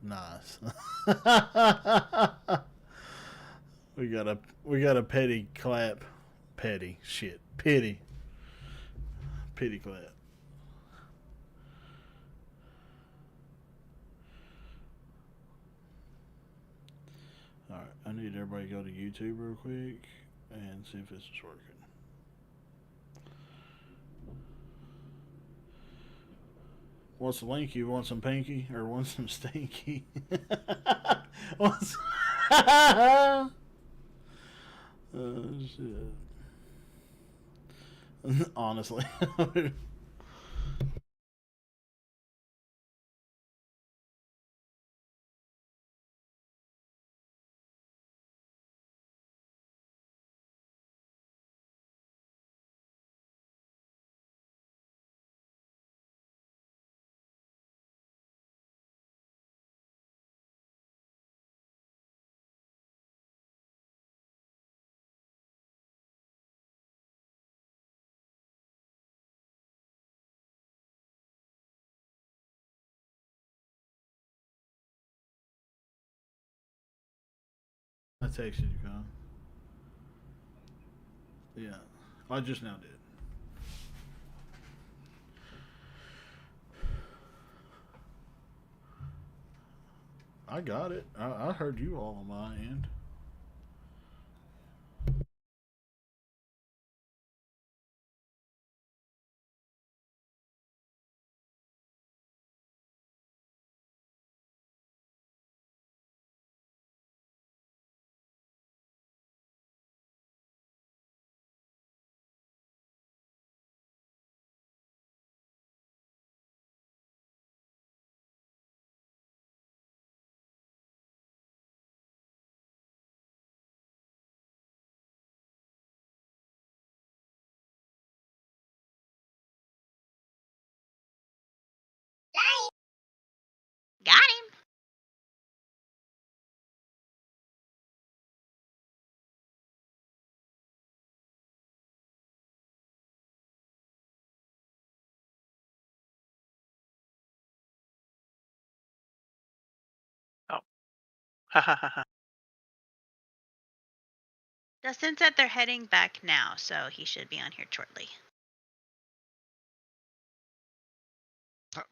Nice. we got a petty clap. Petty shit. Pity. Pity clap. Alright, I need everybody to go to YouTube real quick and see if this is working. Want some linky? Want some pinky? Or want some stinky? Want some... oh, shit. Honestly. I texted you, Kyle. Yeah. I just now did. I got it. I heard you all on my end. Got him. Oh. Ha ha ha ha. Dustin said they're heading back now, so he should be on here shortly.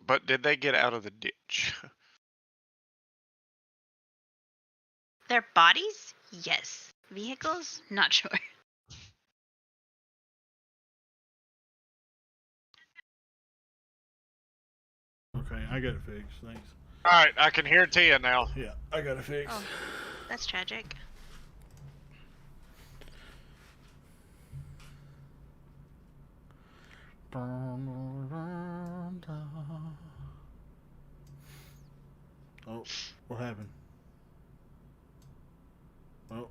But did they get out of the ditch? Their bodies? Yes. Vehicles? Not sure. Okay, I got it fixed. Thanks. All right, I can hear Tia now. Yeah, I got it fixed. Oh, that's tragic. Oh, what happened? Oh.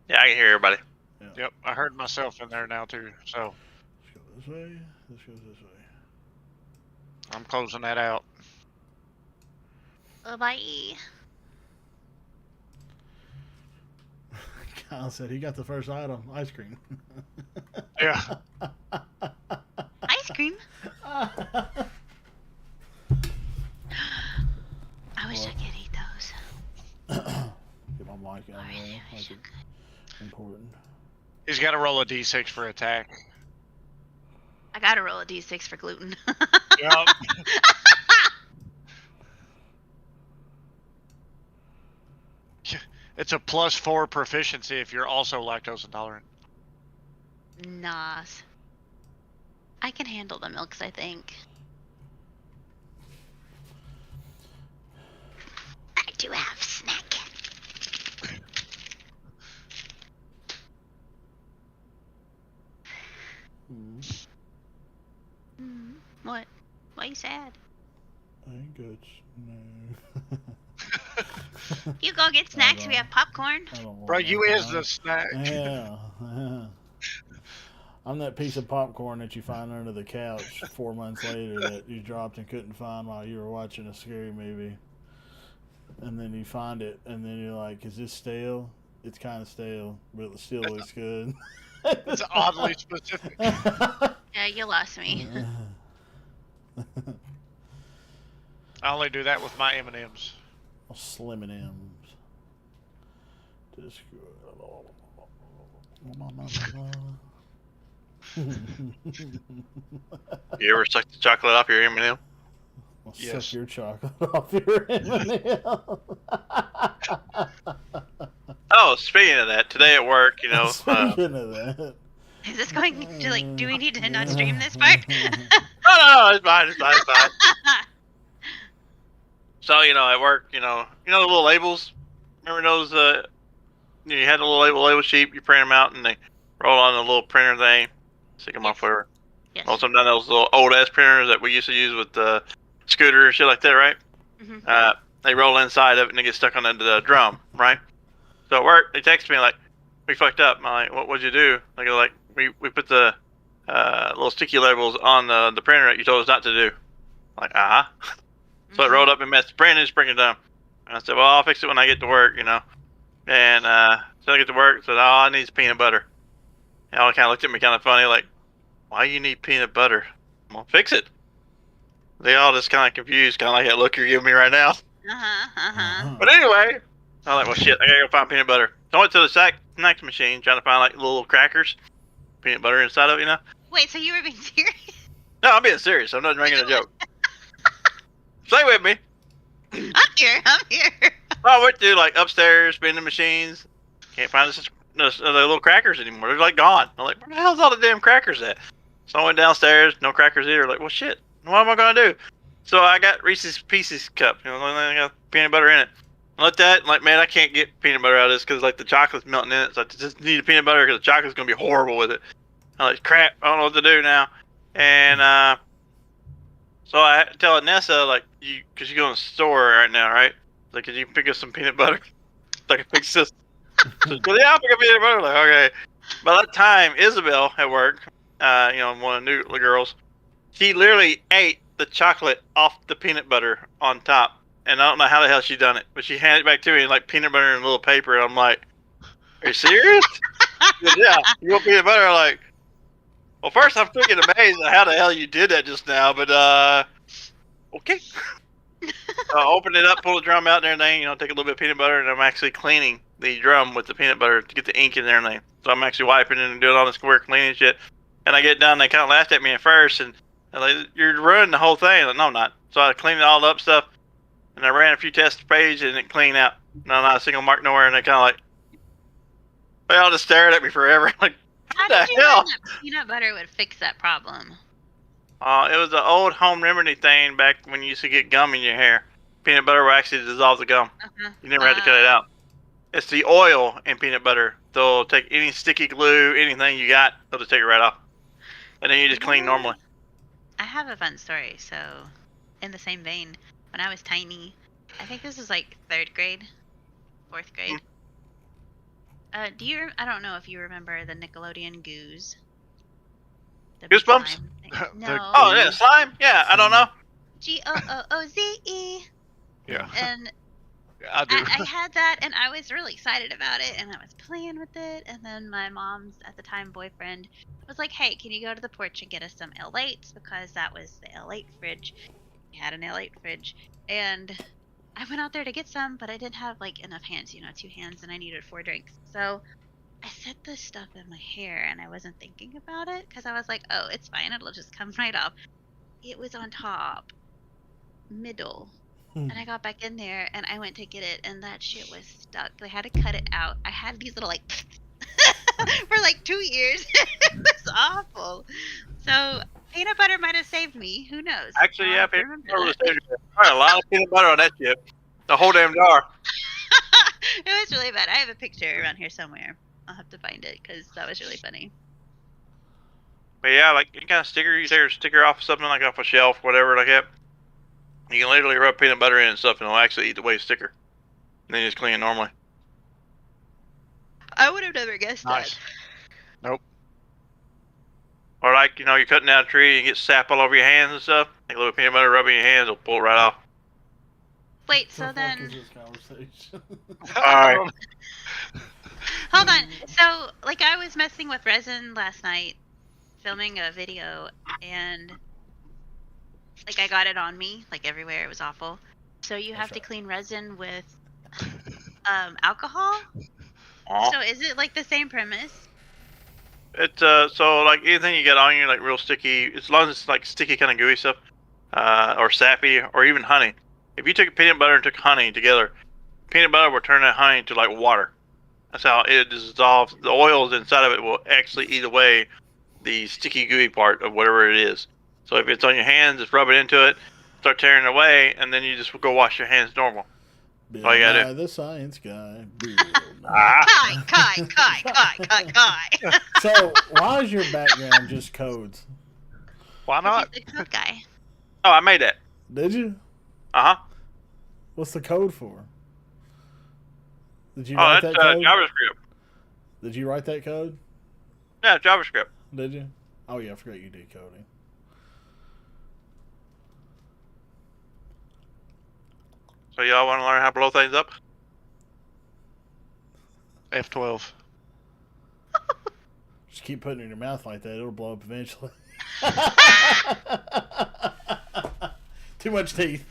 Yeah, I can hear everybody. Yeah. Yep, I heard myself in there now too. So Let's go this way. This goes this way. I'm closing that out. Bye. Kyle said he got the first item, ice cream. Yeah. Ice cream? I wish I could eat those. Get my mic out of there. Like it's important. He's got to roll a d6 for attack. I gotta roll a d6 for gluten. Yep. It's a +4 proficiency if you're also lactose intolerant. Nice. I can handle the milks, I think. I do have a snack. What? Why are you sad? I ain't good. No. You go get snacks. We have popcorn. Bro, you is the snack. Yeah. I'm that piece of popcorn that you find under the couch 4 months later that you dropped and couldn't find while you were watching a scary movie. And then you find it, and then you're like, is this stale? It's kind of stale, but it still looks good. It's oddly specific. Yeah, you lost me. I only do that with my M&Ms. Slim and M's. Just. You ever suck the chocolate off your M&M? I'll Yes. suck your chocolate off your M&M. Oh, speaking of that, today at work, Speaking of that. Is this going to like? Do we need to not stream this part? no, it's fine, it's fine, it's fine. So, at work, the little labels? Remember those, you had a little label sheet, you print them out, and they roll on the little printer thing, stick them off whatever. Yes. Well, sometimes those little old-ass printers that we used to use with the scooter and shit like that, right? Mhm. They roll inside of it, and they get stuck on the drum, right? So at work, they text me like, we fucked up. I'm like, what'd you do? They go like, we put the little sticky labels on the printer that you told us not to do. I'm like, uh-huh. So it rolled up and messed the printer, just bring it down. And I said, well, I'll fix it when I get to work, And so I get to work, said, oh, I need some peanut butter. And all kind of looked at me kind of funny, like, why you need peanut butter? I'm gonna fix it. They all just kind of confused, kind of like that look you're giving me right now. But anyway, I'm like, well, shit, I gotta go find peanut butter. So I went to the snacks machine trying to find like little crackers, peanut butter inside of it, Wait, so you were being serious? No, I'm being serious. I'm not making a joke. Stay with me. I'm here. I went to like upstairs, spinning machines. Can't find the little crackers anymore. They're like gone. I'm like, where the hell's all the damn crackers at? So I went downstairs, no crackers either. Like, well, shit. What am I gonna do? So I got Reese's Pieces cup. I got peanut butter in it. I looked at it, like, man, I can't get peanut butter out of this because like the chocolate's melting in it. So I just need a peanut butter because the chocolate's gonna be horrible with it. I'm like, crap. I don't know what to do now. And so I tell Nessa, like, because you go in the store right now, right? Like, could you pick up some peanut butter? So I can fix this. So, yeah, I'll pick up peanut butter. Like, okay. By that time, Isabel at work, one of the new girls, she literally ate the chocolate off the peanut butter on top. And I don't know how the hell she done it, but she handed it back to me in like peanut butter and a little paper. And I'm like, are you serious? She goes, yeah, you want peanut butter? I'm like, well, first I'm freaking amazed at how the hell you did that just now, but okay. So I opened it up, pull the drum out and everything, take a little bit of peanut butter, and I'm actually cleaning the drum with the peanut butter to get the ink in there and everything. So I'm actually wiping it and doing all this square cleaning shit. And I get done, they kind of laughed at me at first, and they're like, you're ruining the whole thing. I'm like, no, I'm not. So I cleaned all up stuff, and I ran a few test pages, and it cleaned out. Not a single mark nowhere, and they kind of like, they all just stared at me forever. Like, How what did the you hell? learn that peanut butter would fix that problem? It was an old home remedy thing back when you used to get gum in your hair. Peanut butter will actually dissolve the gum. You never had to cut it out. It's the oil in peanut butter. They'll take any sticky glue, anything you got, they'll just take it right off. And then you just clean normally. I have a fun story. So, in the same vein, when I was tiny, I think this was like 3rd grade, 4th grade. I don't know if you remember the Nickelodeon Goose. The big Goosebumps? slime thing. The- No. Oh, yeah, slime? Yeah, I don't know. Gooze. Yeah, And I do. I had that, and I was really excited about it, and I was playing with it. And then my mom's at the time boyfriend was like, "Hey, can you go to the porch and get us some L8s?" Because that was the L8 fridge. We had an L8 fridge, and I went out there to get some, but I didn't have like enough hands, 2 hands, and I needed 4 drinks. So I set this stuff in my hair, and I wasn't thinking about it because I was like, "Oh, it's fine. It'll just come right off." It was on top, middle. And I got back in there, and I went to get it, and that shit was stuck. They had to cut it out. I had these little, like, for, like, 2 years. It was awful. So, peanut butter might have saved me. Who knows? Actually, I'll yeah, have to peanut remember butter was that. good. A lot of peanut butter on that shit. The whole damn jar. It was really bad. I have a picture around here somewhere. I'll have to find it, because that was really funny. But yeah, like any kind of sticker, you take a sticker off something like off a shelf, whatever like that. You can literally rub peanut butter in and stuff, and it'll actually eat away the sticker. And then you just clean it normally. I would have never guessed Nice. that. Or like, you're cutting down a tree and you get sap all over your hands and stuff. Take a little peanut butter, rub it in your hands, it'll pull it right off. Wait, What so the fuck then... is this conversation? Alright. Hold on. So, like, I was messing with resin last night, filming a video, and Like I got it on me, like everywhere. It was awful. So you have That's to right. clean resin with alcohol. Aw. So is it like the same premise? It's so like anything you get on you, like real sticky, as long as it's like sticky kind of gooey stuff, or sappy, or even honey. If you took peanut butter and took honey together, peanut butter will turn that honey to like water. That's how it dissolves. The oils inside of it will actually eat away the sticky gooey part of whatever it is. So if it's on your hands, just rub it into it, start tearing it away, and then you just go wash your hands normal. Bill Oh, you gotta Nye, the science guy. Bill Nye. Ah. Kai. So why is your background just codes? Why not? He's the code guy. Oh, I made that. Did you? Uh huh. What's the code for? Did you Oh, write that's that code? JavaScript. Did you write that code? Yeah, JavaScript. Did you? Oh yeah, I forgot you did coding. So y'all want to learn how to blow things up? F12. Just keep putting it in your mouth like that; it'll blow up eventually. Too much teeth.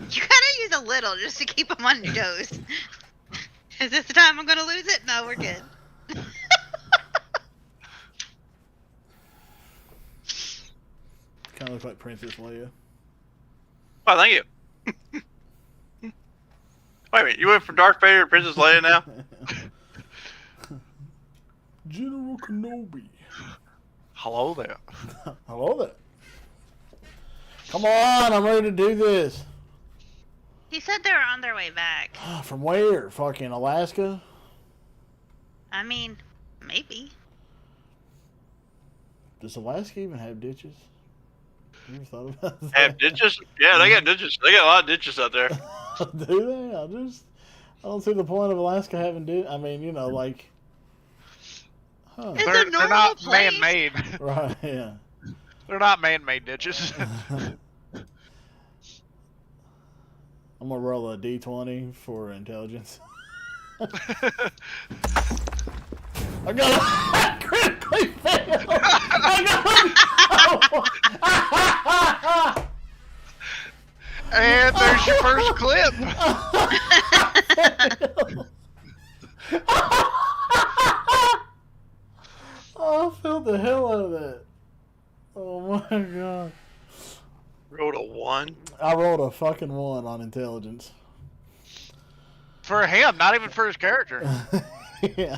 You gotta use a little just to keep them on your toes. Is this the time I'm gonna lose it? No, we're good. Kind of looks like Princess Leia. Oh, thank you. Wait a minute, you went from Darth Vader to Princess Leia now? General Kenobi. Hello there. Hello there. Come on, I'm ready to do this. He said they were on their way back. From where? Fucking Alaska? I mean, maybe. Does Alaska even have ditches? You ever thought about that? Have ditches? Yeah, they got ditches. They got a lot of ditches out there. Do they? I don't see the point of Alaska having ditches. I mean, you know, like, huh? It's a They're normal not place. man-made. Right? Yeah. They're not man-made ditches. I'm gonna roll a d20 for intelligence. I got it! Critically failed! I got it! And there's your first clip. Oh, I felt the hell out of that. Oh my god. Rolled a 1. I rolled a fucking 1 on intelligence. For him, not even for his character. Yeah.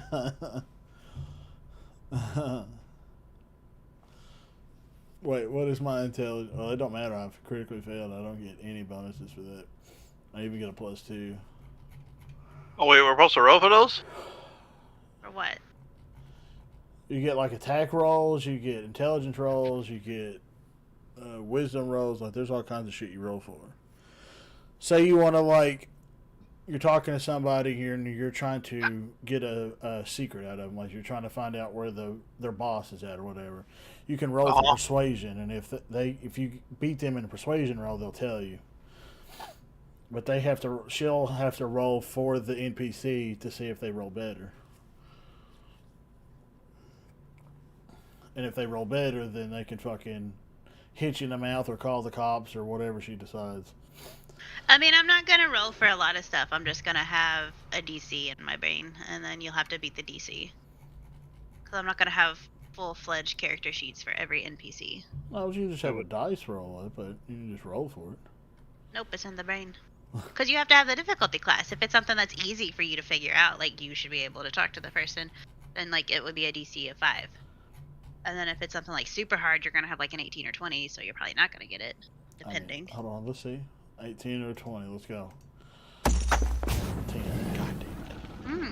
Wait, what is my intelligence? Well, it don't matter. I've critically failed. I don't get any bonuses for that. I even get a +2. Oh, wait, we're supposed to roll for those? Or what? You get like attack rolls, you get intelligence rolls, you get wisdom rolls. Like there's all kinds of shit you roll for. Say you want to like, you're talking to somebody here and you're trying to get a secret out of them. Like you're trying to find out where their boss is at or whatever. You can roll for persuasion, and if you beat them in a persuasion roll, they'll tell you. But she'll have to roll for the NPC to see if they roll better. And if they roll better, then they can fucking hit you in the mouth or call the cops or whatever she decides. I mean, I'm not gonna roll for a lot of stuff. I'm just gonna have a DC in my brain, and then you'll have to beat the DC. Because I'm not gonna have full-fledged character sheets for every NPC. Well, you just have a dice roll up, but you can just roll for it. Nope, it's in the brain. Because you have to have the difficulty class. If it's something that's easy for you to figure out, like you should be able to talk to the person, then like it would be a DC of 5. And then if it's something like super hard, you're gonna have like an 18 or 20, so you're probably not gonna get it, depending. Hold on, let's see. 18 or 20, let's go. 10, god damn it.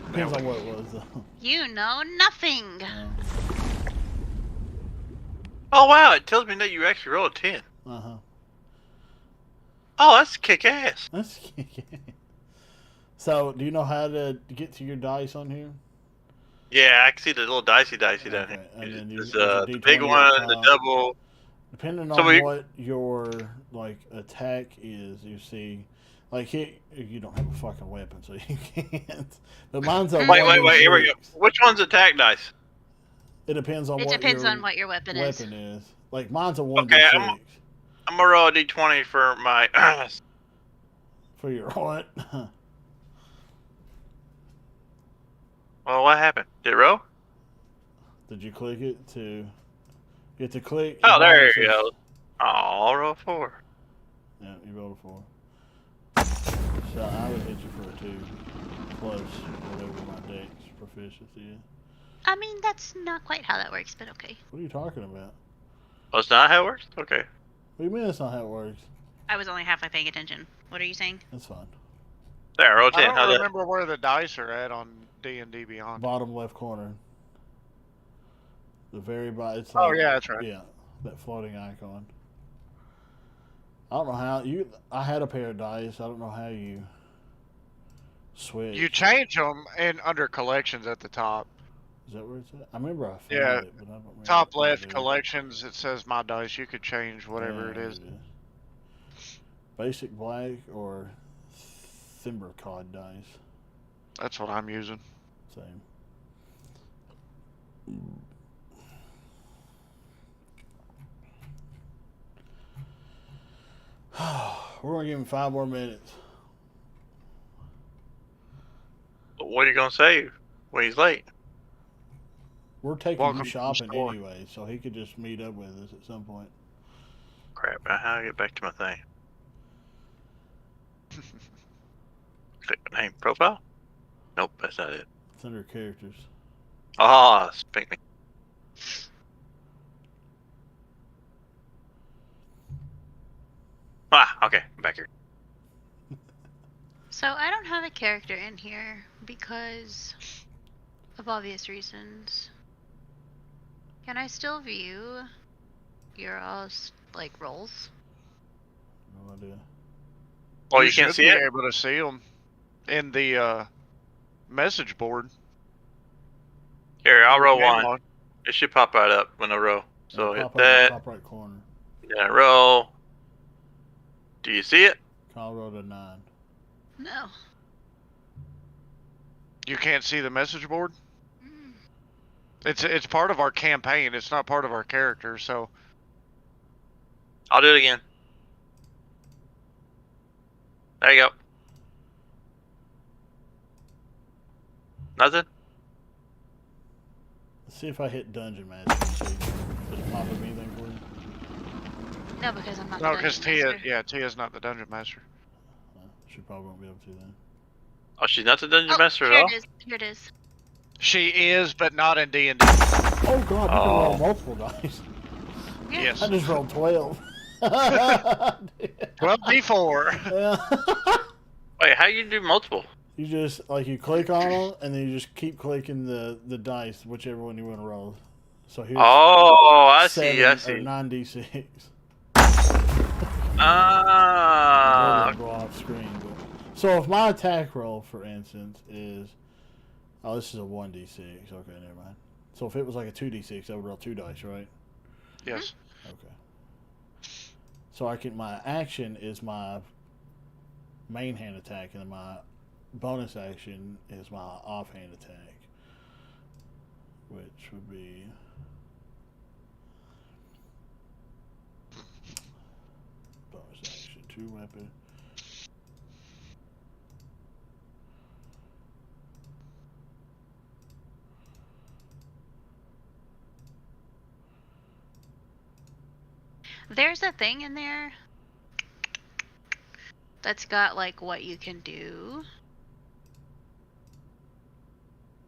Depends on what it was, though. You know nothing. Oh, wow, it tells me that you actually rolled a 10. Uh-huh. Oh, that's kick-ass. That's So, do you know how to get to your dice on here? Yeah, I can see the little dicey down Okay, here. and then There's there's a the D20 big at one, the the top. double. Depending So on what your like attack is, you see, like here you don't have a fucking weapon, so you can't. But mine's a Wait, here we go. six. Which one's attack dice? It depends on It what depends your on what your weapon is. is. Like mine's a 1d6 Okay, I'm gonna roll a d20 for my. for your what? Well, what happened? Did it roll? Did you click it to? You have to click. Oh, and there it you says- go. Oh, I'll roll 4. Yeah, you rolled a 4. So I would hit you for a 2 plus whatever my dex proficiency is. I mean, that's not quite how that works, but okay. What are you talking about? Oh, it's not how it works? Okay. What do you mean that's not how it works? I was only halfway paying attention. What are you saying? That's fine. There, roll 10. I How's don't that? remember where the dice are at on D&D Beyond. Bottom left corner. The very bottom. It's Oh, like, yeah, that's right. Yeah, that floating icon. I don't know how you. I had a pair of dice. I don't know how you switch. You change them under collections at the top. Is that where it's at? I remember I found Yeah, it, but I don't remember. Top what left it is. collections, it says my dice. You could change whatever Yeah, it is. Basic black or Thimber Cod dice. That's what I'm using. Same. We're gonna give him 5 more minutes. What are you gonna say when he's late? We're taking Welcome you to the shopping store. anyway, so he could just meet up with us at some point. Crap, now how do I get back to my thing? Click my name profile? Nope, that's not it. It's under characters. Ah, speak me. Ah, okay, I'm back here. So I don't have a character in here because of obvious reasons. Can I still view your all's like roles? No idea. Oh, you can't should see be it? able to see them in the message board. Here, I'll roll Game one. log. It should pop right up when I roll. So It'll hit pop up in the that, top right corner. then I roll. Do you see it? Kyle rolled a 9. No. You can't see the message board. Mm. It's part of our campaign. It's not part of our character. So I'll do it again. There you go. Nothing? Let's see if I hit dungeon magic and see. Does it pop up anything for you? No, because I'm not. no, the because dungeon Tia, master. yeah, Tia's not the dungeon master. She probably won't be able to then. Oh, she's not the dungeon Oh, master here at all? it is. Here it is. She is, but not in D&D. Oh god, you can roll Oh. multiple dice. Yeah. Yes. I just rolled 12. 12d4. Yeah. Wait, how you do multiple? You just you click on them and then you just keep clicking the dice, whichever one you want to roll. So here's Oh, I see, 7 I or see. 9d6. Ah, It'll go off screen. But... So if my attack roll, for instance, is this is a 1d6. Okay, never mind. So if it was like a 2d6, I would roll 2 dice, right? Yes. Okay. So my action is my main hand attack, and my bonus action is my offhand attack, which would be bonus action 2 weapon. There's a thing in there that's got like what you can do.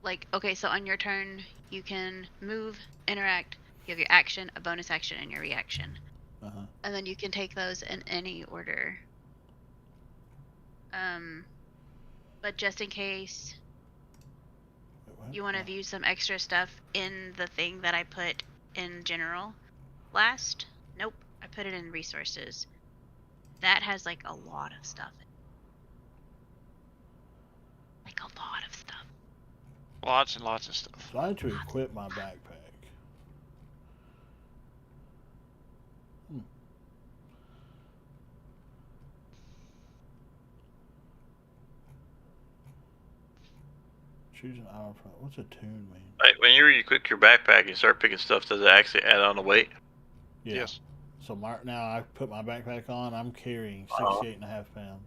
Like, okay, so on your turn, you can move, interact, you have your action, a bonus action, and your reaction. Uh-huh. And then you can take those in any order. But just in case Wait, what? you want to Oh. view some extra stuff in the thing that I put in general last, nope, I put it in resources. That has like a lot of stuff. Like a lot of stuff. Lots and lots of stuff. So I had to equip my backpack. Choose an hour. What's a tune mean? Like when you equip your backpack and start picking stuff, does it actually add on the weight? Yeah. Yes. So now I put my backpack on. I'm carrying 68.5 pounds.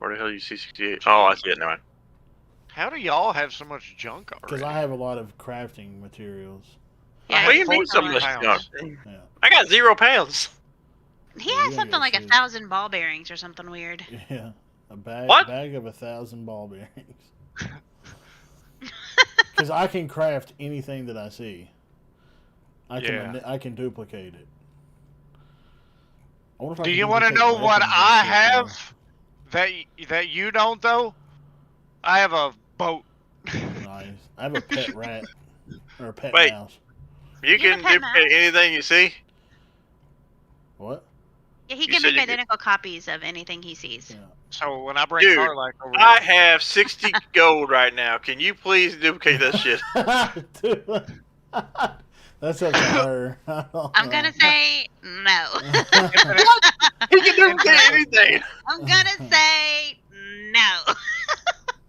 Where the hell do you see 68? Oh, I see it now. How do y'all have so much junk Because already? I have a lot of crafting materials. Yeah, What do you he's mean like so a much lot. pounds. junk? Yeah. I got 0 pounds. He Yeah, has you gotta something get like food. 1,000 ball bearings or something weird. Yeah. A bag, What? bag of 1,000 ball bearings. Because I can craft anything that I see. I can duplicate it. I wonder if I Do can you want to duplicate know what weapons and I shit, have that you don't though? I have a boat. though. Nice. I have a pet rat or a pet Wait. mouse. You You have can a pet duplicate mouse? anything you see. What? Yeah, he You can said make you could- identical copies of anything he sees. Yeah. So when I bring Dude, Carlac over I here, have 60 gold right now. Can you please duplicate that shit? Dude, that's up to her. I'm gonna say no. He can duplicate anything, I'm gonna say no.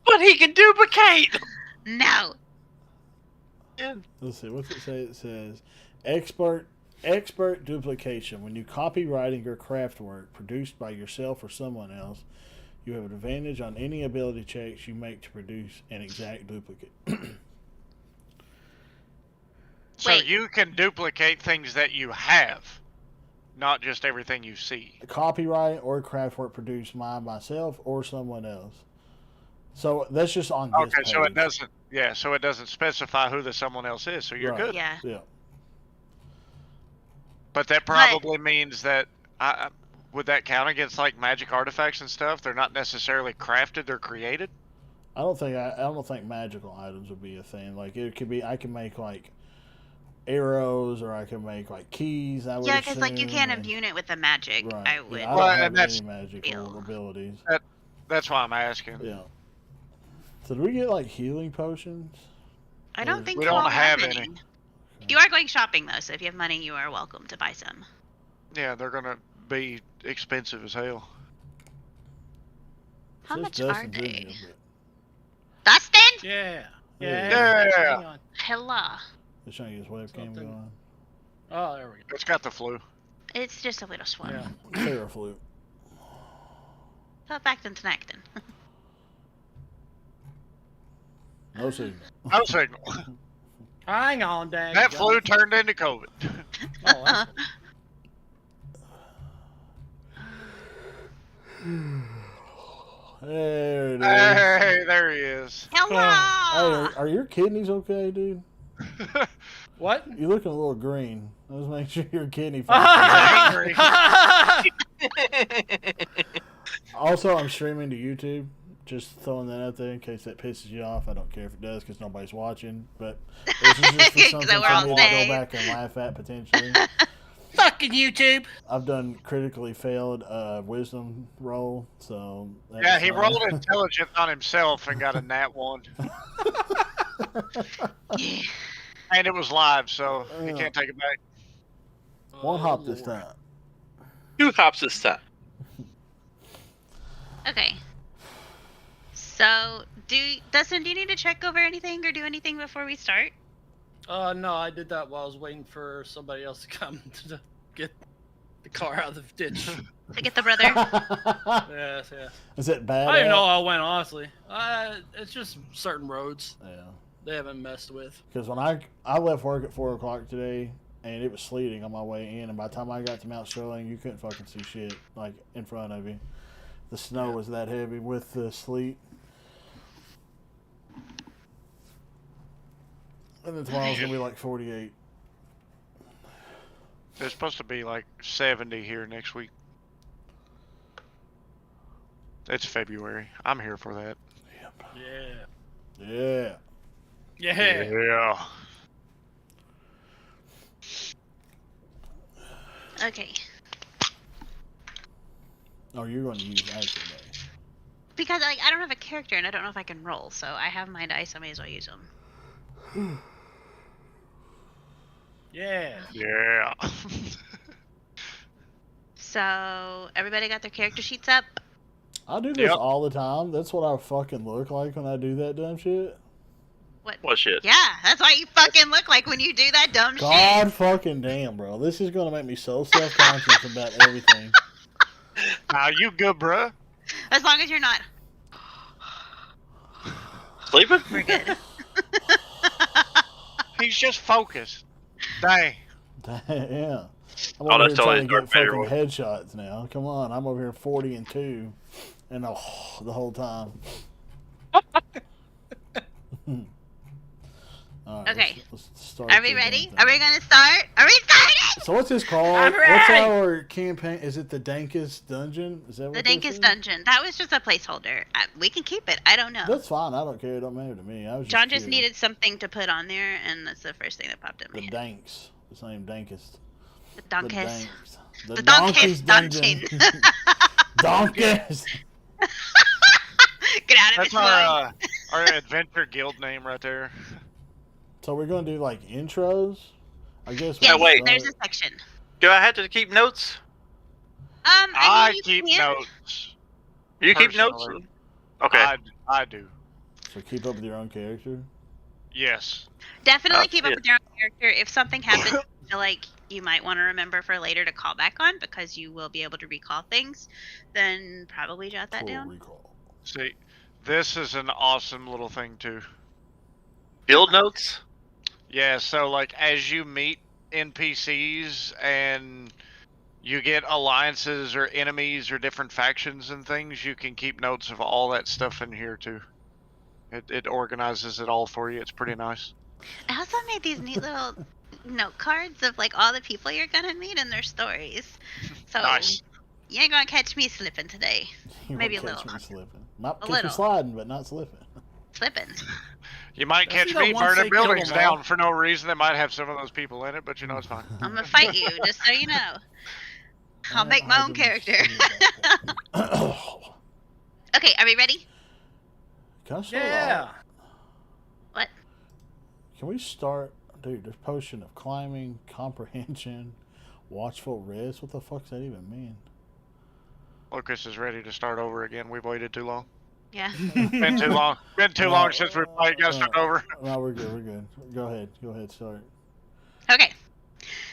but he can duplicate. No. Let's see. What's it say? It says expert duplication. When you copy writing or craft work produced by yourself or someone else, you have an advantage on any ability checks you make to produce an exact duplicate. so Wait. you can duplicate things that you have, not just everything you see. Copyright or craft work produced by myself or someone else. So that's just on this Okay, page. so it doesn't. Yeah, so it doesn't specify who the someone else is. So you're Right. good. Yeah. Yeah. But that probably means that would that count against like magic artifacts and stuff? They're not necessarily crafted; they're created. I don't think magical items would be a thing. Like it could be. I can make like arrows, or I can make like keys. I would Yeah, because like you assume, can't and- imbue it with the magic. Right. I would. Yeah, I Well, don't have and that's- any magical Ew. abilities. That's why I'm asking. Yeah. So do we get like healing potions? I don't think We you don't all have any. any. You are going shopping though, so if you have money, you are welcome to buy some. Yeah, they're gonna be expensive as hell. How Says much Dustin are they? Video, Dustin? Yeah. Yeah. Yeah. Hang on. Hello. but trying to get his webcam Something. going. Oh, there we go. It's got the flu. It's just a little swan. Yeah. Terraflute. So back into Necton. No signal. No signal. Hang on, Dad. That flu turned into COVID. Oh, that's There it is. Hey, there he is. Hello. Hey, are your kidneys okay, dude? what? You're looking a little green. Let's make sure your kidney function. Also, I'm streaming to YouTube. Just throwing that out there in case that pisses you off. I don't care if it does because nobody's watching. But this is just for something So we're for all me to go safe. back and laugh at potentially. Fucking YouTube. I've done critically failed wisdom roll, so that Yeah, was he fun. rolled intelligent on himself and got a nat 1. And it was live, so he Yeah. can't take it back. One Oh, hop this Lord. time. 2 hops this time. Okay. So, Dustin, do you need to check over anything or do anything before we start? No, I did that while I was waiting for somebody else to come to get the car out of the ditch. To get the brother? Yes, yeah. Is it bad? I don't even know out? how it went, honestly. It's just certain roads Yeah. they haven't messed with. Because when I left work at 4 o'clock today, and it was sleeting on my way in, and by the time I got to Mount Sterling, you couldn't fucking see shit like in front of you. The snow was that heavy with the sleet. And then tomorrow's gonna be like 48. It's supposed to be like 70 here next week. It's February. I'm here for that. Yeah. Yeah. Yeah. Yeah. Okay. Oh, you're going to use action day. Because like I don't have a character and I don't know if I can roll, so I have my dice, I may as well use them. Yeah. Yeah. So, everybody got their character sheets up? I do this Yep. all the time. That's what I fucking look like when I do that dumb shit. What shit? Yeah, that's why you fucking look like when you do that dumb God shit. fucking damn, bro. This is gonna make me so self-conscious about everything. Now you good, bruh. As long as you're not, Sleeping? we're good. He's just focused. Dang. Yeah. I'm Oh, over that's here totally trying to get Darth Vader fucking voice. headshots now. Come on, I'm over here 40-2, and the whole time. All right, Okay. let's start. Are we the damn ready? thing. Are we gonna start? Are we starting? So what's this called? I'm What's ready. our campaign? Is it the Dankest Dungeon? Is that The what this Dankest is? Dungeon. That was just a placeholder. We can keep it. I don't know. That's fine. I don't care. It don't matter to me. I was John just curious. needed something to put on there, and that's the first thing that popped in my The head. Danks. It's named Dankest. The The Donkest. Danks. The Donkey's Donkest Dungeon. Dungeon. Donkest. Get out of That's its mind. our adventure guild name right there. So we're gonna do like intros. I guess. Yes, we wait. start- there's a section. Do I have to keep notes? I mean, you keep can. notes. You keep notes? Personally. Okay. I do. So keep up with your own character. Yes. Definitely keep up yeah. with your own character. If something happens, you feel like you might want to remember for later to call back on because you will be able to recall things, then probably jot that Full down. recall. See, this is an awesome little thing too. Guild notes? Yeah, so like as you meet NPCs and you get alliances or enemies or different factions and things, you can keep notes of all that stuff in here too. It organizes it all for you. It's pretty nice. I also made these neat little note cards of like all the people you're gonna meet and their stories. So Nice. you ain't gonna catch me slipping today. You Maybe won't a catch little. me slipping. Might A catch me little. sliding, but not slipping. Slipping. You might Doesn't catch that me once burning they kill buildings them all? down for no reason that might have some of those people in it, but you know it's fine. I'm gonna fight you, just so you know. I'll make my own character. Okay, are we ready? Can I start Yeah. off? What? Can we start, dude? There's potion of climbing, comprehension, watchful rest. What the fuck does that even mean? Lucas is ready to start over again. We've waited too long. Yeah. Been too long. Been too long since we played. Gotta start over. No, we're good. We're good. Go ahead. Go ahead. Start. Okay.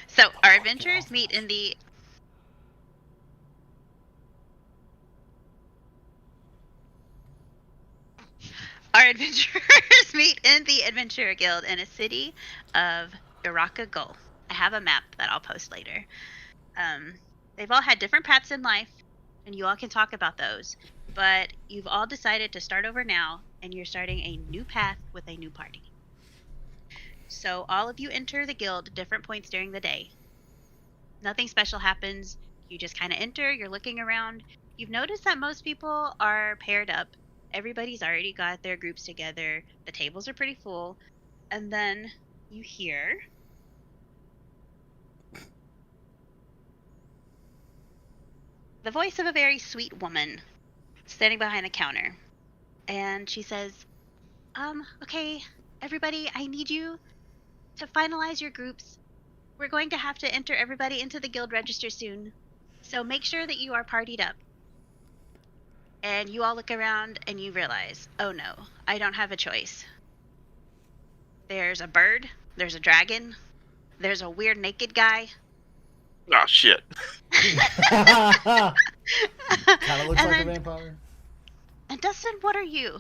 So our adventurers meet in the Our adventurers meet in the Adventurer Guild in a city of Iraka Gul. I have a map that I'll post later. They've all had different paths in life, and you all can talk about those. But you've all decided to start over now, and you're starting a new path with a new party. So all of you enter the guild at different points during the day. Nothing special happens. You just kind of enter, you're looking around. You've noticed that most people are paired up. Everybody's already got their groups together. The tables are pretty full. And then you hear the voice of a very sweet woman standing behind the counter. And she says, okay, everybody, I need you to finalize your groups. We're going to have to enter everybody into the guild register soon. So make sure that you are partied up. And you all look around and you realize, oh no, I don't have a choice. There's a bird, there's a dragon, there's a weird naked guy. Oh, shit. Kind of looks And like a then- vampire. And Dustin, what are you?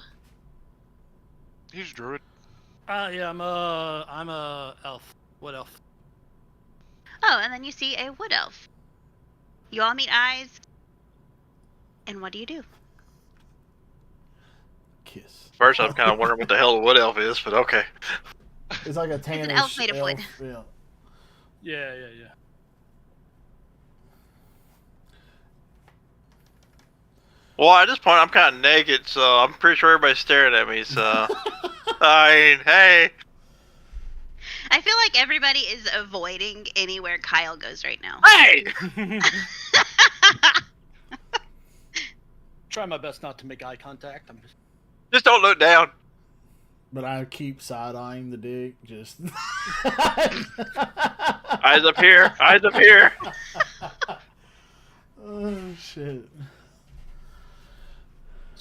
He's druid. Yeah, I'm a elf. What elf? Oh, and then you see a wood elf. You all meet eyes. And what do you do? Kiss. First, I'm kind of wondering what the hell a wood elf is, but okay. It's like a tannish elf made of wood. Yeah. Yeah. Well, at this point, I'm kind of naked, so I'm pretty sure everybody's staring at me, so... I mean, hey. I feel like everybody is avoiding anywhere Kyle goes right now. Hey! Try my best not to make eye contact. I'm just... Just don't look down. But I keep side-eyeing the dick, just... Eyes up here. Eyes up here. Oh, shit.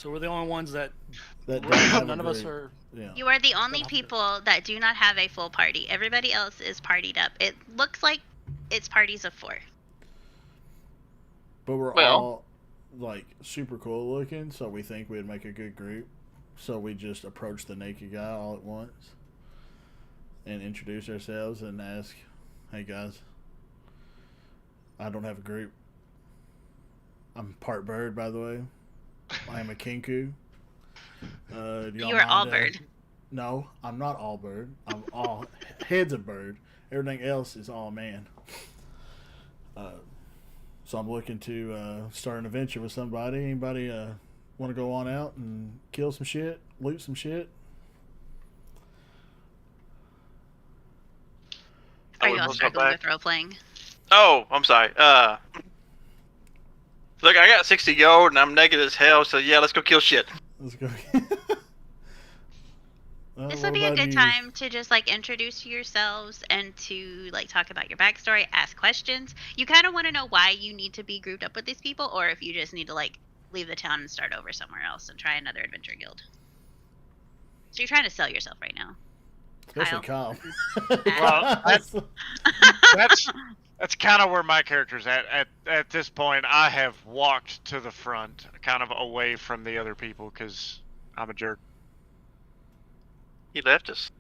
So we're the only ones that That don't have a none of us group. are. Yeah. You are the only have to- people that do not have a full party. Everybody else is partied up. It looks like it's parties of 4. But we're Well- all like super cool looking, so we think we'd make a good group. So we just approach the naked guy all at once and introduce ourselves and ask, "Hey guys, I don't have a group. I'm part bird, by the way. I am a kinku. Do y'all You are all mind, bird. No, I'm not all bird. I'm all heads of bird. Everything else is all man. So I'm looking to start an adventure with somebody. Anybody want to go on out and kill some shit, loot some shit?" I Are you would all look struggling back. with role playing? Oh, I'm sorry. Look, I got 60 gold and I'm naked as hell, so yeah, let's go kill shit. Let's go. Well, This what would be a about good you? time to just like introduce yourselves and to like talk about your backstory, ask questions. You kind of want to know why you need to be grouped up with these people, or if you just need to like leave the town and start over somewhere else and try another adventure guild. So you're trying to sell yourself right now. Especially Kyle. Well, that's kind of where my character's at. At this point, I have walked to the front, kind of away from the other people, because I'm a jerk. He left us.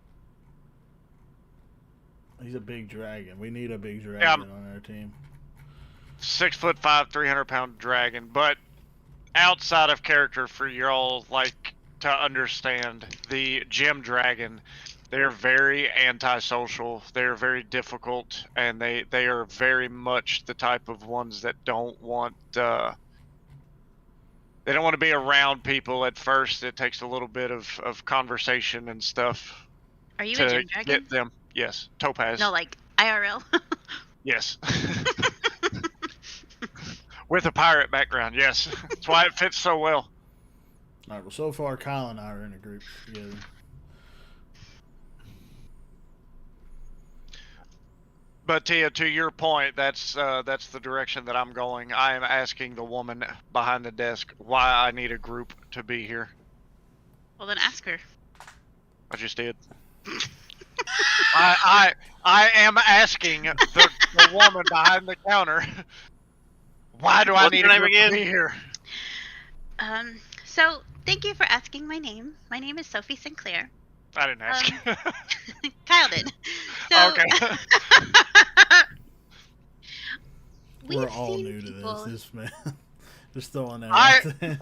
He's a big dragon. We need a big dragon Yeah, on our team. 6'5", 300-pound dragon, but outside of character for y'all, like, to understand, the gem dragon, they're very antisocial, they're very difficult, and they are very much the type of ones that don't want they don't want to be around people at first. It takes a little bit of conversation and stuff Are you a to gem dragon? get them. Yes, Topaz. No, like IRL. Yes. With a pirate background, yes. That's why it fits so well. All right. Well, so far, Kyle and I are in a group together. But Tia, to your point, that's the direction that I'm going. I am asking the woman behind the desk why I need a group to be here. Well, then ask her. I just did. I am asking the woman behind the counter why do I What's need your a name group again? to be here? So thank you for asking my name. My name is Sophie Sinclair. I didn't ask. Kyle did. So, Okay. we've We're all seen new to people. this man. Just throwing that I- out there.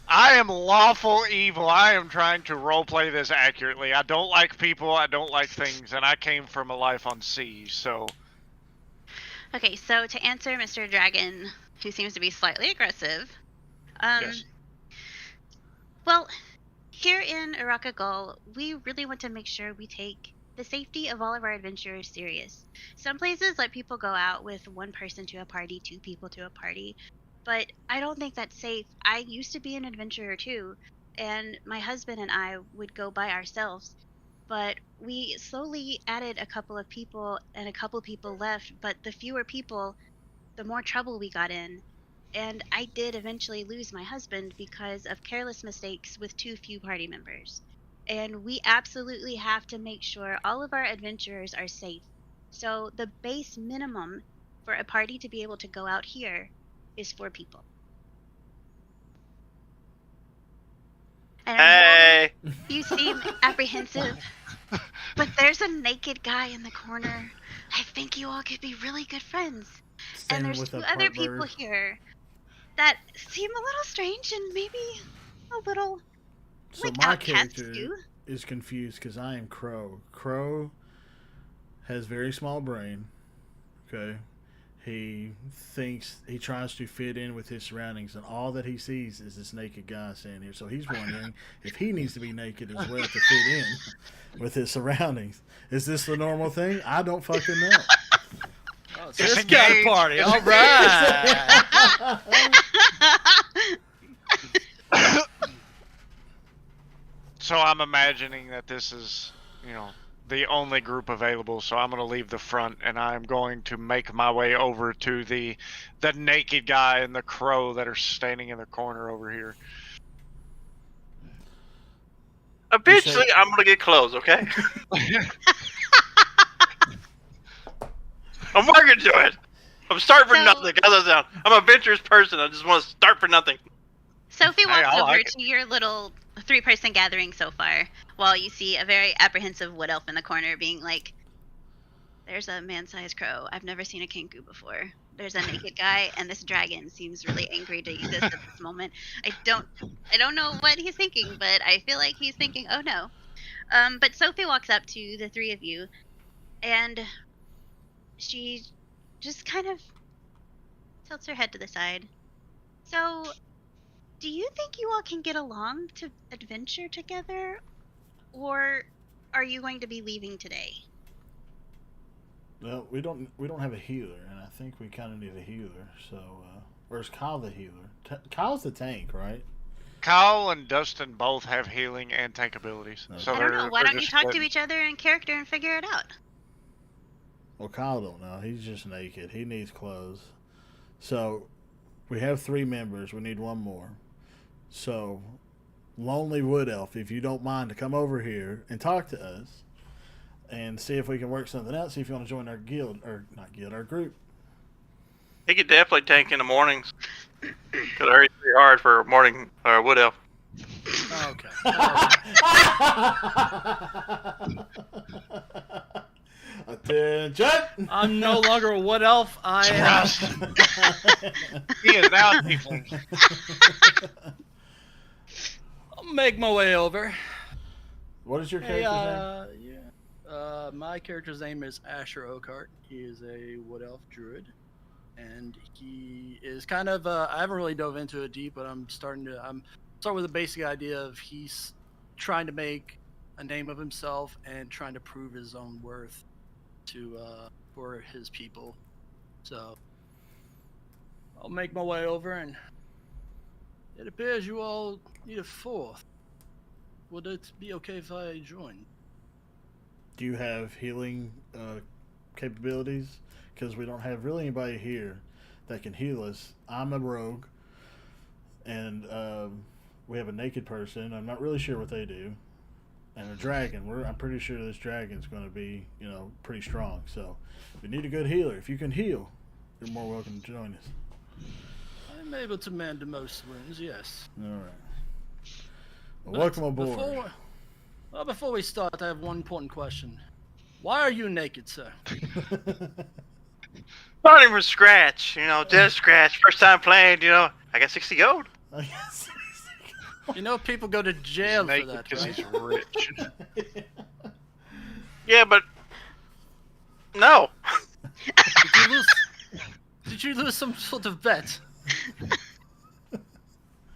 I am lawful evil. I am trying to roleplay this accurately. I don't like people. I don't like things, and I came from a life on sea, so... Okay, so to answer Mr. Dragon, who seems to be slightly aggressive, Yes. well, here in Araka Gull, we really want to make sure we take the safety of all of our adventurers serious. Some places let people go out with one person to a party, 2 people to a party, but I don't think that's safe. I used to be an adventurer too, and my husband and I would go by ourselves. But we slowly added a couple of people, and a couple people left. But the fewer people, the more trouble we got in. And I did eventually lose my husband because of careless mistakes with too few party members. And we absolutely have to make sure all of our adventurers are safe. So the base minimum for a party to be able to go out here is 4 people. And I know Hey, you seem apprehensive, but there's a naked guy in the corner. I think you all could be really good friends. And Standing there's with 2 a other part people bird. here that seem a little strange and maybe a little So like my outcasts character too. is confused because I am Crow. Crow has very small brain. Okay. He tries to fit in with his surroundings, and all that he sees is this naked guy standing here. So he's wondering if he needs to be naked as well to fit in with his surroundings. Is this the normal thing? I don't fucking know. Oh, it's this kind of Disengage. party. All right. So I'm imagining that this is, the only group available, so I'm going to leave the front, and I'm going to make my way over to the naked guy and the crow that are standing in the corner over here. Eventually, I'm gonna get clothes. Okay. I'm working to it. I'm starting for So- nothing. How's that sound? I'm a adventurous person. I just want to start for nothing. Sophie Hey, walks I over like to your little 3-person gathering so far, while you see a very apprehensive wood elf in the corner being like, there's a man-sized crow. I've never seen a kenku before. There's a naked guy, and this dragon seems really angry to exist at this moment. I don't know what he's thinking, but I feel like he's thinking, oh no. But Sophie walks up to the three of you, and she just kind of tilts her head to the side. So, do you think you all can get along to adventure together? Or are you going to be leaving today? Well, we don't have a healer, and I think we kind of need a healer. So, where's Kyle the healer? Kyle's the tank, right? Kyle and Dustin both have healing and tank abilities. Okay. So I don't know. Why they're don't you just talk to splitting. each other in character and figure it out? Well, Kyle don't know. He's just naked. He needs clothes. So, we have 3 members. We need 1 more. So, Lonely Wood Elf, if you don't mind to come over here and talk to us and see if we can work something out. See if you want to join our guild, or not guild, our group. He could definitely tank in the mornings. Cause I hurry pretty hard for a morning wood elf. Okay. Attention! I'm no longer a wood elf. I am. He is now a tiefling. I'll make my way over. What is your Hey, character's name? my character's name is Asher Oakart. He is a wood elf druid, and he is kind of. I haven't really dove into it deep, but I'm starting with a basic idea of he's trying to make a name of himself and trying to prove his own worth to for his people. So I'll make my way over, and it appears you all need a 4th. Would it be okay if I join? Do you have healing capabilities? Because we don't have really anybody here that can heal us. I'm a rogue, and we have a naked person. I'm not really sure what they do, and a dragon. I'm pretty sure this dragon's going to be, pretty strong. So, we need a good healer. If you can heal, you're more welcome to join us. I'm able to mend most wounds, yes. All right. Well, But welcome aboard. Before we start, I have one important question. Why are you naked, sir? Starting from scratch, dead scratch. First time playing, I got 60 gold. I guess. You know people go to jail for Naked that, because right? he's rich. Yeah, but no. Did you lose some sort of bet?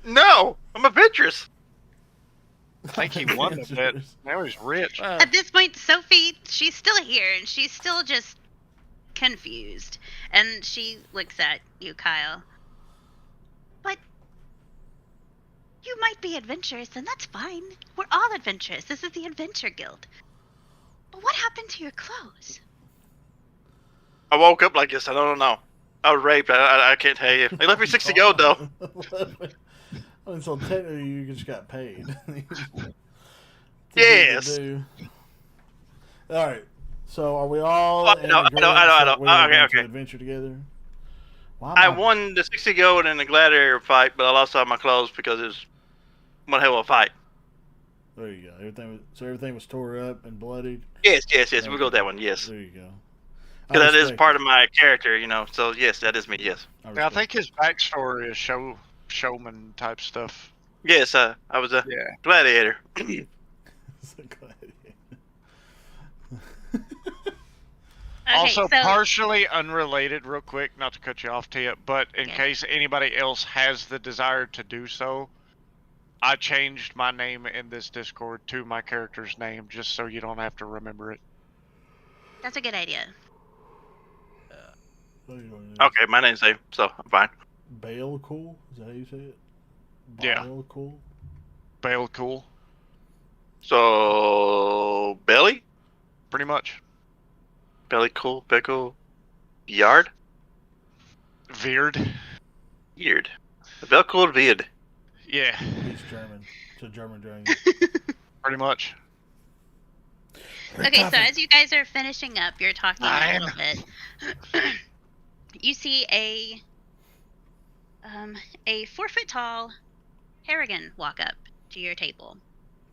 No, I'm adventurous. I think he won the bet. Now he's rich. Well, At this point, Sophie, she's still here, and she's still just confused. And she looks at you, Kyle. But you might be adventurous, and that's fine. We're all adventurous. This is the Adventure Guild. But what happened to your clothes? I woke up like this. I don't know. I was raped. I can't tell you. They left me 60 gold though. I mean, so technically you just got paid. Yes. All right. So are we all? Oh, I know. in agreement that we are going to Okay. adventure together. Why am I won the 60 gold in the gladiator fight, but I lost all my clothes because it was one hell of a fight. There you go. Everything was tore up and bloodied. Yes. We'll go with that one. Yes. There you go. Because that is part of my character, So yes, that is me. Yes. I think his backstory is showman type stuff. Yes. I was a Yeah. gladiator. Okay, Also, so partially unrelated, real quick, not to cut you off, Tia, but in Okay. case anybody else has the desire to do so, I changed my name in this Discord to my character's name, just so you don't have to remember it. that's a good idea. Okay, my name's Dave, so I'm fine. Bale cool? Is that how you say it? Yeah. Bale cool. Bale cool, So belly, pretty much. cool, pickle, yard, Veered. beard, Belcool beard. Yeah. He's German. It's a German dragon. Pretty much. Okay, so as you guys are finishing up, you're talking a little bit. You see a 4-foot tall Harrigan walk up to your table,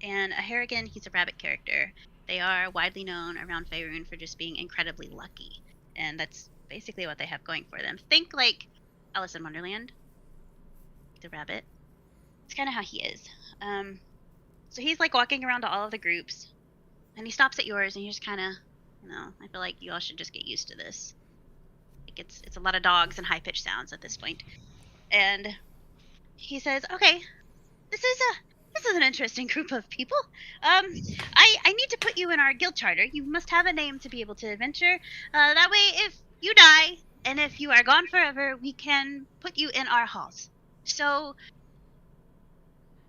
and a Harrigan, he's a rabbit character. They are widely known around Faerun for just being incredibly lucky, and that's basically what they have going for them. Think like Alice in Wonderland, the rabbit. It's kind of how he is. So he's like walking around to all of the groups. And he stops at yours, and you're just kind of, I feel like you all should just get used to this. Like it's a lot of dogs and high-pitched sounds at this point. And he says, "Okay, this is an interesting group of people. I need to put you in our guild charter. You must have a name to be able to adventure. That way, if you die and if you are gone forever, we can put you in our halls. So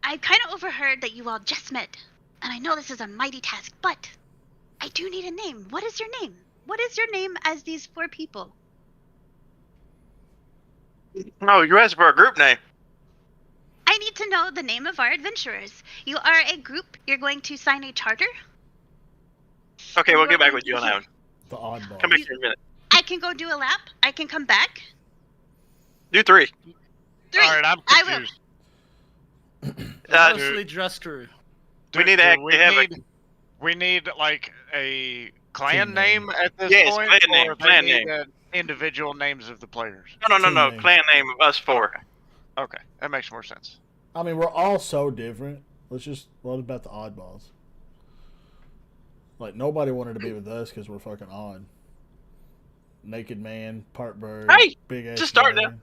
I kind of overheard that you all just met." And I know this is a mighty task, but I do need a name. What is your name? What is your name as these 4 people? No, you asked for a group name. I need to know the name of our adventurers. You are a group. You're going to sign a charter. Okay, we'll get back with you on that one. The oddball. Come back here in a minute. I can go do a lap. I can come back. Do 3. 3. All right, I'm I will. confused. Mostly dress crew. We need to actually have We need like a clan Team name name. at this Yes, point, clan or name, they clan need name. individual names of the players. No. Team name. Clan name of us 4. Okay, that makes more sense. I mean, we're all so different. What about the oddballs? Like, nobody wanted to be with us because we're fucking odd. Naked man, part bird, Hey, big ass just start dragon.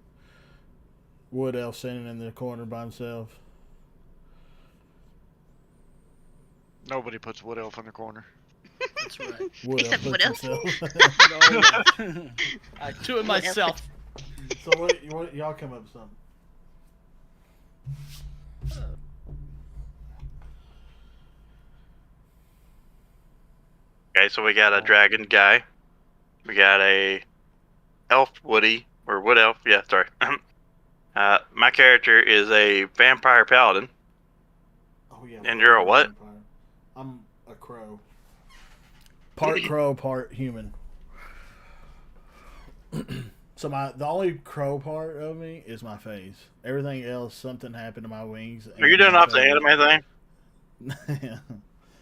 Wood elf sitting in the corner by himself. Nobody puts Wood Elf in the corner. That's right. Wood Except elf Wood puts Elf. himself. No, I do it myself. So what y'all come up with something? Okay, so we got a dragon guy. We got a elf Woody, or wood elf. Yeah, sorry. My character is a vampire paladin. Oh yeah. And you're a what? Vampire. I'm a crow. Part crow, part human. So the only crow part of me is my face. Everything else, something happened to my wings. Are you doing off the anime thing? Yeah.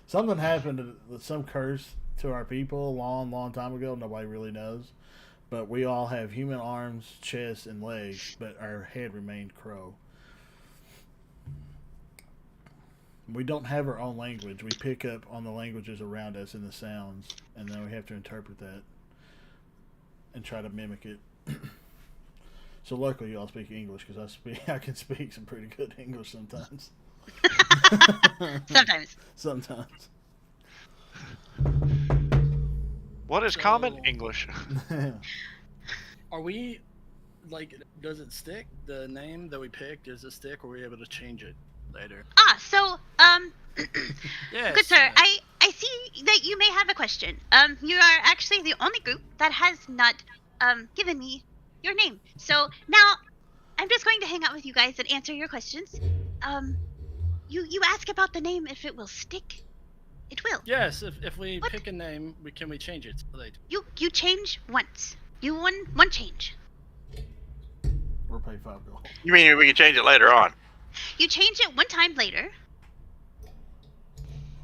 Something happened, some curse to our people a long, long time ago. Nobody really knows. But we all have human arms, chest, and legs, but our head remained crow. We don't have our own language. We pick up on the languages around us and the sounds, and then we have to interpret that and try to mimic it. So luckily y'all speak English, because I can speak some pretty good English sometimes. Sometimes. Sometimes. What is common English? Are we, like, does it stick? The name that we picked, does it stick, or are we able to change it later? So, Yes. good sir, I see that you may have a question. You are actually the only group that has not, given me your name. So, now, I'm just going to hang out with you guys and answer your questions. You ask about the name, if it will stick. It will. Yes, if we What? pick a name, can we change it? So later? You change once. You one change. Or pay $5. You mean we can change it later on? You change it one time later.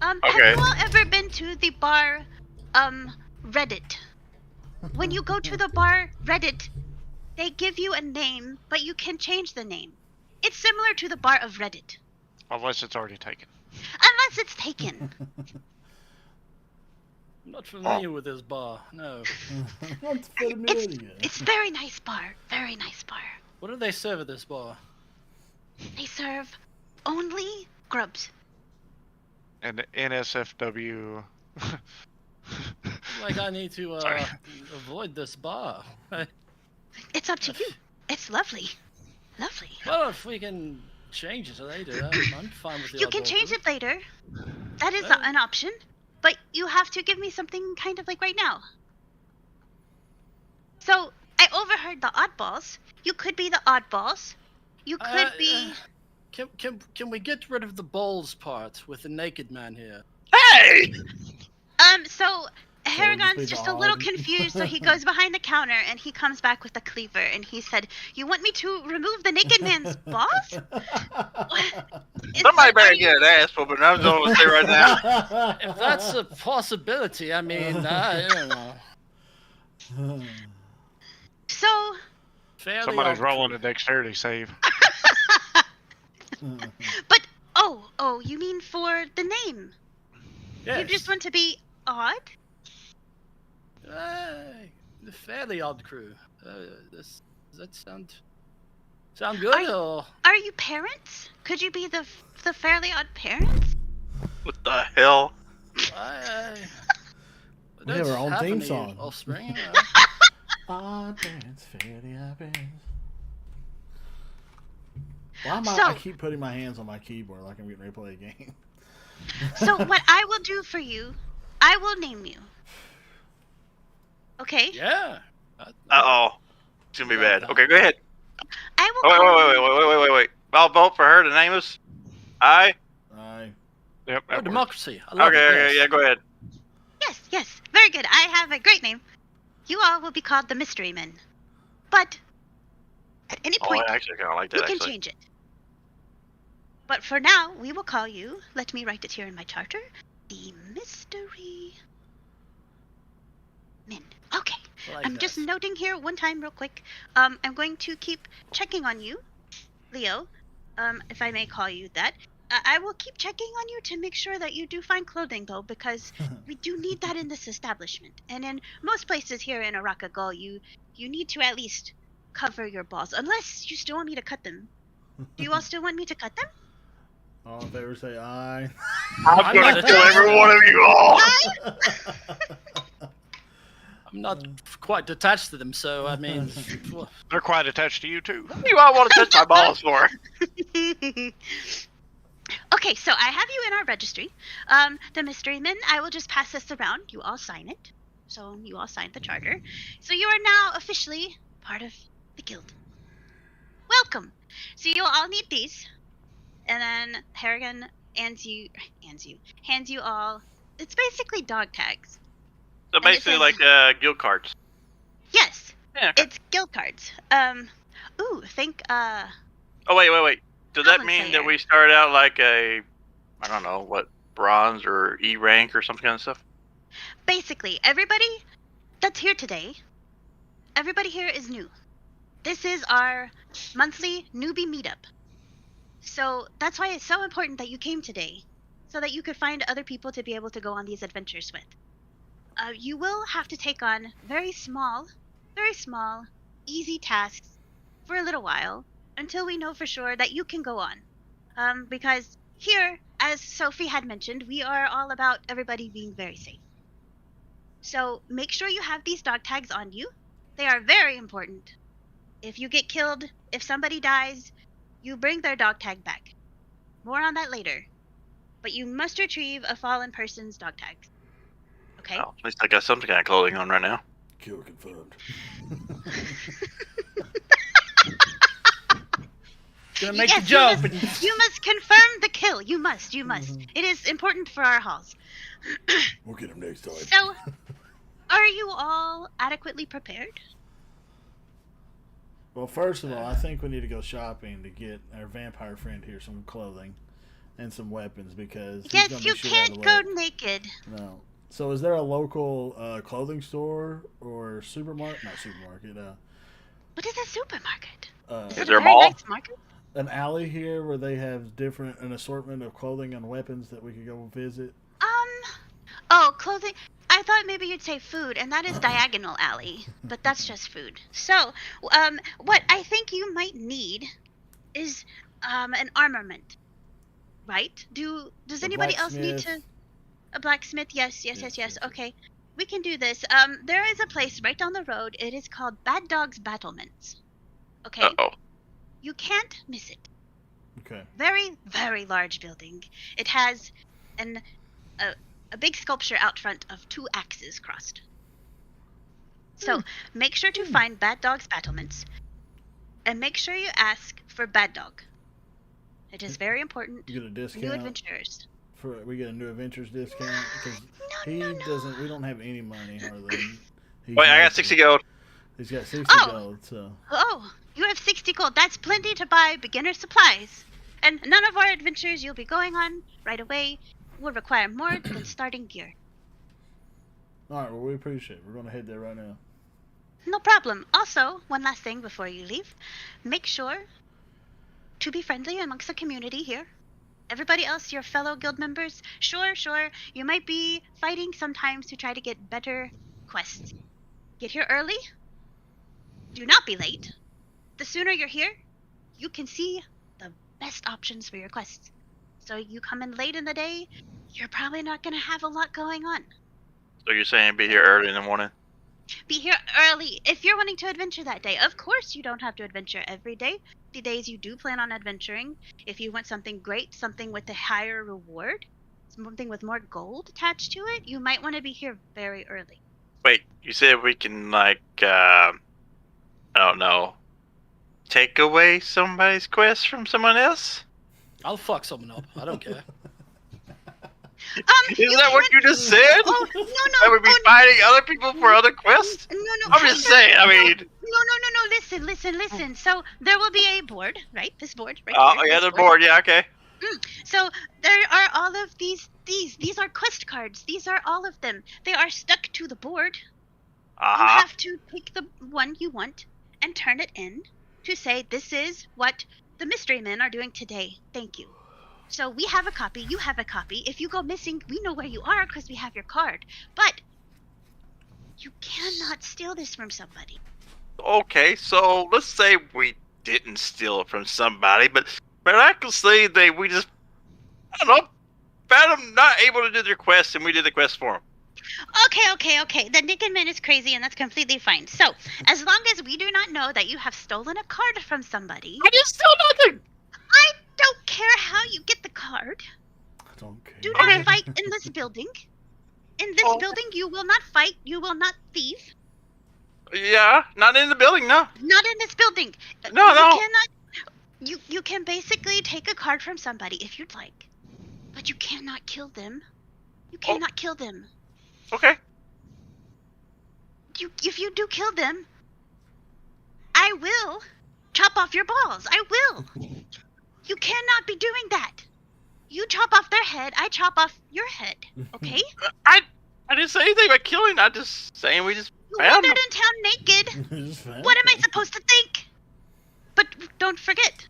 Have Okay. you all ever been to the bar, Reddit? When you go to the bar Reddit, they give you a name, but you can change the name. It's similar to the bar of Reddit, Unless it's already taken. unless it's taken. I'm not familiar with this bar. No. Not familiar. It's very nice bar. Very nice bar. What do they serve at this bar? They serve only grubs. And NSFW. Like, I need to Sorry. avoid this bar. It's up to you. It's lovely. Lovely. Well, if we can change it later, I'm fine with the You can oddball change group. it later. That is Well- an option. But you have to give me something kind of like right now. So, I overheard the oddballs. You could be the oddballs. You could be... can we get rid of the balls part with the naked man here? Hey! So be Harrigan's just a little odd. confused, so he goes behind the counter and he comes back with a cleaver and he said, "You want me to remove the naked man's balls?" Somebody better get an ass whooping. I'm just going to say right now. If that's a possibility, I mean, I don't know. So, Fairly Somebody's odd rolling crew. a dexterity save. but oh, you mean for the name? Yes. You just want to be odd? The fairly odd crew. Does that sound good or? Are you parents? Could you be the fairly odd parents? What the hell? We have our own have theme any song. Offspring. Odd parents, fairly odd parents. Why am So- I keep putting my hands on my keyboard like I'm getting ready to play a game? So what I will do for you, I will name you. Okay? Yeah. Uh-oh. It's going to be bad. Okay, go ahead. I will Oh, call wait. I'll vote for her to name us. Aye? I Yep. Oh, that works. democracy. I love Okay, it. okay, yeah, go ahead. Yes, very good. I have a great name. You all will be called the Mystery Men. But at any Oh, point, I actually kind of like you that, can actually. change it. But for now, we will call you, let me write it here in my charter, the Mystery Men. Okay. I like I'm that. just noting here one time real quick. I'm going to keep checking on you, Leo, if I may call you that. I will keep checking on you to make sure that you do find clothing, though, because we do need that in this establishment. And in most places here in Arakagal, you need to at least cover your balls, unless you still want me to cut them. Do you all still want me to cut them? all in favor say aye. I'm going to kill every one of you all. I'm not quite detached to them, so I mean, They're quite attached to you too. What do you all want to touch my balls for? Okay, so I have you in our registry. The Mystery Men, I will just pass this around. You all sign it. So you all signed the charter. So you are now officially part of the guild. Welcome. So you'll all need these. And then Harrigan hands you all. It's basically dog tags. So it basically says- like guild cards. Yes, Yeah, okay. it's guild cards. Think Oh, wait. Does that Goblin mean Slayer. that we start out like a, I don't know, what, bronze or E rank or some kind of stuff? basically everybody that's here today, everybody here is new. This is our monthly newbie meetup. So that's why it's so important that you came today, so that you could find other people to be able to go on these adventures with. You will have to take on very small, easy tasks for a little while until we know for sure that you can go on. Because here, as Sophie had mentioned, we are all about everybody being very safe. So make sure you have these dog tags on you. They are very important. If you get killed, if somebody dies, you bring their dog tag back. More on that later. But you must retrieve a fallen person's dog tags. Okay? Oh, at least I got some kind of clothing on right now. Kill confirmed. gonna make Yes, the jump. You must confirm the kill. You must. It is important for our halls. We'll get him next time. So, are you all adequately prepared? Well, first of all, I think we need to go shopping to get our vampire friend here some clothing and some weapons because he's Yes, gonna you be shit out can't of go luck. naked. No. So, is there a local clothing store or supermarket? Not supermarket. What is a supermarket? Is it there a very mall? nice market? An alley here where they have an assortment of clothing and weapons that we could go visit. Oh, clothing. I thought maybe you'd say food, and that is Diagonal Alley, but that's just food. So, what I think you might need is an armament, right? Does A anybody else need to? blacksmith. A blacksmith? Yes. Yes. Okay, we can do this. There is a place right down the road. It is called Bad Dog's Battlements. Okay, Uh-oh. you can't miss it. Okay. Very, very large building. It has a big sculpture out front of two axes crossed. So make sure to find Bad Dog's Battlements, and make sure you ask for Bad Dog. It is very important. You get a New discount adventurers. we get a new adventures discount because No, he no, no. doesn't. We don't have any money hardly. He's Wait, I got making- 60 gold. He's got 60 Oh! gold. So Oh, you have 60 gold. That's plenty to buy beginner supplies. And none of our adventures you'll be going on right away will require more than starting gear. all right. Well, we appreciate it. We're gonna head there right now. No problem. Also, one last thing before you leave. Make sure to be friendly amongst the community here. Everybody else, your fellow guild members, sure, you might be fighting sometimes to try to get better quests. Get here early. Do not be late. The sooner you're here, you can see the best options for your quests. So you come in late in the day, you're probably not going to have a lot going on. So you're saying be here early in the morning? Be here early if you're wanting to adventure that day. Of course, you don't have to adventure every day. The days you do plan on adventuring, if you want something great, something with a higher reward, something with more gold attached to it, you might want to be here very early. Wait, you said we can, like, I don't know, take away somebody's quest from someone else? I'll fuck someone up. I don't care. Isn't that what you just said? Oh, no, I no. would be Oh, fighting other people for other quests? no, I'm just saying, I mean... No. Listen. So there will be a board, right? This board, right? Oh, here, yeah, this the board, yeah, okay. So there are all of these are quest cards. These are all of them. They are stuck to the board. You Uh-huh. have to pick the one you want and turn it in to say this is what the mystery men are doing today. Thank you. So we have a copy, you have a copy. If you go missing, we know where you are because we have your card. But you cannot steal this from somebody. Okay, so let's say we didn't steal it from somebody, but miraculously we just, I don't know, found them not able to do their quest and we did the quest for them. Okay. The Naked Man is crazy and that's completely fine. So, as long as we do not know that you have stolen a card from somebody, I didn't steal nothing! I don't care how you get the card. I don't care. Do not fight in this building. In this Oh. building, you will not fight. You will not thieve. Yeah, not in the building, no. Not in this building. No. You cannot. You can basically take a card from somebody if you'd like, but you cannot kill them. You cannot kill them. Okay. If you do kill them, I will chop off your balls. I will. You cannot be doing that. You chop off their head, I chop off your head. Okay? I didn't say anything about killing, I'm just saying we just You found wandered them. in town naked. Just found What am I it. supposed to think? But don't forget,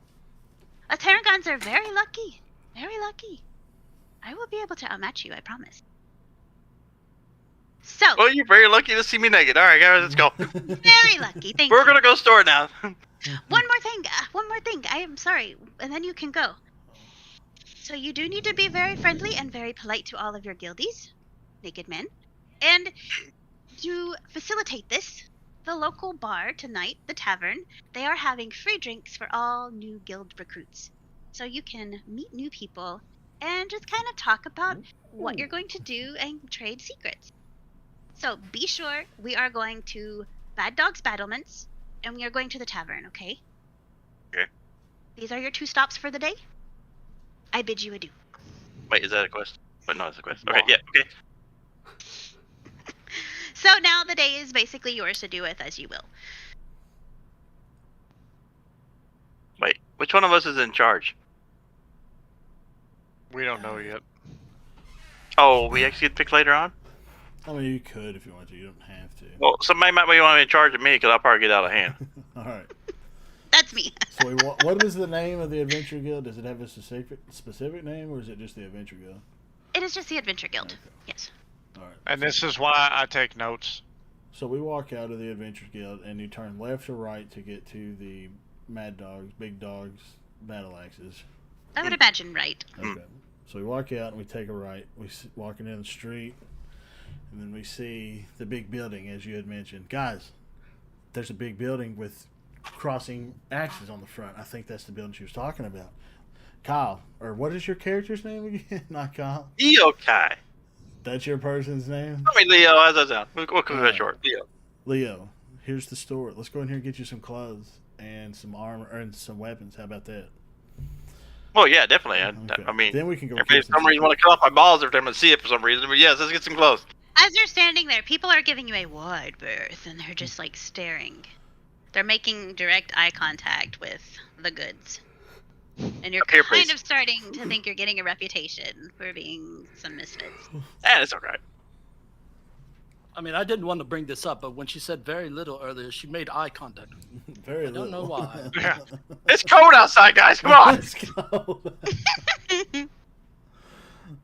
Terragons are very lucky. Very lucky. I will be able to outmatch you, I promise. So, Well, you're very lucky to see me naked. Alright, guys, let's go. very lucky. Thank We're you. gonna go store now. One more thing. I am sorry, and then you can go. So you do need to be very friendly and very polite to all of your guildies, naked men. And to facilitate this, the local bar tonight, the tavern, they are having free drinks for all new guild recruits. So you can meet new people and just kind of talk about what you're going to do and trade secrets. So be sure we are going to Bad Dog's Battlements and we are going to the tavern, okay? Okay. These are your 2 stops for the day. I bid you adieu. Wait, is that a quest? But no, it's a quest. Okay, yeah, okay. So now the day is basically yours to do with as you will. Wait, which one of us is in charge? We don't know yet. Oh, we actually get picked later on? I mean, you could if you want to. You don't have to. Well, somebody might want to be in charge of me because I'll probably get out of hand. All right. That's me. So, what is the name of the Adventure Guild? Does it have a specific name, or is it just the Adventure Guild? It is just the Adventure Guild. Okay. Yes. All right. And this is why I take notes. So we walk out of the Adventure Guild, and you turn left or right to get to the Mad Dogs, Big Dogs, Battle Axes. I would imagine right. Okay. So we walk out and we take a right. We walking in the street, and then we see the big building, as you had mentioned. Guys, there's a big building with crossing axes on the front. I think that's the building she was talking about. Kyle, or what is your character's name again? Not Kyle. Yokai. That's your person's name? I mean, Leo, how's that sound? We'll keep Alright. it short. Leo. Leo, here's the store. Let's go in here and get you some clothes and some armor and some weapons. How about that? Well, yeah, definitely. Okay. I mean, then we can go. if kill for some some reason want to cut off my balls every time I see it for some reason, but yes, let's get some close. As you're standing there, people are giving you a wide berth, and they're just like staring. They're making direct eye contact with the goods. And you're Up here, kind please. of starting to think you're getting a reputation for being some misfits. It's alright. I mean, I didn't want to bring this up, but when she said very little earlier, she made eye contact. Very I don't know little. why. Yeah. It's cold outside, guys. Come on. Let's go.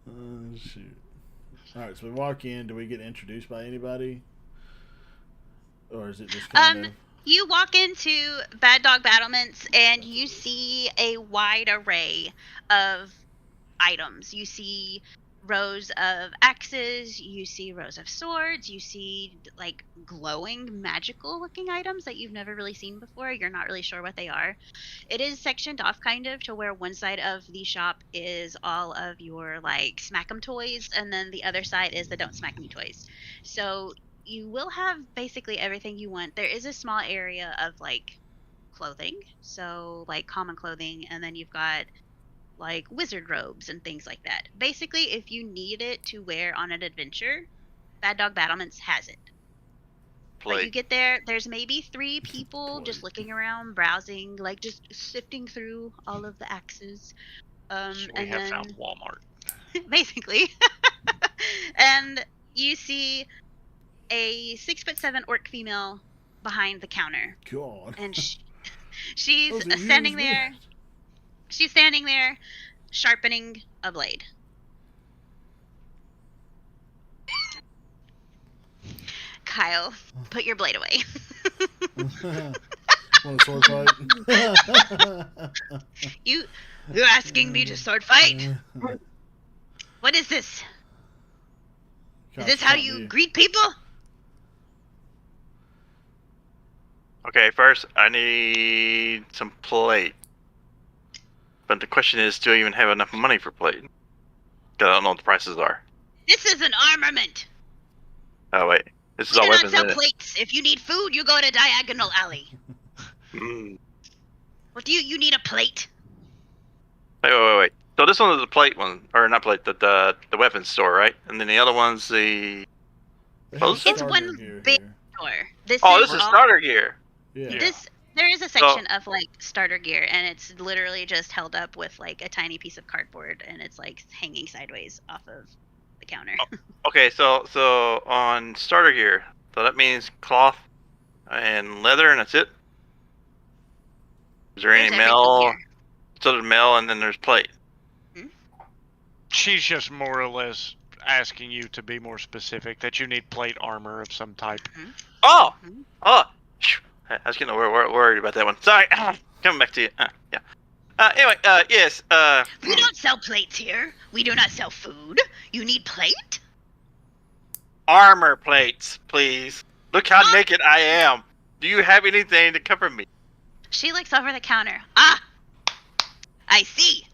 Oh, shoot. All right, so we walk in. Do we get introduced by anybody, or is it just kind of? You walk into Bad Dog Battlements and you see a wide array of items. You see rows of axes, you see rows of swords, you see like glowing magical looking items that you've never really seen before. You're not really sure what they are. It is sectioned off kind of to where one side of the shop is all of your like smack 'em toys, and then the other side is the don't smack me toys. So you will have basically everything you want. There is a small area of like clothing, so like common clothing, and then you've got like wizard robes and things like that. Basically, if you need it to wear on an adventure, Bad Dog Battlements has it. But you get there, there's maybe 3 people just looking around, browsing, like just sifting through all of the axes. So we and have then found Walmart. basically, and you see a 6'7" orc female behind the counter, God. and she's Those are standing used there. wrists. She's standing there, sharpening a blade. Kyle, put your blade away. Want a sword fight? You're asking me to sword fight? What is this? Is this how you greet people? Okay, first I need some plate. But the question is, do I even have enough money for plate? 'Cause I don't know what the prices are. This is an armament. Oh wait, this is We all do not weapons. sell Isn't it? plates. If you need food, you go to Diagonal Alley. Mm. What do you need a plate? Wait. So this one is the plate one, or not plate, the weapons store, right? And then the other one's the. They Oh, have it's starter one gear big- here. Or this Oh, is this is all- starter gear. Yeah. There is a section of like starter gear, and it's literally just held up with like a tiny piece of cardboard, and it's like hanging sideways off of the counter. Okay, so on starter gear, so that means cloth and leather, and that's it. Is there There's any everything metal? here. So there's metal, and then there's plate. She's just more or less asking you to be more specific, that you need plate armor of some type. Oh, Mhm. phew. I was getting worried about that one. Sorry, coming back to you. Yeah. Anyway, yes. We don't sell plates here. We do not sell food. You need plate? Armor plates, please. Look how Huh? naked I am. Do you have anything to cover me? She looks over the counter. Ah! I see.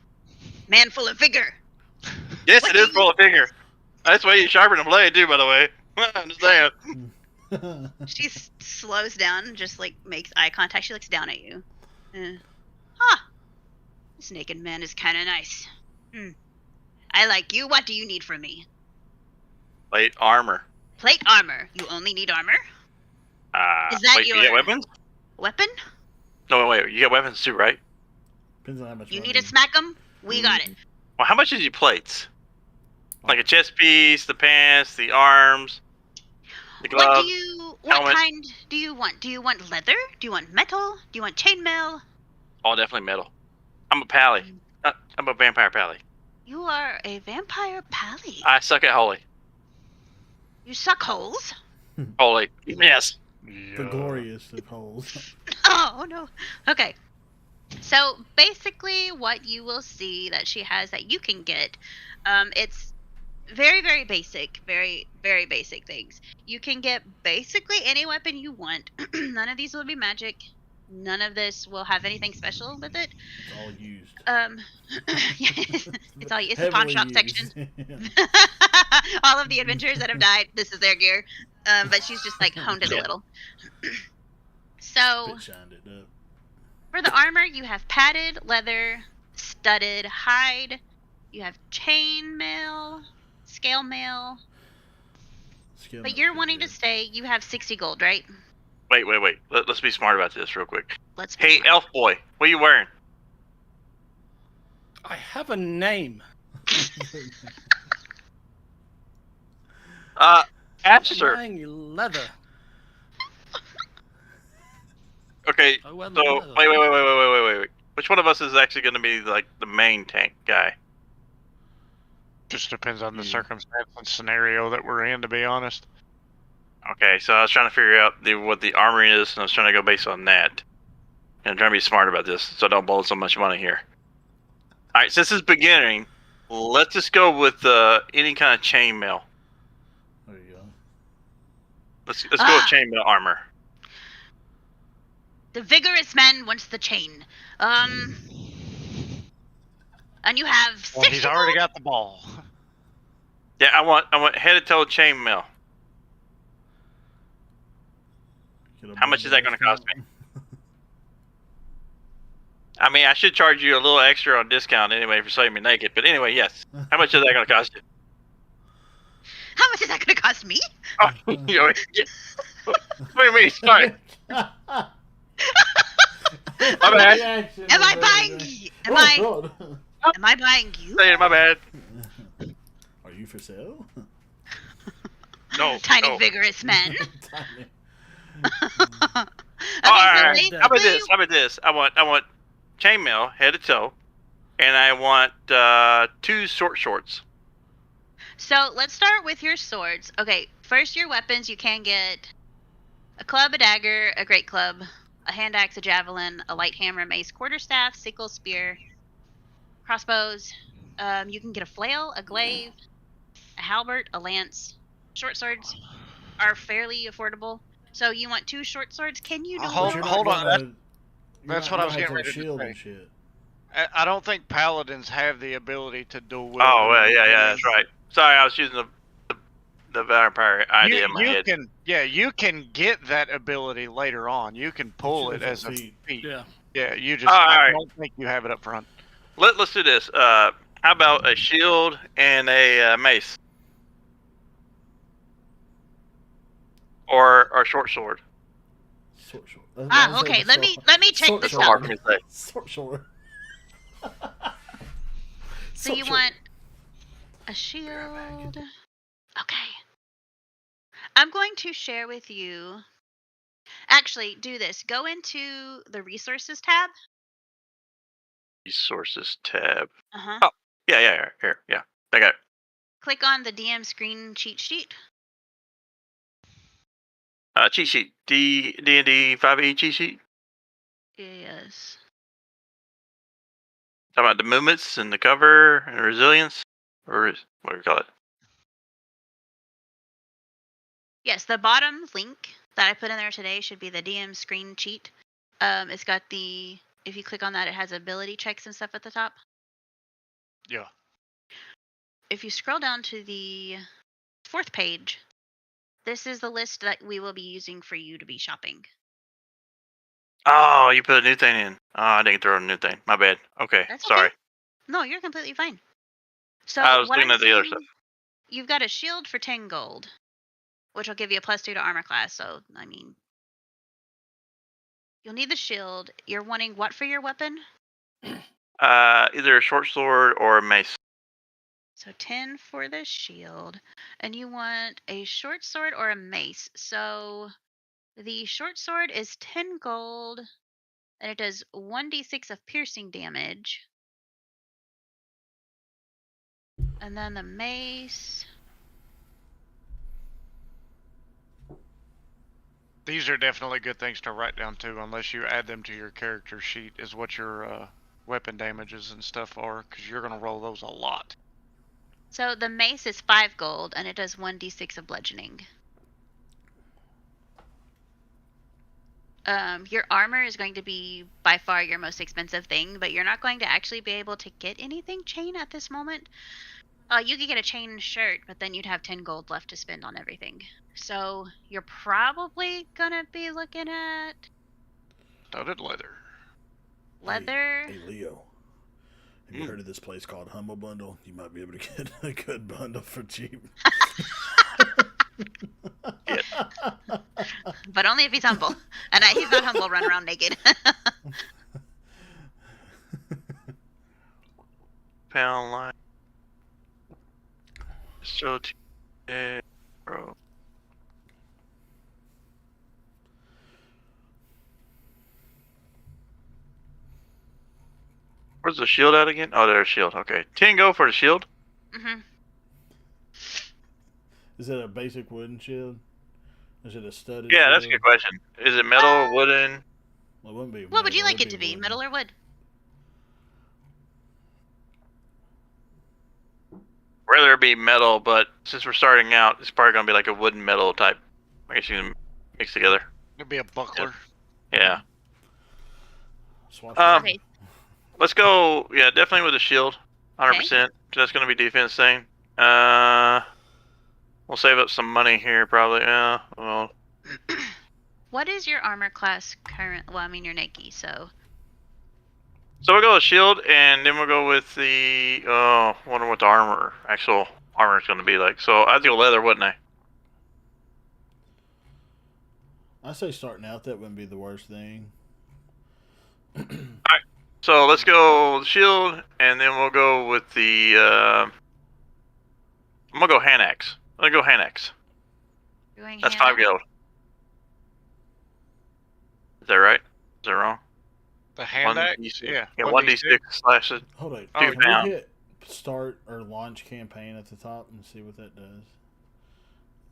Man full of vigor. Yes, What it do is you- full of finger. That's why you sharpen a blade, too, by the way. I'm just saying. She slows down, just like makes eye contact. She looks down at you. Huh. This naked man is kind of nice. I like you. What do you need from me? Plate armor. Plate armor. You only need armor? Is that wait, you get your- weapons? Weapon? No, wait, you get weapons too, right? Depends on how much You money. need to smack them? We got it. Well, how much is your plates? Like a chest piece, the pants, the arms, the What gloves. do you? What helmet. kind do you want? Do you want leather? Do you want metal? Do you want chainmail? Oh, definitely metal. I'm a pally. I'm a vampire pally. You are a vampire pally. I suck at holy. You suck holes. Holy. Yes. The glorious of holes. Oh no. Okay. So basically, what you will see that she has that you can get, it's very, very basic, very, very basic things. You can get basically any weapon you want. None of these will be magic. None of this will have anything special with it. It's all used. It's all it's the pawn Heavily shop used. section. All of the adventurers that have died, this is their gear. But she's just like honed it a little. So Spit shined it up. for the armor, you have padded leather, studded hide. You have chain mail, scale mail. Skill But note's you're pretty wanting good. to stay. You have 60 gold, right? Wait. Let's be smart about this real quick. Let's be Hey, smart. elf boy, what are you wearing? I have a name. I'm Aster. wearing leather. Okay, I wear so leather. wait. Which one of us is actually going to be like the main tank guy? Just depends on the You. circumstance and scenario that we're in, to be honest. Okay, so I was trying to figure out what the armory is, and I was trying to go based on that. And I'm trying to be smart about this, so I don't blow so much money here. All right, since this is beginning, let's just go with any kind of chainmail. There you go. Let's go with chainmail armor. The vigorous man wants the chain. And you have 60 Well, he's already gold? got the ball. Yeah, I want head to toe chainmail. Get a How much is that bundle gonna cost discount. I mean, I should charge you a little extra on discount anyway for selling me naked. But anyway, yes. How much is that going to cost you? How much is that going to cost me? Oh, you know, what do you mean? Sorry. Am bad. I buying you? Am I buying you? Say it, my bad. Are you for sale? No. Tiny no. vigorous man. Tiny. Okay, Alright. so How How about this? I want chainmail, head to toe, and I want 2 short shorts. So let's start with your swords. Okay, first your weapons. You can get a club, a dagger, a great club, a hand axe, a javelin, a light hammer, mace, quarterstaff, sickle, spear, crossbows. You can get a flail, a glaive, a halberd, a lance. Short swords are fairly affordable. So you want 2 short swords? Can you do Hold- But you're hold not on, gonna- that's you're what not I was gonna getting have ready to shield say. and shit. I don't think paladins have the ability to dual wield. Oh, well, yeah, that's right. Sorry, I was using the vampire idea in my You head. you can get that ability later on. You can pull it as a feat. feat. Yeah. Yeah, you just All I right. don't think you have it up front. Let's do this. How about a shield and a mace? Or a short sword? Short. Okay. Let me check Short this That's hard out. for me to say. Short. So you want a shield? Okay. I'm going to share with you. Actually, do this. Go into the resources tab. Resources tab. Uh-huh. Oh. Yeah. Here. Yeah. I got it. Click on the DM screen cheat sheet. Cheat sheet. D&D 5e cheat sheet. Yes. Talking about the movements and the cover and resilience, or what do you call it? Yes, the bottom link that I put in there today should be the DM screen cheat. It's got the, if you click on that, it has ability checks and stuff at the top. Yeah. If you scroll down to the 4th page, this is the list that we will be using for you to be shopping. Oh, you put a new thing in. Oh, I didn't throw a new thing. My bad. Okay, That's sorry. okay. No, you're completely fine. So I was what looking I'm at the other seeing, stuff. you've got a shield for 10 gold, which will give you a +2 to armor class. So, I mean, you'll need the shield. You're wanting what for your weapon? Either a short sword or a mace. So 10 for the shield. And you want a short sword or a mace. So the short sword is 10 gold. And it does 1d6 of piercing damage. And then the mace. These are definitely good things to write down too, unless you add them to your character sheet, is what your weapon damages and stuff are, because you're gonna roll those a lot. So the mace is 5 gold and it does 1d6 of bludgeoning. Your armor is going to be by far your most expensive thing, but you're not going to actually be able to get anything chain at this moment. You could get a chain shirt, but then you'd have 10 gold left to spend on everything. So you're probably gonna be looking at Studded leather. leather. Hey Leo. Have you heard of this place called Humble Bundle? You might be able to get a good bundle for cheap. But only if he's humble. And he's not humble, run around naked. Pound line. So, bro. Where's the shield at again? Oh, there's shield. Okay. 10 go for the shield. hmm Is it a basic wooden shield? Is it a studded Yeah, that's a shield? good question. Is it metal, wooden? Well, it wouldn't be What would you metal, like it to be? wooden. Metal or wood? Rather it be metal, but since we're starting out, it's probably gonna be like a wooden metal type. I guess you can mix together. It'd be a buckler. Yeah. Swatch Okay. Let's go. Yeah, definitely with the shield. 100%. That's gonna be defense thing. We'll save up some money here probably. Yeah. Well. What is your armor class current? Well, I mean, you're Nike, so. So we'll go with shield, and then we'll go with the. Oh, wonder what the actual armor is gonna be like. So I'd go leather, wouldn't I? I say starting out that wouldn't be the worst thing. So let's go shield, and then we'll go with the. I'm gonna go hand axe. I'm gonna go hand axe. You're going That's hand 5 gold. Is that right? Is that wrong? The hand axe? 1d6. Yeah. Yeah, 1d6 slash it. Hold on. Oh, Can down. we hit start or launch campaign at the top and see what that does?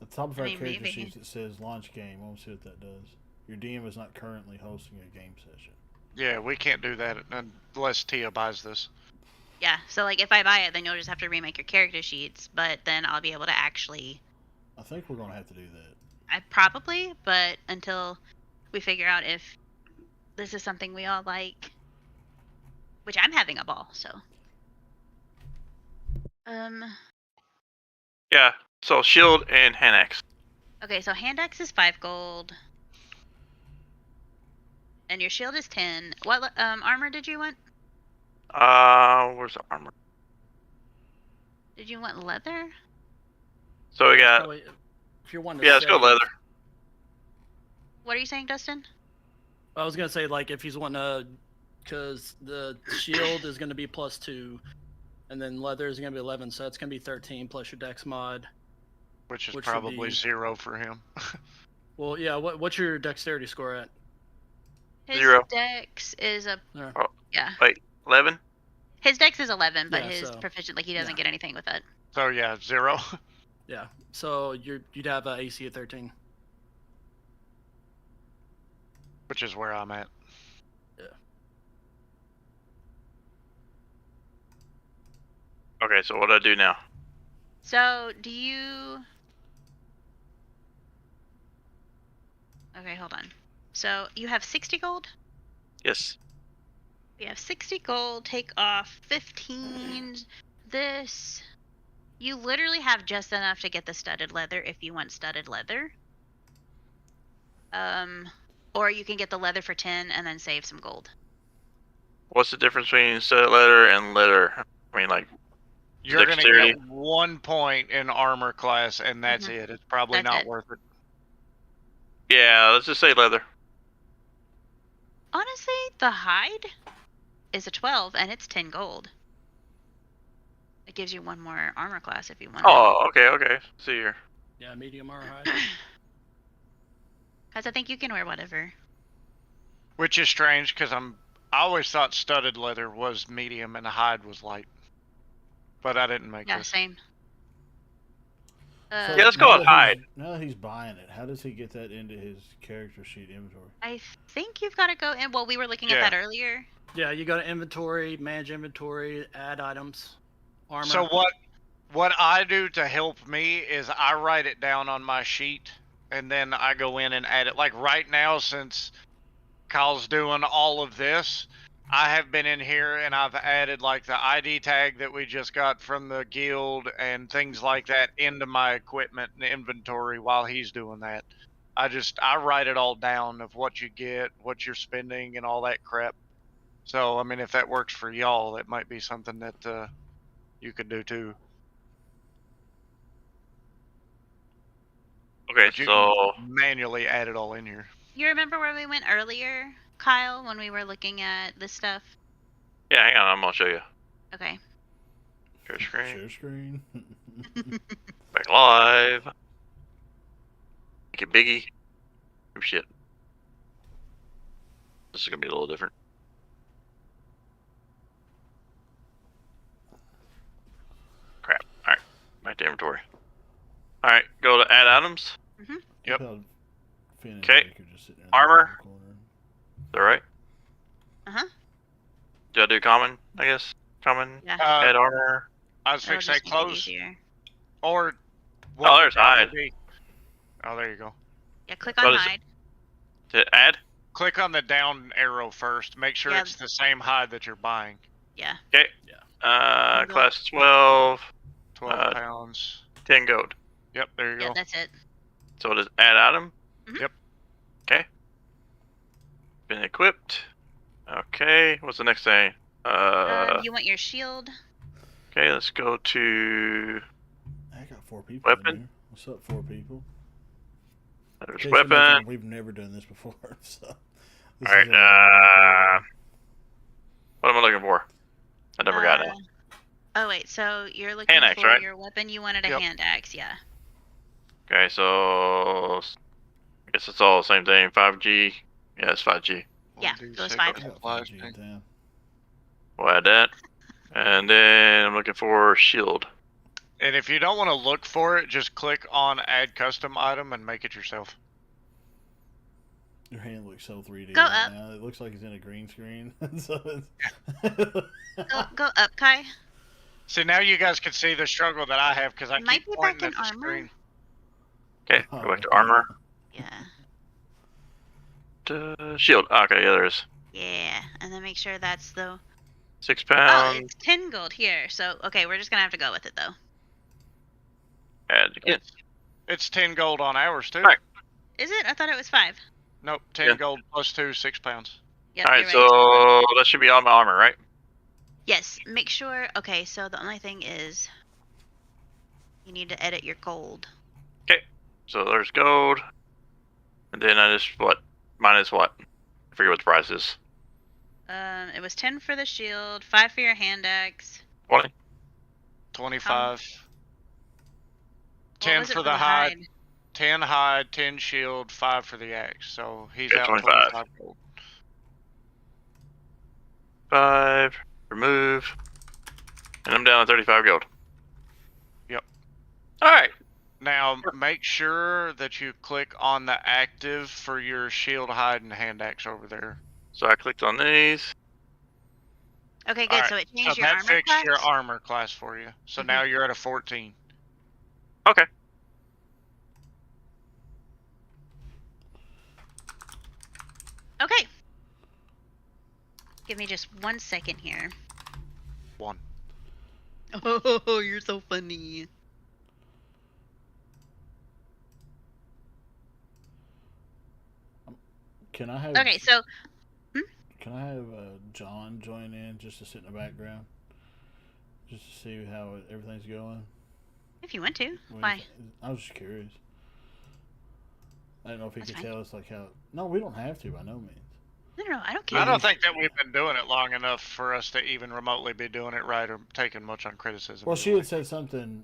At the top of I our mean, character maybe. sheet it says launch game. We'll see what that does. Your DM is not currently hosting a game session. Yeah, we can't do that unless Tia buys this. Yeah, so like if I buy it, then you'll just have to remake your character sheets, but then I'll be able to actually. I think we're gonna have to do that. I probably, but until we figure out if this is something we all like, which I'm having a ball, so. Yeah. So shield and hand axe. Okay, so hand axe is 5 gold. And your shield is 10. What armor did you want? Where's the armor? Did you want leather? So we got. Probably, if you're wanting to Yeah, let's go save- leather. What are you saying, Dustin? I was gonna say like if he's wanting to, because the shield is gonna be +2, and then leather is gonna be 11, so that's gonna be 13 plus your dex mod. Which is Which would probably be- 0 for him. Well, yeah. What's your dexterity score at? His 0. dex is a There. Oh. yeah. 11. His dex is 11, but Yeah, his so- proficient like he doesn't yeah. get anything with it. So yeah, 0. Yeah. So you'd have a AC of 13. Which is where I'm at. Okay, so what do I do now? So, do you Okay, hold on. So, you have 60 gold? Yes. We have 60 gold, take off 15 this. You literally have just enough to get the studded leather if you want studded leather. Or you can get the leather for 10 and then save some gold. What's the difference between studded leather and leather? I mean, like, You're going to Dexterity. get 1 point in armor class, and that's Mhm. it. It's probably That's not it. worth it. yeah, let's just say leather. Honestly, the hide is a 12 and it's 10 gold. It gives you 1 more armor class if you want. Oh, okay. See here. Yeah, medium or high. Because I think you can wear whatever. Which is strange, because I always thought studded leather was medium and the hide was light. But I didn't make Yeah, this. same. So Yeah, let's go now with that hide. Now that he's buying it, how does he get that into his character sheet inventory? I think you've got to go in. Well, we were looking at Yeah. that earlier. Yeah, you go to inventory, manage inventory, add items, armor. So what I do to help me is I write it down on my sheet, and then I go in and add it. Like right now, since Kyle's doing all of this, I have been in here and I've added like the ID tag that we just got from the guild and things like that into my equipment and inventory while he's doing that. I write it all down of what you get, what you're spending, and all that crap. So I mean, if that works for y'all, it might be something that you could do too. Okay, But you so can manually add it all in here. You remember where we went earlier, Kyle, when we were looking at this stuff? yeah, hang on, I'm gonna show you. Okay. Share screen. Share screen. Back live. Make it biggie. Oh shit. This is gonna be a little different. Crap. Alright. Back to inventory. Alright, go to add items. Yep. Okay. Armor. Is that right? Uh-huh. Do I do common, I guess? Common, Yeah. add armor. I was That'll fixing to say just make it close easier. or. Oh, there's that hide. would be- Oh, there you go. Yeah, click What on is it? hide. To add? Click on the down arrow first. Make sure Yeah. it's the same hide that you're buying. Yeah. Okay. Yeah. Class 12, 12 pounds. 10 gold. Yep, there you Yeah, go. that's it. So it is add item? Mhm. Yep. Okay. Been equipped. Okay, what's the next thing? You want your shield? Okay, let's go to I got 4 people. Weapon? In there. What's up, 4 people? there's In case somebody weapon. thinks we've never done this before. So this Alright, is a- what am I looking for? I never got it. Oh wait, so you're looking Hand axe, for right? your weapon. You wanted a Yep. hand axe, yeah. Okay, so I guess it's all the same thing. 5G. Yeah, it's 5G. Yeah, 1d6 goes 5. I got flash 5G in tank. town. We'll add that. And then I'm looking for shield. And if you don't want to look for it, just click on add custom item and make it yourself. Your hand looks so 3D Go right up. now. It looks like it's in a green screen. So it's Go up, Kai. See, now you guys can see the struggle that I have because I It might keep be pointing back at in the armor. screen. Okay, go back to armor. Yeah. Shield. Okay, yeah, there is. Yeah. And then make sure that's the 6 Oh, pounds. it's 10 gold here. So okay, we're just gonna have to go with it though. Add again. It's 10 gold on ours too. Right. Is it? I thought it was 5. Nope, 10 Yeah. gold plus 2, 6 pounds. Yep, Alright, you're right. so that should be on my armor, right? Yes, make sure. Okay, so the only thing is you need to edit your gold. So there's gold. And then I just, what? Minus what? I forget what the price is. It was 10 for the shield, 5 for your hand axe. 20? 25. What 10 was it for the hide. hide? 10 hide, 10 shield, 5 for the axe. So he's Okay, out 25. 25 gold. 5. Remove. And I'm down to 35 gold. Yep. Alright. Now, make sure that you click on the active for your shield, hide, and hand axe over there. So I clicked on these. Okay, good. Alright, So it So changed your that armor fixed class. your armor class for you. So Mhm. now you're at a 14. Okay. Okay. Give me just 1 second here. 1. Oh, you're so funny. Can I have? Okay, so Can I have John join in just to sit in the background, just to see how everything's going? if you want to, What do you why? thi- I was just curious. I don't know if he That's could fine. tell us like how. No, we don't have to by no means. No, I don't care. I don't think that we've been doing it long enough for us to even remotely be doing it right or taking much on criticism. Well, she really. had said something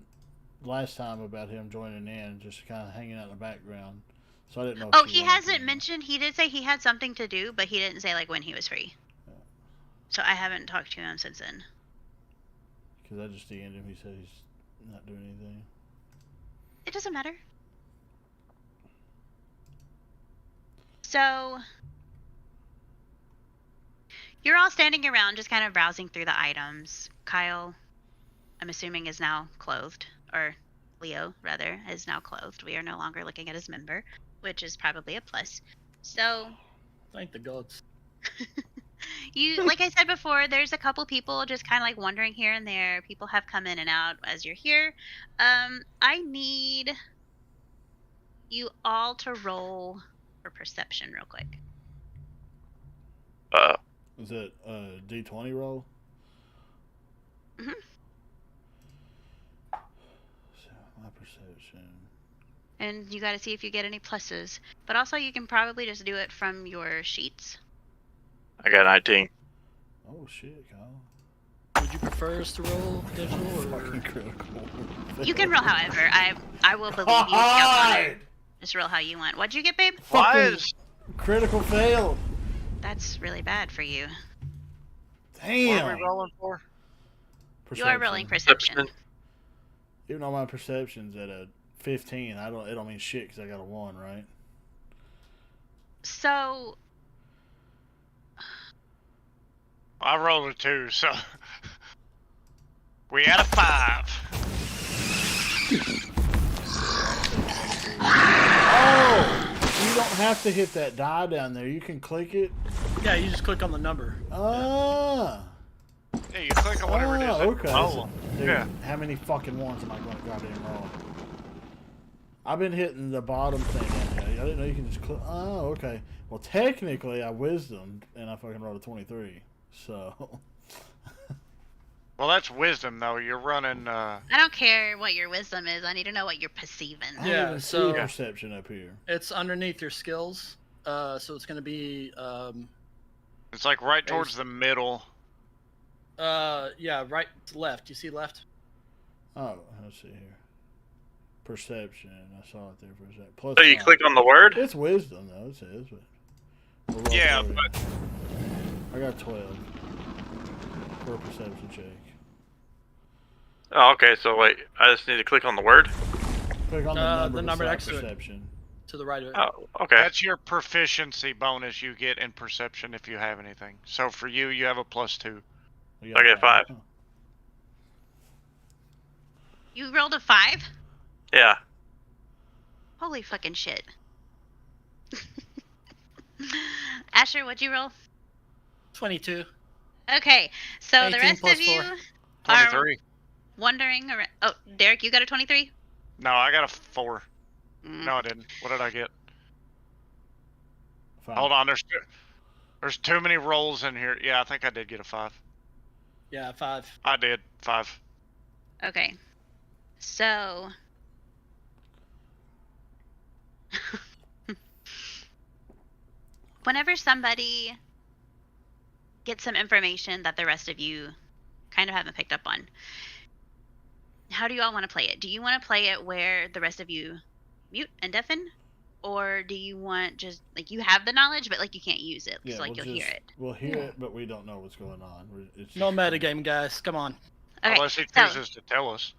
last time about him joining in, just kind of hanging out in the background. So I didn't know. If Oh, she he wanted hasn't to. mentioned. He did say he had something to do, but he didn't say like when he was free. Yeah. So I haven't talked to him since then. Because I just DM'd him. He said he's not doing anything. It doesn't matter. So you're all standing around, just kind of browsing through the items. Kyle, I'm assuming, is now clothed, or Leo rather is now clothed. We are no longer looking at his member, which is probably a plus. So Thank the gods. you, like I said before, there's a couple people just kind of like wandering here and there. People have come in and out as you're here. I need you all to roll for perception real quick. Is it a D20 roll? Mhm. So, my perception. And you got to see if you get any pluses. But also, you can probably just do it from your sheets. I got 19. Oh shit, Kyle. Would you prefer us to roll digital Fucking or? critical. You can roll however. I will believe you. Scout Hunter. Just roll how you want. What'd you get, babe? Why Fucking is critical failed. That's really bad for you. what Damn. are we rolling for? You are rolling Perception. perception. Even though my perception's at a 15, it don't mean shit because I got a 1, right? So, I rolled a 2, so we had a 5. Oh! You don't have to hit that die down there. You can click it. Yeah, you just click on the number. Ah. Yeah, you click on whatever it is. that Okay. you roll. Dude, Yeah. how many fucking ones am I going to goddamn roll? I've been hitting the bottom thing down there. I didn't know you can just click. Oh, okay. Well, technically, I wisdomed and I fucking rolled a 23. So. Well, that's wisdom, though. You're running. I don't care what your wisdom is. I need to know what you're perceiving. I don't Yeah, even so- see perception up here. It's underneath your skills. So it's gonna be It's like right towards the middle. yeah, right to left. You see left? Oh, let's see here. Perception. I saw it there for a second. Plus So you 5. click on the word? It's wisdom, though. It says, but. we'll roll Yeah, for it. but I got 12 for a perception check. Oh, okay. So wait, I just need to click on the word. Click on The number beside next to it. perception. To the right of it. Oh, okay. that's your proficiency bonus you get in perception if you have anything. So for you, you have a +2. We I get 5. Huh. You rolled a 5? Yeah. Holy fucking shit. Asher, what'd you roll? 22. Okay, so the 18 rest plus of you 4. are 23. wondering around. Oh, Derek, you got a 23? No, I got a 4. Mm. No, I didn't. What did I get? 5. Hold on. There's too many rolls in here. Yeah, I think I did get a 5. Yeah, 5. I did 5. Okay. So. Whenever somebody gets some information that the rest of you kind of haven't picked up on, how do you all want to play it? Do you want to play it where the rest of you mute and deafen? Or do you want just, like, you have the knowledge, but, like, you can't use it? Yeah, so, like, we'll you'll hear it. We'll hear it, but we don't know what's going on. It's No just- metagame, guys. Come on. Okay, Unless he so- chooses to tell us.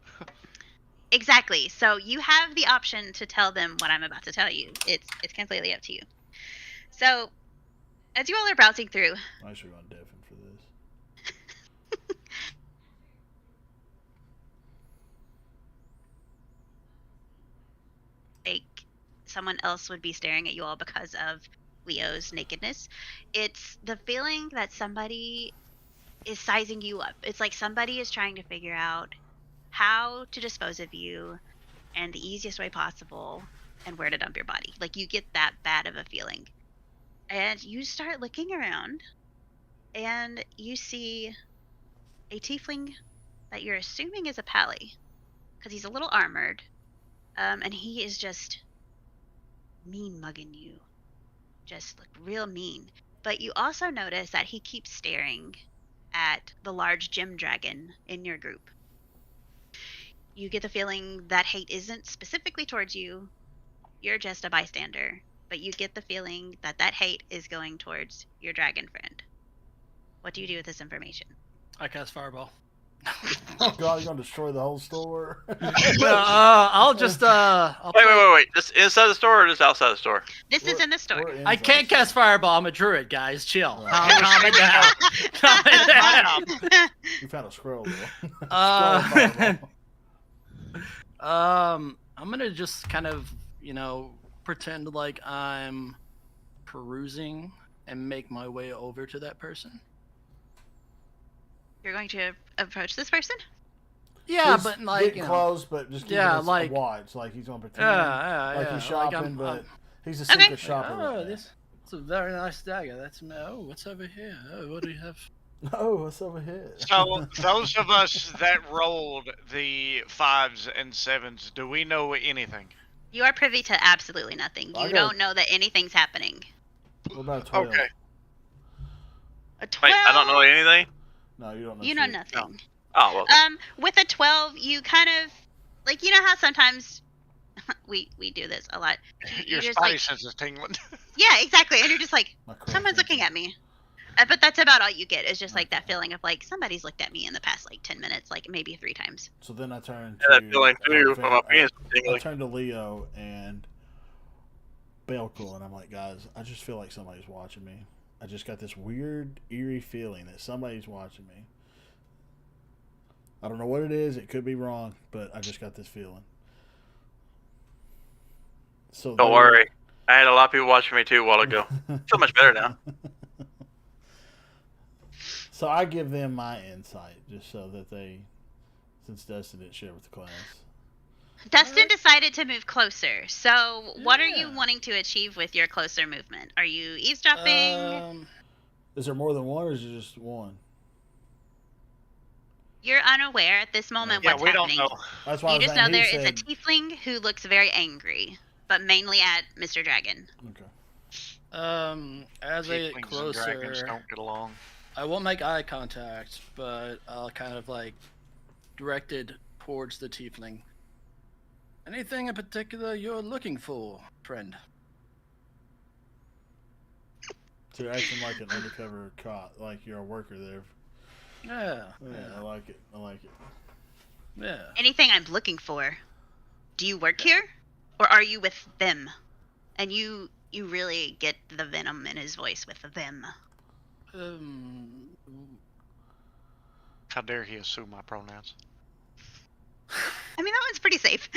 Exactly. So you have the option to tell them what I'm about to tell you. It's completely up to you. So, as you all are browsing through, I should run deafen for this. like someone else would be staring at you all because of Leo's nakedness, it's the feeling that somebody is sizing you up. It's like somebody is trying to figure out how to dispose of you and the easiest way possible and where to dump your body. Like, you get that bad of a feeling. And you start looking around and you see a tiefling that you're assuming is a pally because he's a little armored, and he is just mean mugging you, just like real mean. But you also notice that he keeps staring at the large gem dragon in your group. You get the feeling that hate isn't specifically towards you, you're just a bystander, but you get the feeling that that hate is going towards your dragon friend. What do you do with this information? I cast Fireball. Oh god, you're gonna destroy the whole store. I'll just I'll play- Wait. This inside the store or just outside the store? This is in the store. We're I inside. can't cast Fireball. I'm a druid, guys. Chill. Right. Calm it down. Calm it down. You found a scroll though. Uh, Scroll fireball. I'm gonna just kind of, pretend like I'm perusing and make my way over to that person. You're going to approach this person? Yeah, He's but like, getting close, but just keeping yeah, us like- a watch, like he's gonna pretend yeah, like yeah. he's shopping, I'm- but he's a Okay. secret shopper. Oh, right this. It's a very nice dagger. That's oh, what's over here? Oh, what do you have? Oh, what's over here? So those of us that rolled the 5s and 7s, do we know anything? You are privy to absolutely nothing. I You got- don't know that anything's happening. What about a 12? Okay. A 12, Wait, I don't know anything. No, you don't know. you know shit. nothing. Oh well. With a 12, you kind of like, you know how sometimes we do this a lot. Your just, spidey like- sense is tingling. Yeah, exactly. And you're just like, My crow someone's thinks looking it. at me. But that's about all you get. Is just like that feeling of like somebody's looked at me in the past like 10 minutes, like maybe 3 times. So then I turn Yeah, to that feeling too. From my penis I tingling. turn to Leo and Belcool, and I'm like, guys, I just feel like somebody's watching me. I just got this weird, eerie feeling that somebody's watching me. I don't know what it is. It could be wrong, but I just got this feeling. So Don't worry. I had a lot of people watching me too a while ago. Feel much better now. So I give them my insight, just so that they, since Dustin didn't share with the class. Dustin decided to move closer. So, what are you Yeah. wanting to achieve with your closer movement? Are you eavesdropping? Is there more than one, or is it just one? You're unaware at this moment Yeah, what's we don't happening. know. That's why I You was just know saying, he there is a said- tiefling who looks very angry, but mainly at Mr. Dragon. Okay. As I get Tieflings and dragons closer, don't get along. I won't make eye contact, but I'll kind of like direct it towards the tiefling. Anything in particular you're looking for, friend? So you're acting like an undercover cop, like you're a worker there. Yeah, Yeah, I like it. I like it. yeah. Anything I'm looking for. Do you work here? Or are you with them? And you really get the venom in his voice with them. Um, How dare he assume my pronouns? I mean, that one's pretty safe.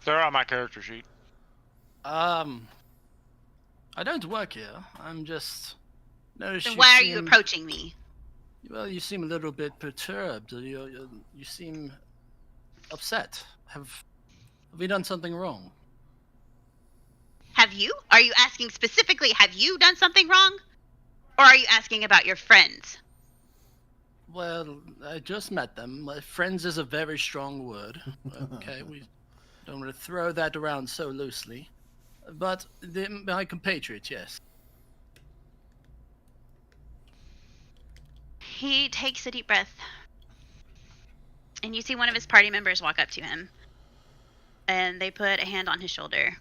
They're on my character sheet. I don't work here. I'm just. Notice Then why are you seem- approaching me? Well, you seem a little bit perturbed. You seem upset. Have we done something wrong? Have you? Are you asking specifically, have you done something wrong? Or are you asking about your friends? Well, I just met them. My friends is a very strong word. Okay, we don't want to throw that around so loosely. But my compatriots, yes. He takes a deep breath. And you see one of his party members walk up to him. And they put a hand on his shoulder.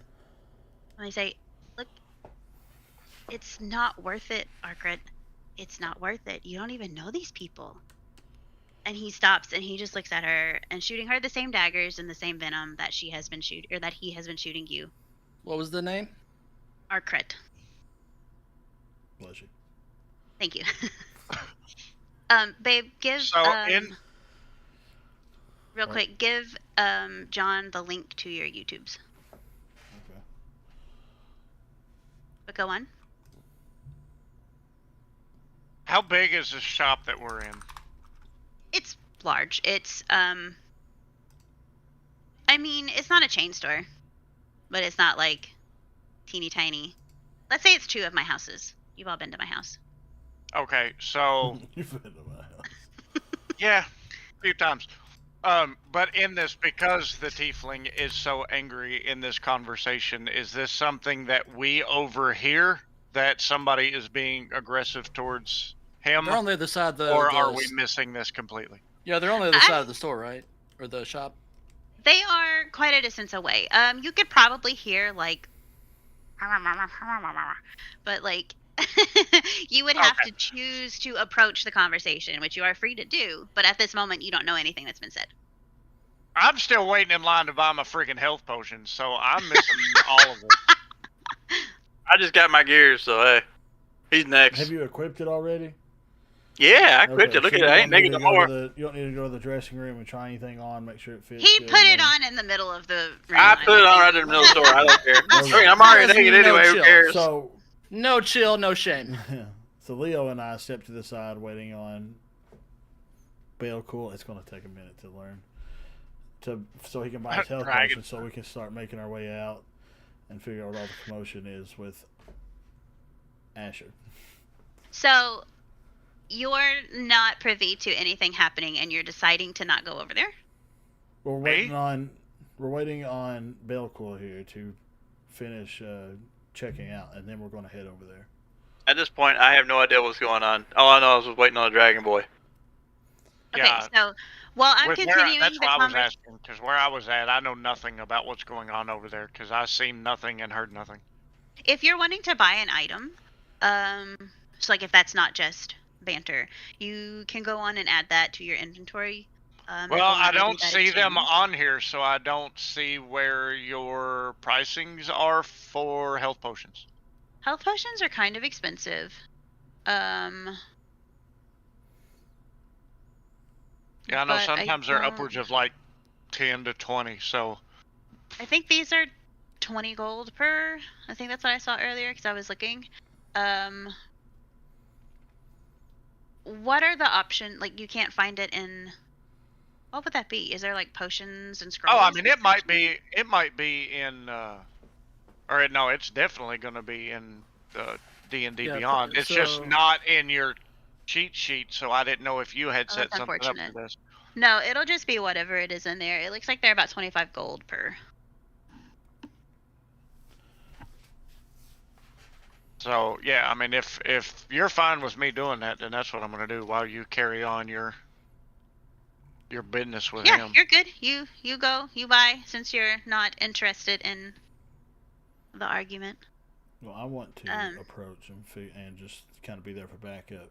And they say, look, it's not worth it, Arkret. It's not worth it. You don't even know these people. And he stops and he just looks at her and shooting her the same daggers and the same venom that she has been shooting, or that he has been shooting you. What was the name? Arkret. Bless you. Thank you. Babe, give So, in- real What? quick, give John the link to your YouTubes. Okay. But go on. How big is this shop that we're in? It's large. It's I mean, it's not a chain store, but it's not like teeny tiny. Let's say it's 2 of my houses. You've all been to my house. Okay, so You've been to my house. yeah, a few times. But in this, because the tiefling is so angry in this conversation, is this something that we overhear, that somebody is being aggressive towards him, They're on the other side of the. or the are we missing this completely? Yeah, they're on the other I- side of the store, right? Or the shop. They are quite a distance away. You could probably hear like, but like, you would have Okay. to choose to approach the conversation, which you are free to do. But at this moment, you don't know anything that's been said. I'm still waiting in line to buy my freaking health potions, so I'm missing all of it. I just got my gears, so hey, he's next. Have you equipped it already? Yeah, I quit Okay, it. Look so at you it. I don't ain't need naked to no go more. to the- you don't need to go to the dressing room and try anything on, make sure it fits. He good, put it and- on in the middle of the room. I put it on right in the middle of the store. I don't care. I mean, I'm already There's naked no anyway. Who chill. cares? So, No chill, no shame. so Leo and I step to the side, waiting on Belcool. It's going to take a minute to learn, so he can buy his health Dragon. potion, so we can start making our way out. and figure out what all the commotion is with Asher. So you're not privy to anything happening, and you're deciding to not go over there. We're waiting on Belcool here to finish checking out, and then we're going to head over there. At this point, I have no idea what's going on. All I know is I was waiting on the Dragon Boy. Okay, Yeah. so while I'm That's continuing why the I was conversation, asking, because where I was at, I know nothing about what's going on over there, because I seen nothing and heard nothing. if you're wanting to buy an item, so like if that's not just banter, you can go on and add that to your inventory. Well, I don't see them exchange. on here, so I don't see where your pricings are for health potions. Health potions are kind of expensive. Yeah, I know But I sometimes they're don't- upwards of like 10 to 20, so I think these are 20 gold per. I think that's what I saw earlier because I was looking. What are the options? Like, you can't find it in. What would that be? Is there like potions and scrolls? oh, I mean, it might be in or no, it's definitely going to be in the D&D Yeah, Beyond. It's just so- not in your cheat sheet, so I didn't know if you had Oh, set that's something up unfortunate. for this. No, it'll just be whatever it is in there. It looks like they're about 25 gold per. So yeah, I mean, if you're fine with me doing that, then that's what I'm going to do while you carry on your business with Yeah, him. you're good. You go. You buy since you're not interested in the argument. Well, I want to Um, approach him and just kind of be there for backup.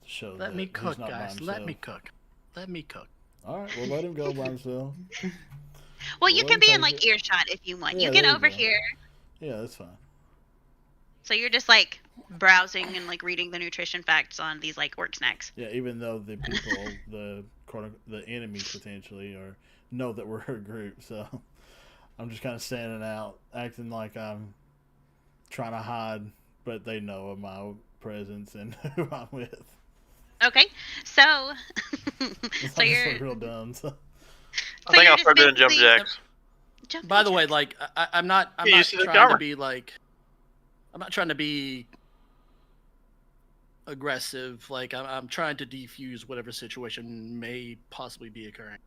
To show Let that me he's cook, not by guys. Let me himself. cook. Let me cook. All right, we'll let him go by himself. Well, you Well, can be in take like it. earshot if you want. Yeah, You can there you go. overhear. Yeah, that's fine. So you're just like browsing and like reading the nutrition facts on these like orc snacks. Yeah, even though the people, the enemies potentially, know that we're a group, so I'm just kind of standing out, acting like I'm trying to hide, but they know of my presence and who I'm with. Okay, so I so just you're look real dumb. So. I think you're I'll just start doing jump basically- jacks. jumping By the way, jacks. like I'm not Yeah, you not see the trying camera. to be like I'm not trying to be aggressive. Like I'm trying to defuse whatever situation may possibly be occurring.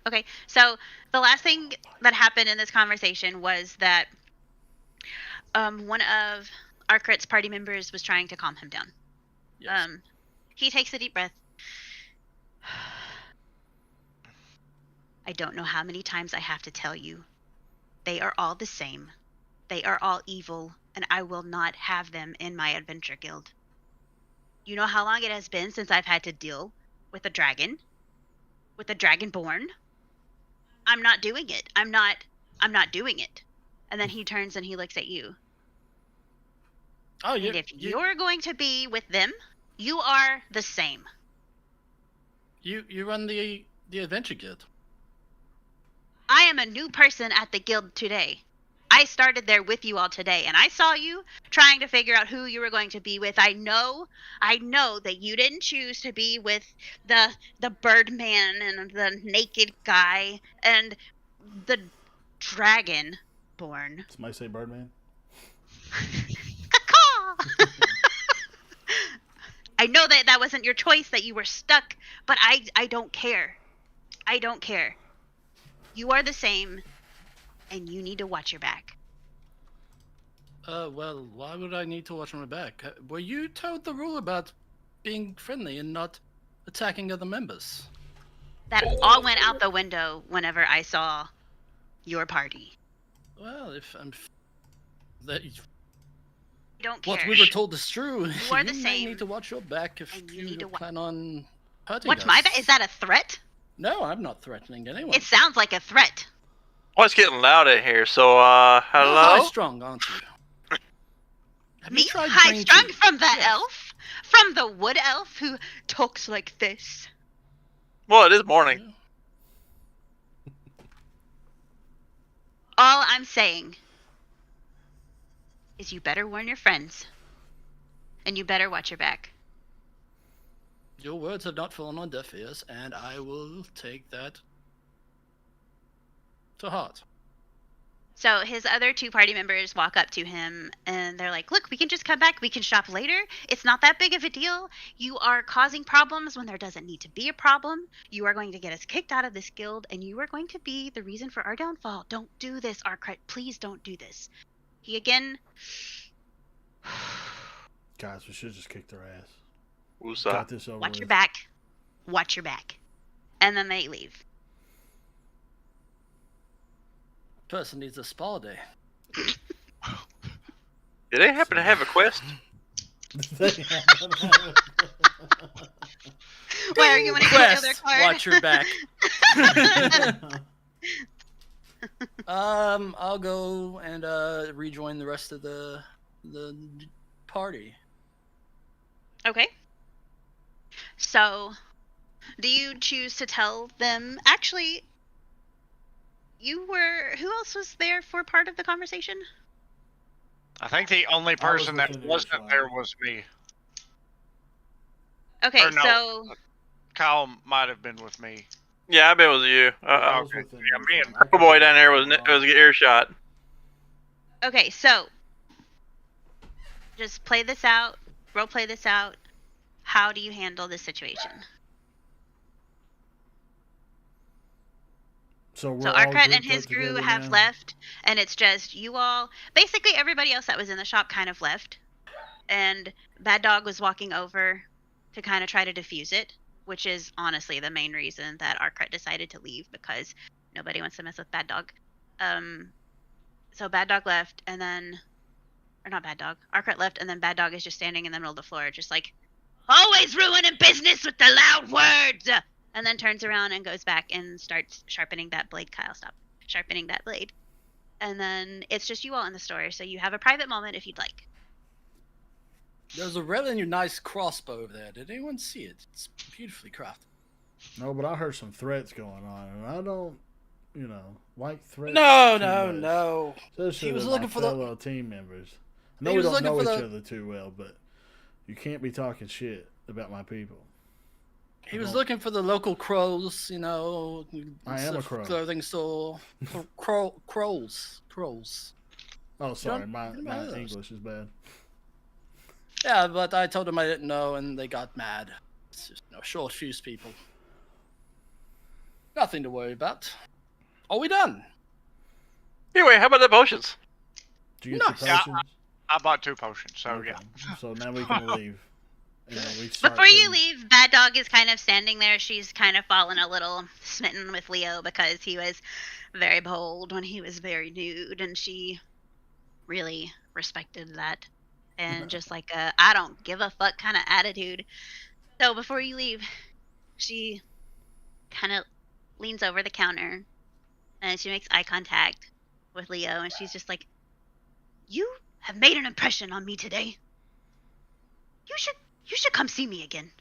Okay. So the last thing that happened in this conversation was that one of Arkrit's party members was trying to calm him down. Yes. He takes a deep breath. I don't know how many times I have to tell you. They are all the same. They are all evil, and I will not have them in my adventure guild. You know how long it has been since I've had to deal with a dragon? With a dragonborn? I'm not doing it. I'm not doing it. And then he turns and he looks at you. Oh, And if you're going to be with them, you are the same. you run the adventure guild. I am a new person at the guild today. I started there with you all today, and I saw you trying to figure out who you were going to be with. I know that you didn't choose to be with the Birdman and the naked guy and the Dragonborn. Somebody say Birdman? Caw-caw! I know that wasn't your choice, that you were stuck, but I don't care. I don't care. You are the same, and you need to watch your back. Well, why would I need to watch my back? Were you told the rule about being friendly and not attacking other members? That all went out the window whenever I saw your party. Well, if that I don't care. what we were told is true, You are the may same, need to watch your back if and you you need to plan on hurting Watch us. my back? Is that a threat? No, I'm not threatening anyone. It sounds like a threat. Oh, it's getting loud in here. So, You're hello? high-strung, aren't you? Have Me? you tried High green strung tea? from the Yes. elf? From the wood elf who talks like this? Well, it is morning. All I'm saying is you better warn your friends. And you better watch your back. Your words have not fallen on deaf ears, and I will take that to heart. So his other 2 party members walk up to him and they're like, "Look, we can just come back. We can shop later. It's not that big of a deal. You are causing problems when there doesn't need to be a problem. You are going to get us kicked out of this guild and you are going to be the reason for our downfall. Don't do this, Arcret. Please don't do this." He again. Guys, we should just kick their ass. Woosah. Got this over Watch with. your back. Watch your back. And then they leave. Person needs a spa day. Did they happen to have a quest? Why are you want to get the other Quest, card? watch your back. I'll go and rejoin the rest of the party. Okay. So, do you choose to tell them? Actually, you were. Who else was there for part of the conversation? I think the only person that looking wasn't earshot. there was me. Okay, Or no. so Kyle might have been with me. Yeah, I bet it was you. I was okay. within Yeah, me and earshot. I Purple boy could- down there was earshot. okay, so just play this out. Role play this out. How do you handle this situation? So we're So all Arcret and grouped his up crew together have now? left, and it's just you all. Basically, everybody else that was in the shop kind of left, and Bad Dog was walking over to kind of try to defuse it, which is honestly the main reason that Arcret decided to leave, because nobody wants to mess with Bad Dog. So Bad Dog left, and then, or not Bad Dog, Arcret left, and then Bad Dog is just standing in the middle of the floor, just like, always ruining business with the loud words. And then turns around and goes back and starts sharpening that blade. Kyle, stop sharpening that blade. And then it's just you all in the store, so you have a private moment if you'd like. There's a really nice crossbow over there. Did anyone see it? It's beautifully crafted. No, but I heard some threats going on, and I don't, like threats. No, too no, much. no. Especially He was with looking my for the- fellow team members. I know He we was don't looking know for each the- other too well, but you can't be talking shit about my people. He was looking for the local crows, I am a crow. Clothing store. Crows. Oh, sorry, don't- my you don't know those. English is bad. Yeah, but I told them I didn't know, and they got mad. It's just, short fuse people. Nothing to worry about. Are we done? Anyway, how about the potions? Did you Nice. get Yeah, the potions? I bought 2 potions, so Okay. yeah. So now we can leave. And then we start Before you heading- leave, Bad Dog is kind of standing there. She's kind of fallen a little smitten with Leo because he was very bold when he was very nude, and she really respected that. And just like a I don't give a fuck kind of attitude. So before you leave, she kind of leans over the counter and she makes eye contact with Leo, and she's just like, "You have made an impression on me today. You should come see me again.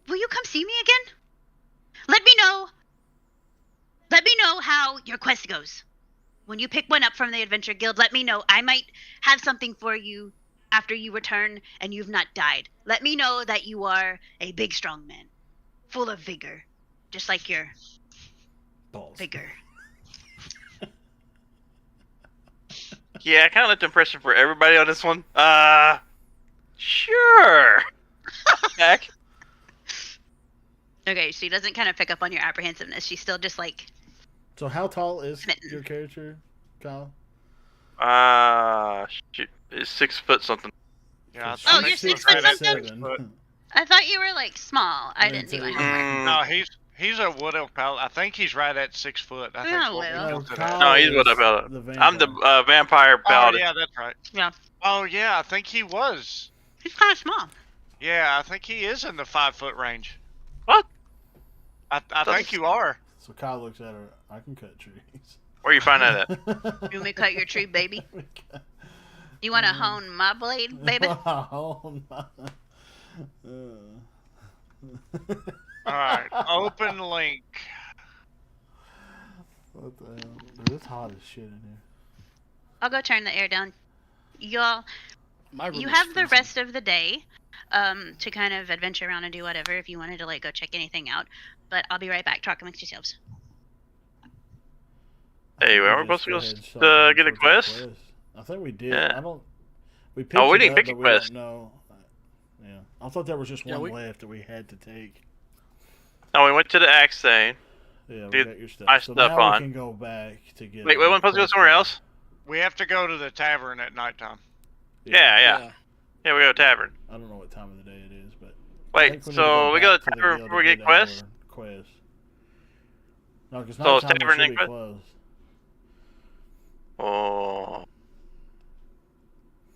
Will you come see me again? Let me know how your quest goes. When you pick one up from the Adventure Guild, let me know. I might have something for you after you return and you've not died. Let me know that you are a big, strong man, full of vigor, just like your Balls. vigor." Yeah, I kind of left the impression for everybody on this one. Sure. Heck. Okay, she doesn't kind of pick up on your apprehensiveness. She's still just like, So how tall is Smitten. your character, Kyle? Shoot. It's 6 foot something. Yeah, I She's Oh, think you're he's 6 right foot at something? 6 foot. I thought you were like small. I I didn't do didn't my tell you. homework. Mm, No, he's a wood elf paladin. I think he's right at 6 foot. I think. Oh, what we well. built it Kyle at. No, he's what is about the I'm the vampire. vampire Oh paladin. yeah, that's right. Yeah. Oh yeah, I think he was. He's kind of small. Yeah, I think he is in the 5 foot range. What? I think you are. So Kyle looks at her. I can cut trees. Where you find that at? You want me to cut your tree, baby? You want to hone my blade, baby? Oh, my. All right, open link. What the hell? Dude, it's hot as shit in here. I'll go turn the air down. Y'all, My room you is have the freezing. rest of the day to kind of adventure around and do whatever if you wanted to like go check anything out. But I'll be right back. Talk amongst yourselves. Hey, think we're just supposed to go go ahead and start get a for quest? I think we did. Yeah. I don't. We picked Oh, we it didn't up, pick but a we quest. don't know. Yeah, I thought there was just Yeah, one we- left that we had to take. No, we went to the axe thing. Yeah, we Dude, got your stuff. my So stuff now on. we can go back to get. Wait, we our weren't supposed to go quest somewhere done. else? We have to go to the tavern at nighttime. Yeah, we go to tavern. I don't know what time of the day it is, but I Wait, think need to so we go back to the tavern guild before we to get quests? our quest. No, because So it's nighttime tavern should and be quest? closed. Oh.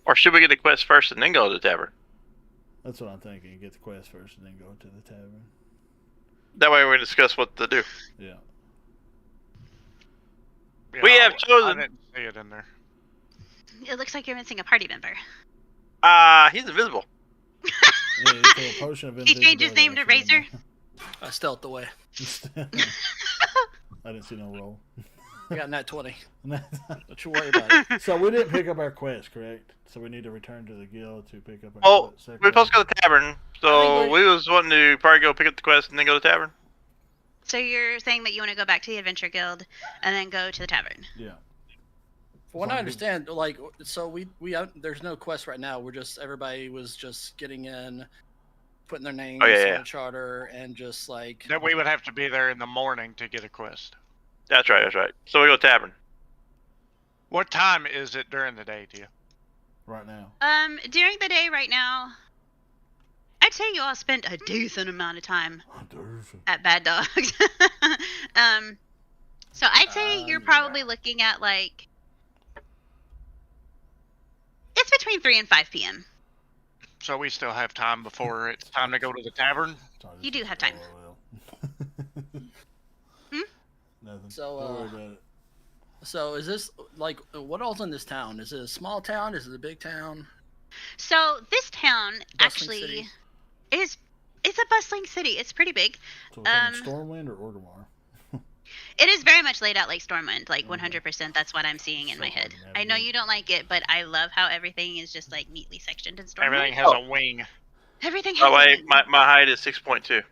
Or should we get the quest first and then go to the tavern? That's what I'm thinking. Get the quest first and then go to the tavern. That way we can discuss what to do. Yeah. Yeah, We have I chosen- didn't see it in there. It looks like you're missing a party member. He's invisible. Yeah, you throw a potion of He changed his invisibility name to off of him. Razor? I stealthed away. I didn't see no roll. I got nat 20. Don't you worry about it. So we didn't pick up our quest, correct? So we need to return to the guild to pick up our Oh, quest. we're supposed to go to the tavern. So we was wanting to probably go pick up the quest and then go to the tavern. So you're saying that you want to go back to the Adventure Guild and then go to the tavern? Yeah. From what I Fine. understand, like, so we there's no quest right now. We're just everybody was just getting in, putting their names Oh, yeah, on yeah. the charter, and just like Then we would have to be there in the morning to get a quest. That's right. So we go to tavern. What time is it during the day, do you? Right now. During the day right now, I'd say you all spent a decent amount of time at Bad Dogs. So I'd say you're probably looking at like it's between 3 and 5 p.m. So we still have time before it's time to go to the tavern? Sorry, You this do is have time. LOL. Nothing. So, Don't worry about it. So is this like what all's in this town? Is it a small town? Is it a big town? So this town Bustling actually city? it's a bustling city. It's pretty big. So we're talking Stormwind or Orgrimmar? It is very much laid out like Stormwind, like Okay. 100%. That's what I'm seeing in my So head. hard to I know navigate. you don't like it, but I love how everything is just like neatly sectioned in Stormwind. Everything has a wing. Everything has By the a way, wing. my height is 6.2.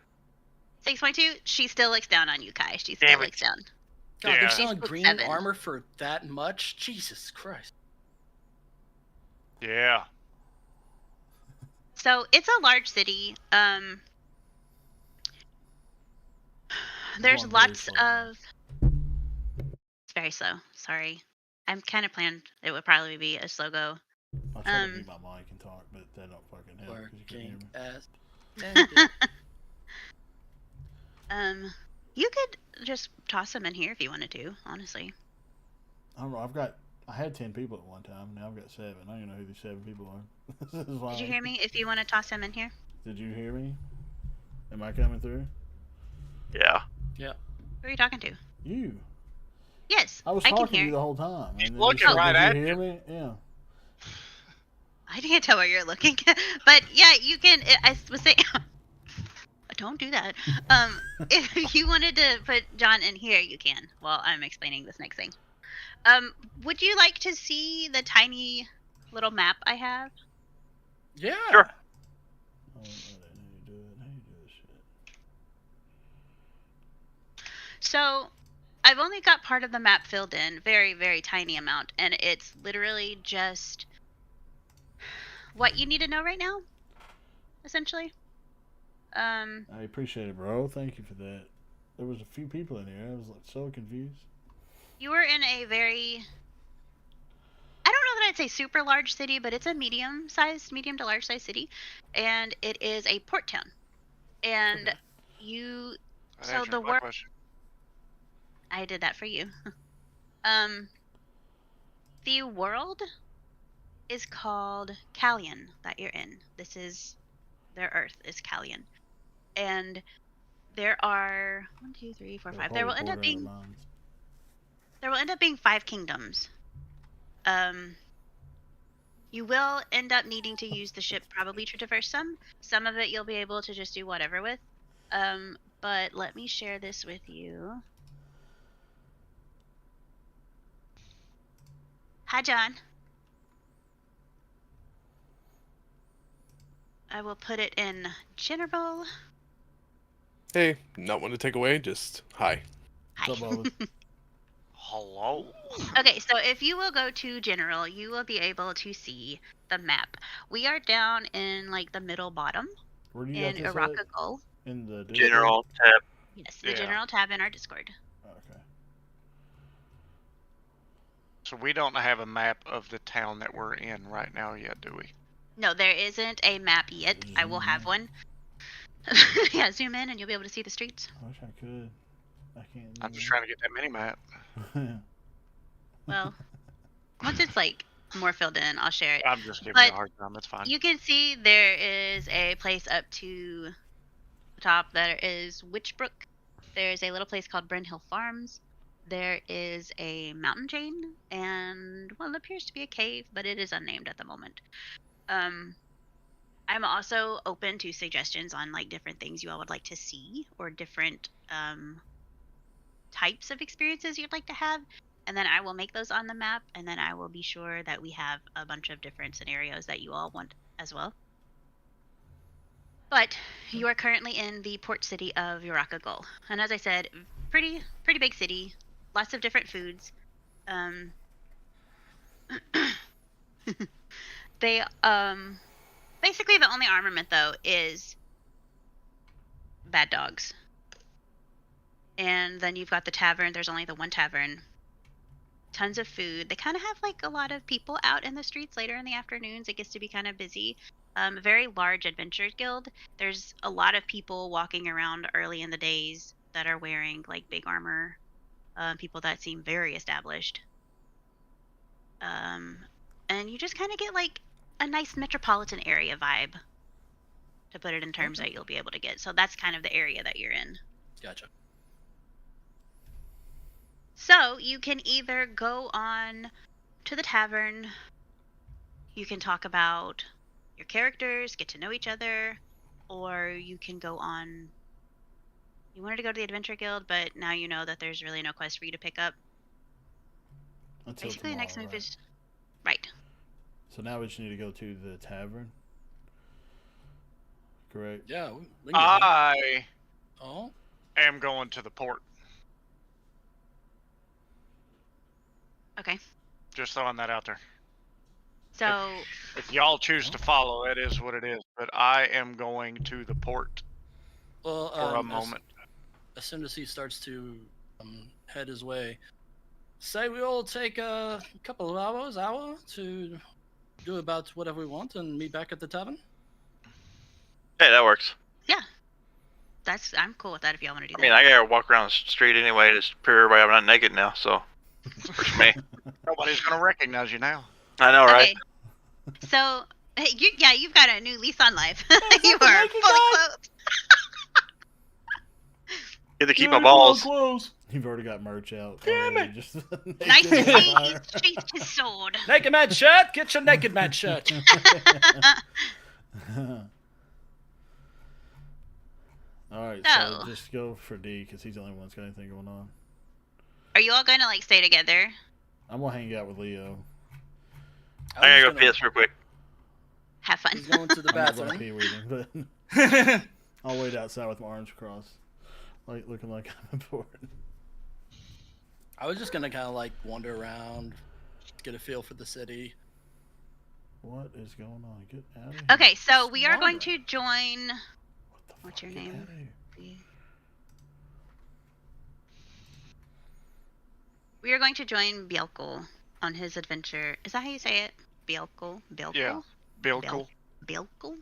6.2. She still looks down on you, Kai. She Damn still it. looks down. God, Yeah. they're selling She's green 7. armor for that much? Jesus Christ. Yeah. So it's a large city. There's Going very lots slow now. of. It's very slow. Sorry, I'm kind of planned it would probably be a slow go. I try to Um, mute my mic and talk, but that don't fucking help. 'cause you can't hear Working me. as intended. You could just toss them in here if you wanted to. Honestly, I don't know. I had 10 people at one time. Now I've got 7. I don't even know who these 7 people are. This is fine. did you hear me? If you want to toss them in here, Did you hear me? Am I coming through? Yeah. who are you talking to? You. Yes, I was can talking to hear. you the whole time. He's and then looking you said, right Did at you hear you. me? Yeah. I can't tell where you're looking, but yeah, you can. I was saying, don't do that. If you wanted to put John in here, you can. While I'm explaining this next thing. Would you like to see the tiny little map I have? Yeah. Sure. Oh, how do you do it? How do you do this shit? So, I've only got part of the map filled in, very, very tiny amount, and it's literally just what you need to know right now, essentially. I appreciate it, bro. Thank you for that. There was a few people in here. I was like so confused. You were in a very, I don't know that I'd say super large city, but it's a medium to large sized city, and it is a port town. And Okay. you, That So answers the my wor- question. I did that for you. The world is called Callion that you're in. This is their Earth is Callion, and there are 1, 2, 3, 4, 5. There will end up being 5 kingdoms. You will end up needing to use the ship probably to traverse some. Some of it you'll be able to just do whatever with. But let me share this with you. Hi, John. I will put it in general. Hey, not one to take away, just hi. Hi. What's up, Bubba? Hello. Okay, so if you will go to general, you will be able to see the map. We are down in like the middle bottom Where do you got in this at? Iraka Gul. In the Discord? General tab. Yes, the Yeah. general tab in our Discord. Okay. So we don't have a map of the town that we're in right now yet, do we? No, there isn't a map yet. I will Zoom have in. one. Yeah, zoom in and you'll be able to see the streets. I wish I could. I can't. I'm just trying to get that mini map. trying. Well, once it's like more filled in, I'll share it. I'm just giving But you a hard time. It's fine. You can see there is a place up to the top that is Witchbrook. There's a little place called Bryn Hill Farms. There is a mountain chain and well, it appears to be a cave, but it is unnamed at the moment. I'm also open to suggestions on like different things you all would like to see or different types of experiences you'd like to have. And then I will make those on the map, and then I will be sure that we have a bunch of different scenarios that you all want as well. But you are currently in the port city of Uraka Gul, and as I said, pretty big city, lots of different foods. They basically the only armament though is bad dogs. And then you've got the tavern. There's only the one tavern. Tons of food. They kind of have like a lot of people out in the streets later in the afternoons. It gets to be kind of busy. A very large adventure guild. There's a lot of people walking around early in the days that are wearing like big armor. People that seem very established. And you just kind of get like a nice metropolitan area vibe, to put it in terms that you'll be able to get. So that's kind of the area that you're in. Gotcha. So you can either go on to the tavern, you can talk about your characters, get to know each other, or you can go on. You wanted to go to the Adventure Guild, but now you know that there's really no quest for you to pick up. Until Basically, the next tomorrow, move right? is right. So now we just need to go to the tavern. Correct. Yeah, we can get that. I Oh, am going to the port. Okay. Just throwing that out there. So If y'all choose to follow, it is what it is. But I am going to the port well, for a moment. As soon as he starts to head his way, say we all take a couple of hour to do about whatever we want and meet back at the tavern. Hey, that works. I'm cool with that if y'all want to do I mean, that. I gotta walk around the street anyway to prove everybody I'm not naked now, so works for me. Nobody's gonna recognize you now. I know, right? Okay. So you've got a new lease on life. You are fully clothed. Get to keep my balls. Clothes. You've already got merch out. Damn already, just Nice to naked see fire. he's sheathed his sword. Naked man shirt, get your naked man shirt. All right, So- so just go for D because he's the only one that's got anything going on. Are you all going to like stay together? I'm gonna hang out with Leo. I gotta go piss real quick. Have fun. He's going to the I'm not going bathroom. pee-weeing, but I'll wait outside with my arms crossed, like looking like I'm important. I was just gonna kind of like wander around, get a feel for the city. What is going on? Get out of here. Okay, so we are going Smarter. to join. What the What's fuck? your Get name? outta here. We are going to join Bielko on his adventure. Is that how you say it? Bielko? Bielko? Yeah. Bilkle. Bielko?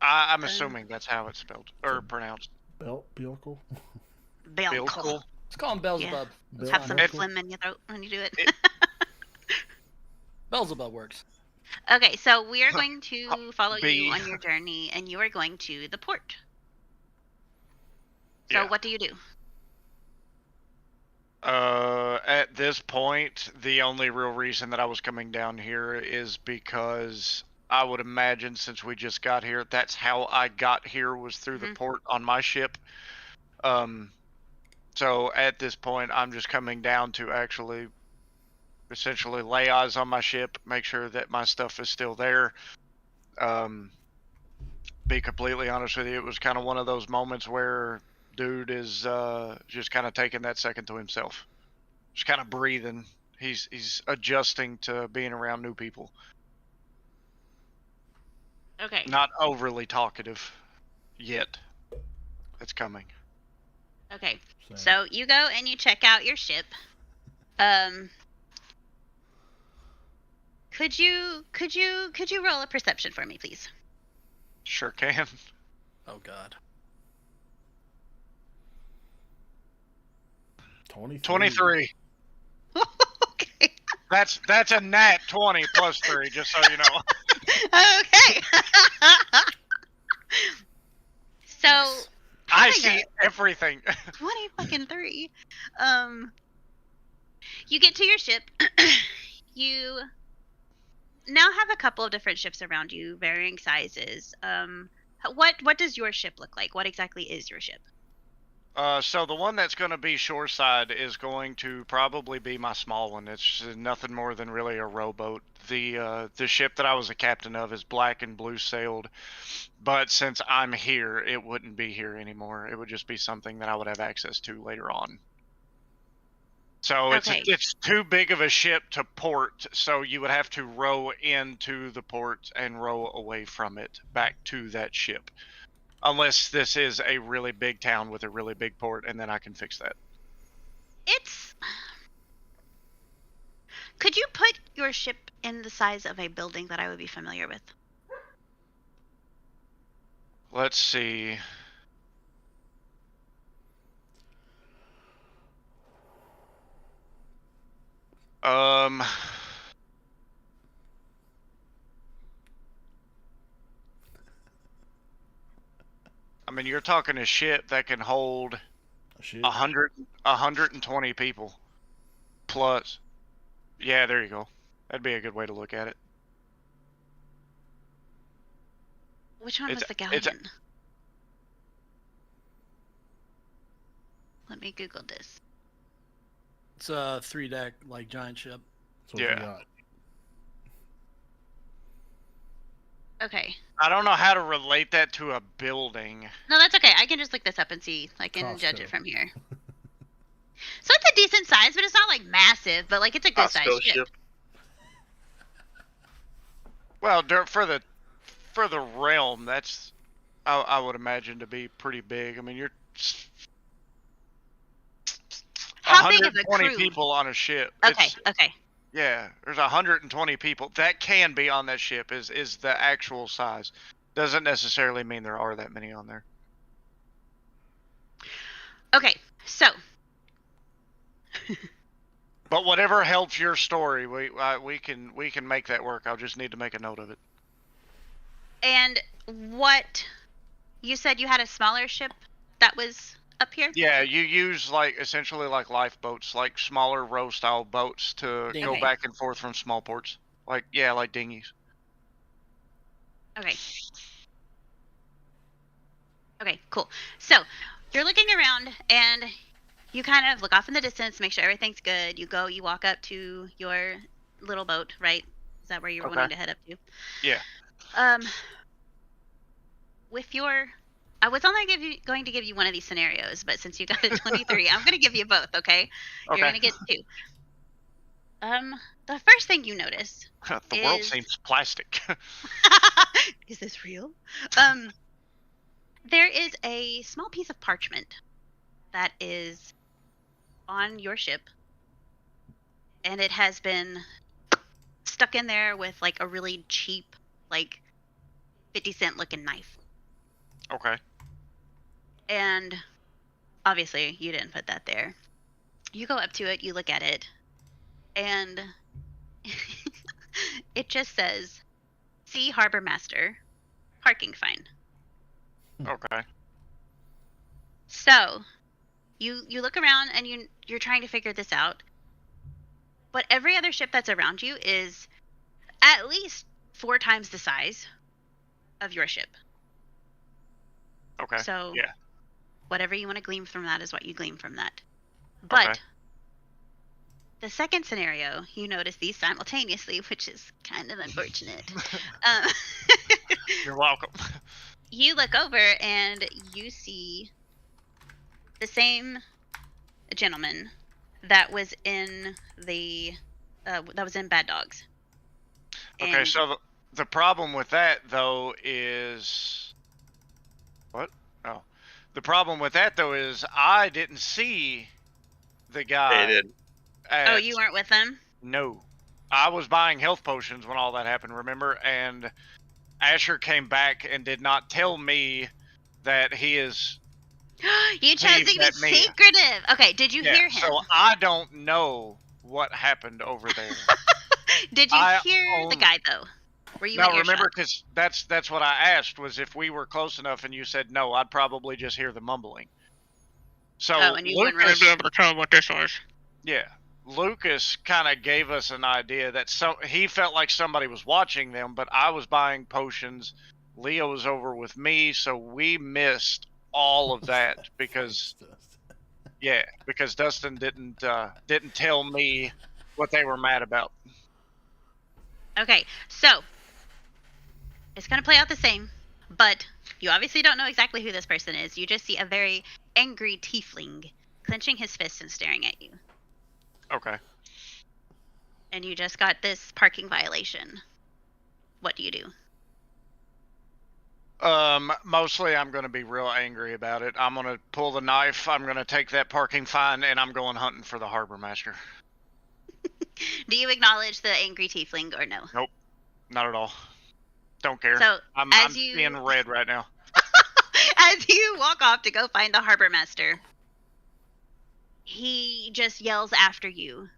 I'm assuming that's how it's spelled or pronounced. Bilkle? Bielko. Bilkle. Let's call him Beelzebub. That's Have fine. some Bilko? phlegm in your throat when you do it. Beelzebub works. Okay, so we are going to follow B. you on your journey, and you are going to the port. So Yeah. what do you do? At this point, the only real reason that I was coming down here is because I would imagine since we just got here, that's how I got here was through the Mhm. port on my ship. So at this point, I'm just coming down to actually essentially lay eyes on my ship, make sure that my stuff is still there. Be completely honest with you, it was kind of one of those moments where dude is just kind of taking that second to himself. just kind of breathing. He's adjusting to being around new people. Okay. Not overly talkative yet. It's coming. Okay. Same. So you go and you check out your ship. Could you roll a perception for me, please? Sure can. Oh God. 23. Okay. That's a nat 20 plus 3, just so you know. Okay. So Nice. I Kinda. see everything. 20 you get to your ship. You now have a couple of different ships around you, varying sizes. What does your ship look like? What exactly is your ship? So the one that's going to be shoreside is going to probably be my small one. It's nothing more than really a rowboat. The ship that I was a captain of is black and blue sailed, but since I'm here, it wouldn't be here anymore. It would just be something that I would have access to later on. So Okay. it's too big of a ship to port, so you would have to row into the port and row away from it back to that ship. Unless this is a really big town with a really big port, and then I can fix that. Could you put your ship in the size of a building that I would be familiar with? Let's see. I mean, you're talking a ship that can hold Shit. 120 people. Plus. Yeah, there you go. That'd be a good way to look at it. Which one was the it's- galleon? Let me Google this. It's a 3-deck like giant ship. That's what you Yeah. got. Okay. I don't know how to relate that to a building. No, that's okay. I can just look this up and see. I can judge Costco. it from here. So it's a decent size, but it's not like massive. But like it's a good size Costco ship. ship. Well, for the realm, that's I would imagine to be pretty big. I mean, you're How big is a 120 crew? people on a ship. Okay. It's- Okay. Yeah, there's 120 people that can be on that ship. Is the actual size. Doesn't necessarily mean there are that many on there. Okay. So But whatever helps your story, we can make that work. I'll just need to make a note of it. and what you said you had a smaller ship that was up here? Yeah, you use essentially lifeboats, like smaller row style boats to go Dinghy. back and forth from small ports. Like dinghies. Okay. Okay, cool. So you're looking around and you kind of look off in the distance, make sure everything's good. You walk up to your little boat, right? Is that where you're Okay. wanting to head up to? Yeah. With your, I was only going to give you one of these scenarios, but since you got a 23, I'm going to give you both. Okay. You're Okay. going to get two. The first thing you notice The world is- seems plastic. is this real? There is a small piece of parchment that is on your ship, and it has been stuck in there with like a really cheap, like 50-cent looking knife. Okay. And obviously, you didn't put that there. You go up to it, you look at it, and it just says, "See Harbor Master, parking fine." Okay. So, you look around and you're trying to figure this out. But every other ship that's around you is at least 4 times the size of your ship. Okay. So, yeah. whatever you want to glean from that is what you glean from that. But Okay. the second scenario, you notice these simultaneously, which is kind of unfortunate. um, You're welcome. you look over and you see the same gentleman that was in Bad Dogs. Okay, And so the problem with that though is what? Oh, the problem with that though is I didn't see the They guy. did. oh, you weren't with them? No, I was buying health potions when all that happened. Remember? And Asher came back and did not tell me that he is. You chose to Heaved be at me. secretive. Okay, did you hear him? So I don't know what happened over there. Did you I hear the own- guy though? Were you No, in earshot? remember, because that's what I asked, was if we were close enough, and you said no, I'd probably just hear the mumbling. So Oh, and you wouldn't really Lucas, be able to tell what this was. yeah, Lucas kind of gave us an idea that he felt like somebody was watching them, but I was buying potions. Leo was over with me, so we missed all of that because because Dustin didn't tell me what they were mad about. Okay, so it's gonna play out the same, but you obviously don't know exactly who this person is. You just see a very angry tiefling clenching his fists and staring at you. Okay. And you just got this parking violation. What do you do? Mostly I'm going to be real angry about it. I'm going to pull the knife. I'm going to take that parking fine, and I'm going hunting for the harbor master. Do you acknowledge the angry tiefling or no? Nope, not at all. Don't care. So I'm seeing red right now. as you walk off to go find the harbor master, he just yells after you.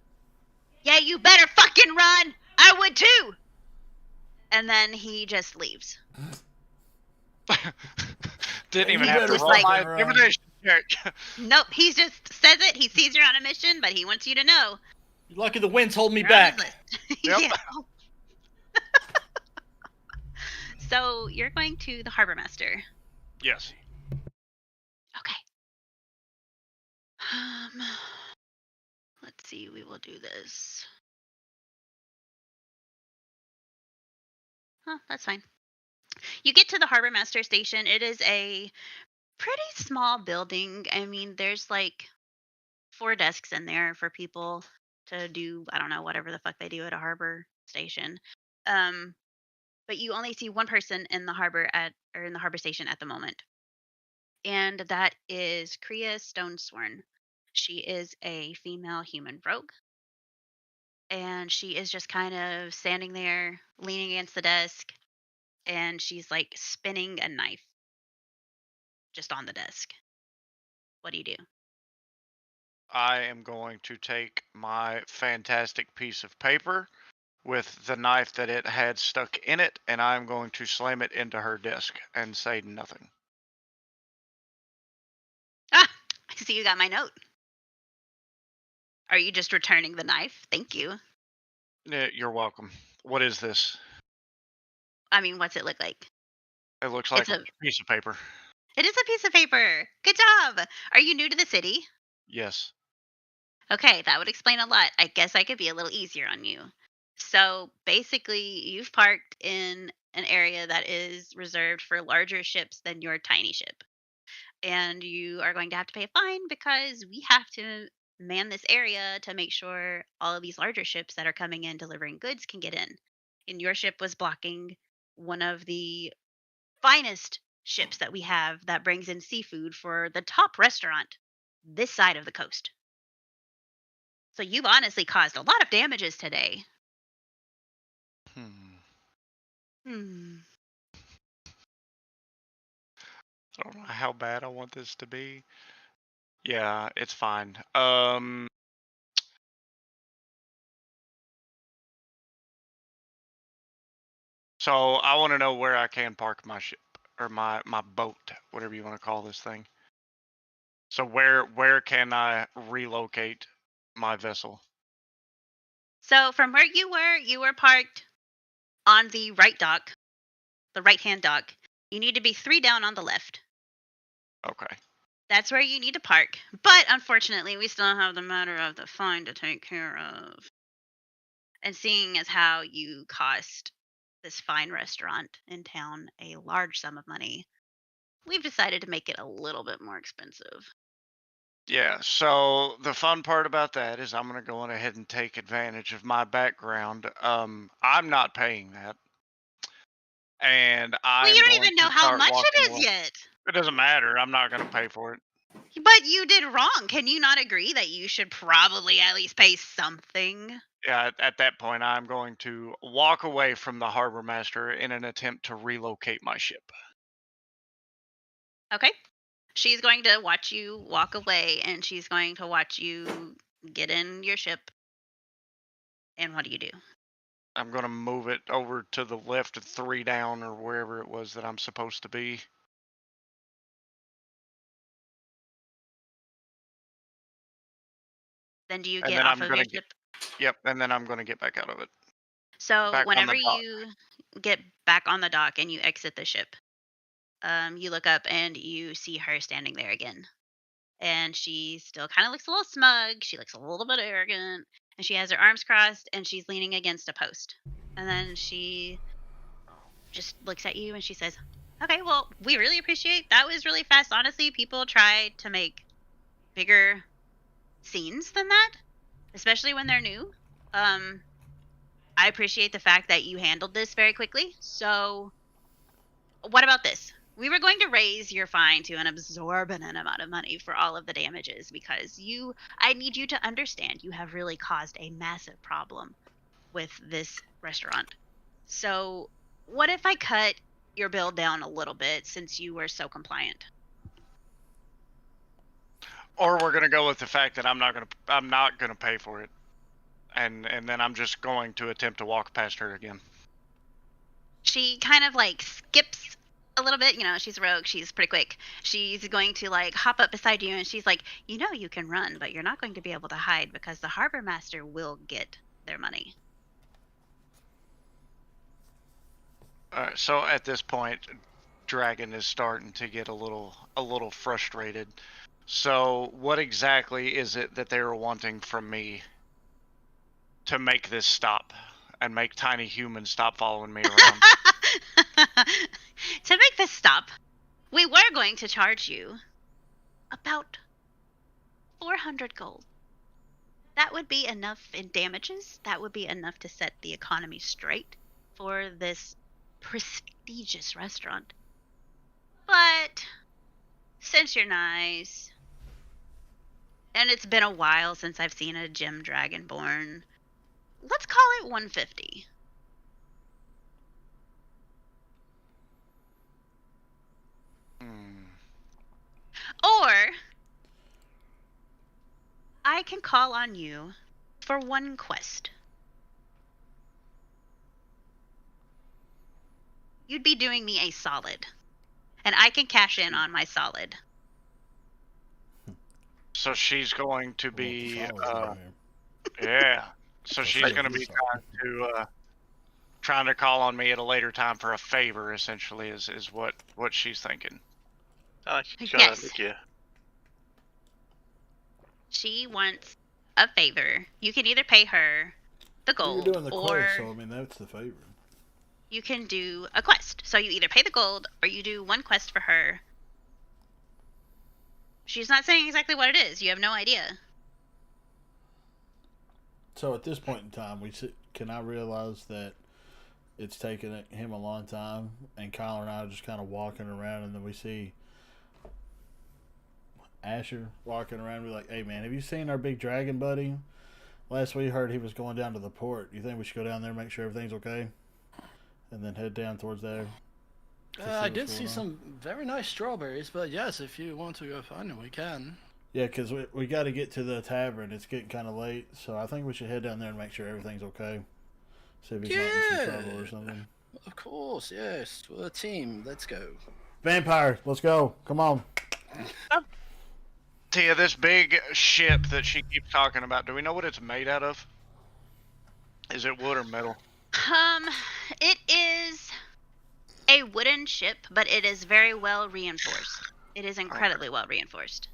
Yeah, you better fucking run! I would too! And then he just leaves. Didn't even You have to better roll my fucking run. intimidation check. Nope, he just says it. He sees you're on a mission, but he wants you to know. You're lucky the wind's holding me you're on his back. list. Yep. Yeah. So you're going to the harbor master. Yes. Okay. Let's see. We will do this. Oh, that's fine. You get to the harbor master station. It is a pretty small building. I mean, there's like 4 desks in there for people to do, I don't know, whatever the fuck they do at a harbor station. But you only see one person in the harbor in the harbor station at the moment. And that is Kriya Stonesworn. She is a female human rogue. And she is just kind of standing there, leaning against the desk, and she's like spinning a knife just on the desk. What do you do? I am going to take my fantastic piece of paper with the knife that it had stuck in it, and I'm going to slam it into her desk and say nothing. Ah, I see you got my note. Are you just returning the knife? Thank you. You're welcome. What is this? I mean, what's it look like? It looks like It's a piece of paper. It is a piece of paper. Good job. Are you new to the city? Yes. Okay, that would explain a lot. I guess I could be a little easier on you. So basically, you've parked in an area that is reserved for larger ships than your tiny ship. And you are going to have to pay a fine because we have to man this area to make sure all of these larger ships that are coming in delivering goods can get in. And your ship was blocking one of the finest ships that we have that brings in seafood for the top restaurant this side of the coast. So you've honestly caused a lot of damages today. Hmm. I don't know how bad I want this to be. Yeah, it's fine. So I want to know where I can park my ship or my boat, whatever you want to call this thing. So where can I relocate my vessel? So from where you were parked on the right dock, the right-hand dock. You need to be 3 down on the left. Okay. That's where you need to park. But unfortunately, we still have the matter of the fine to take care of. And seeing as how you cost this fine restaurant in town a large sum of money, we've decided to make it a little bit more expensive. Yeah, so the fun part about that is I'm gonna go on ahead and take advantage of my background. I'm not paying that, and I Well, am you don't going even to know how start much walking it is away. yet. It doesn't matter. I'm not gonna pay for it. But you did wrong. Can you not agree that you should probably at least pay something? Yeah, at that point, I'm going to walk away from the harbor master in an attempt to relocate my ship. Okay. She's going to watch you walk away and she's going to watch you get in your ship. And what do you do? I'm gonna move it over to the left of 3 down or wherever it was that I'm supposed to be. Then do you And get then off I'm of your gonna get, ship? yep, and then I'm gonna get back out of it. So Back on whenever the dock. you get back on the dock and you exit the ship, you look up and you see her standing there again. And she still kind of looks a little smug. She looks a little bit arrogant. And she has her arms crossed and she's leaning against a post. And then she just looks at you and she says, "Okay, well, we really appreciate that. Was really fast. Honestly, people try to make bigger scenes than that, especially when they're new. Um, I appreciate the fact that you handled this very quickly. So, what about this? We were going to raise your fine to an absorbent amount of money for all of the damages because I need you to understand you have really caused a massive problem with this restaurant. So, what if I cut your bill down a little bit since you were so compliant?" Or we're gonna go with the fact that I'm not gonna pay for it. And then I'm just going to attempt to walk past her again. She kind of like skips a little bit. She's a rogue. She's pretty quick. She's going to like hop up beside you and she's like, "You can run, but you're not going to be able to hide because the harbor master will get their money." So at this point, Dragon is starting to get a little frustrated. So what exactly is it that they were wanting from me to make this stop and make tiny humans stop following me around? To make this stop, we were going to charge you about 400 gold. That would be enough in damages. That would be enough to set the economy straight for this prestigious restaurant. But since you're nice, and it's been a while since I've seen a gem dragonborn, let's call it 150. Hmm. Or I can call on you for one quest. You'd be doing me a solid, and I can cash in on my solid. So she's going to Well, be, the solid's over here. yeah. So That's she's right, going to he's be solid. trying to call on me at a later time for a favor. Essentially, is what she's thinking. She's Yes. trying to She wants a favor. You can either pay her the Well, gold, you're doing the or quest, so I mean that's the favor. you can do a quest. So you either pay the gold, or you do one quest for her. She's not saying exactly what it is. You have no idea. So at this point in time, can I realize that it's taken him a long time, and Kyler and I are just kind of walking around, and then we see Asher walking around. And we're like, "Hey man, have you seen our big dragon buddy? Last we heard, he was going down to the port. You think we should go down there and make sure everything's okay, and then head down towards there?" I did what's see going on. some very nice strawberries, but yes, if you want to go find them, we can. Yeah, because we got to get to the tavern. It's getting kind of late, so I think we should head down there and make sure everything's okay. See if he's not in some trouble or something. Of course, yes. We're a team. Let's go. Vampire, let's go. Come on. Tia, this big ship that she keeps talking about, do we know what it's made out of? Is it wood or metal? It is a wooden ship, but it is very well reinforced. It is incredibly well reinforced.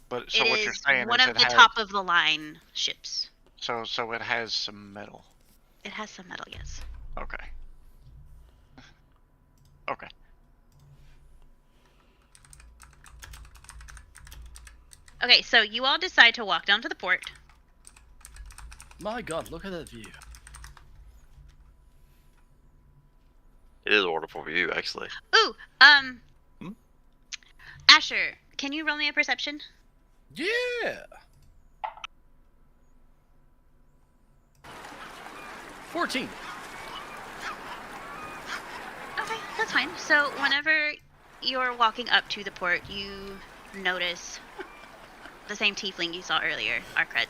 But so It what you're is saying one is of it the has, top of the line ships. so it has some metal. It has some metal, yes. Okay. Okay. Okay, so you all decide to walk down to the port. My God, look at that view. It is a wonderful view, actually. Ooh, Hmm? Asher, can you roll me a perception? Yeah. 14. Okay, that's fine. So whenever you're walking up to the port, you notice the same tiefling you saw earlier, Arkred.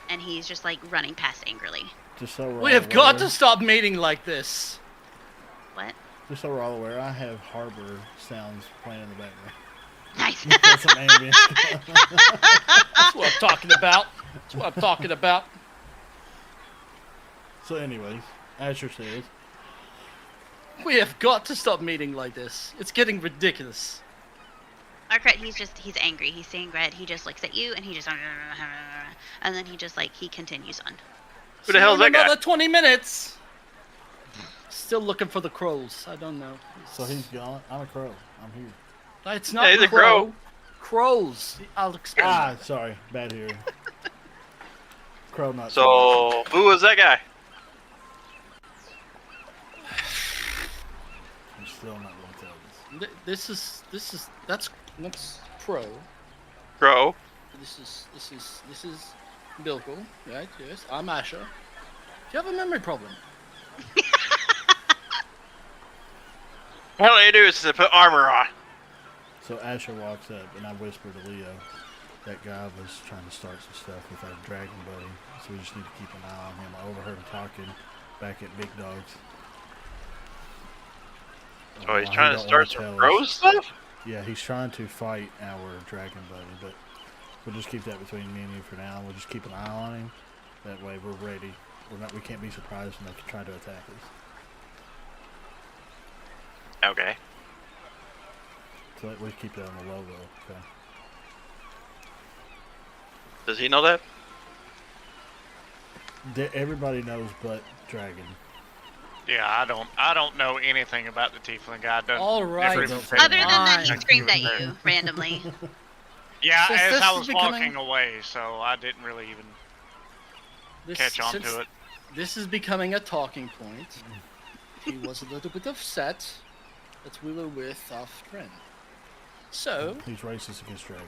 And he's just like running past angrily. Just so we're We all have got aware- to stop meeting like this. What? Just so we're all aware, I have harbor sounds playing in the background. Nice. That's some ambient. That's what I'm talking about. That's what I'm talking about. So, anyways, Asher says, We have got to stop meeting like this. It's getting ridiculous. Arkred, he's angry. He's seeing red. He just looks at you and he just and then he just he continues on. Who the hell is that guy? Another 20 minutes. Still looking for the crows. I don't know. so he's gone. I'm a crow. I'm here. It's not he's a crow. Crows. I'll explain. Ah, sorry. Bad hearing. Crow, not So, who was that guy? I'm still not going to tell this. That's crow. Crow. This is Bilko, right? Yes. I'm Asher. Do you have a memory problem? All you do is to put armor on. So Asher walks up, and I whisper to Leo, that guy was trying to start some stuff with our dragon buddy, so we just need to keep an eye on him. I overheard him talking back at Big Dogs. Oh, he's He trying to don't start wanna some tell us. crow stuff? Yeah, he's trying to fight our dragon buddy, but we'll just keep that between me and you for now. We'll just keep an eye on him. That way we're ready. We can't be surprised when they try to attack us. Okay. So we keep that on the low though, okay? Does he know that? Everybody knows but Dragon. Yeah, I don't know anything about the tiefling guy. All right. Different- Other than that, he Fine. screamed at you randomly. Yeah, Since as this I is was becoming- walking away, so I didn't really even catch on to it. This is becoming a talking point. He was a little bit upset that we were with our friend. So, He's racist against dragons.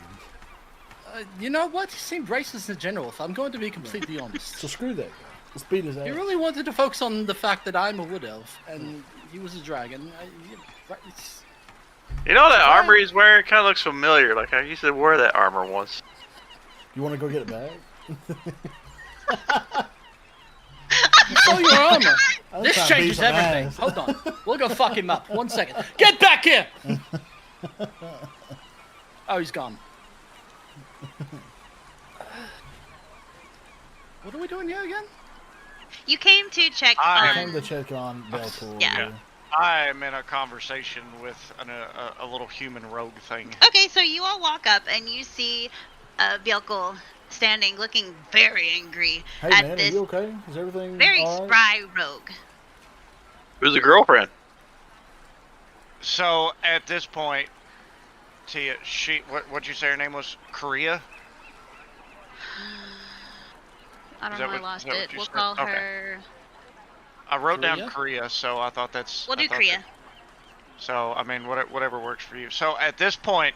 you know what? He seemed racist in general, if I'm going to be completely honest. So screw that guy. Let's beat his ass. He really wanted to focus on the fact that I'm a wood elf and he was a dragon. You know that armor he's wearing kind of looks familiar. Like I used to wear that armor once. You want to go get it back? Oh, your armor. I'm This trying to beat changes some everything. ass. Hold on. We'll go fuck him up. 1 second. Get back here! Oh, he's gone. What are we doing here again? You came to check I I came on. to check on Belpool. Yeah. I am in a conversation with a little human rogue thing. Okay, so you all walk up and you see Bjelkul standing, looking very angry Hey at man, are this you okay? Is everything very all right? spry rogue. Who's the girlfriend? So at this point, Tia, what'd you say her name was? Korea? I don't Is know, that I what- lost is that what it. you We'll said? call Okay. her. I wrote down Korea? Korea, so I thought that's. We'll I do thought Korea. So, I mean, whatever works for you. So, at this point,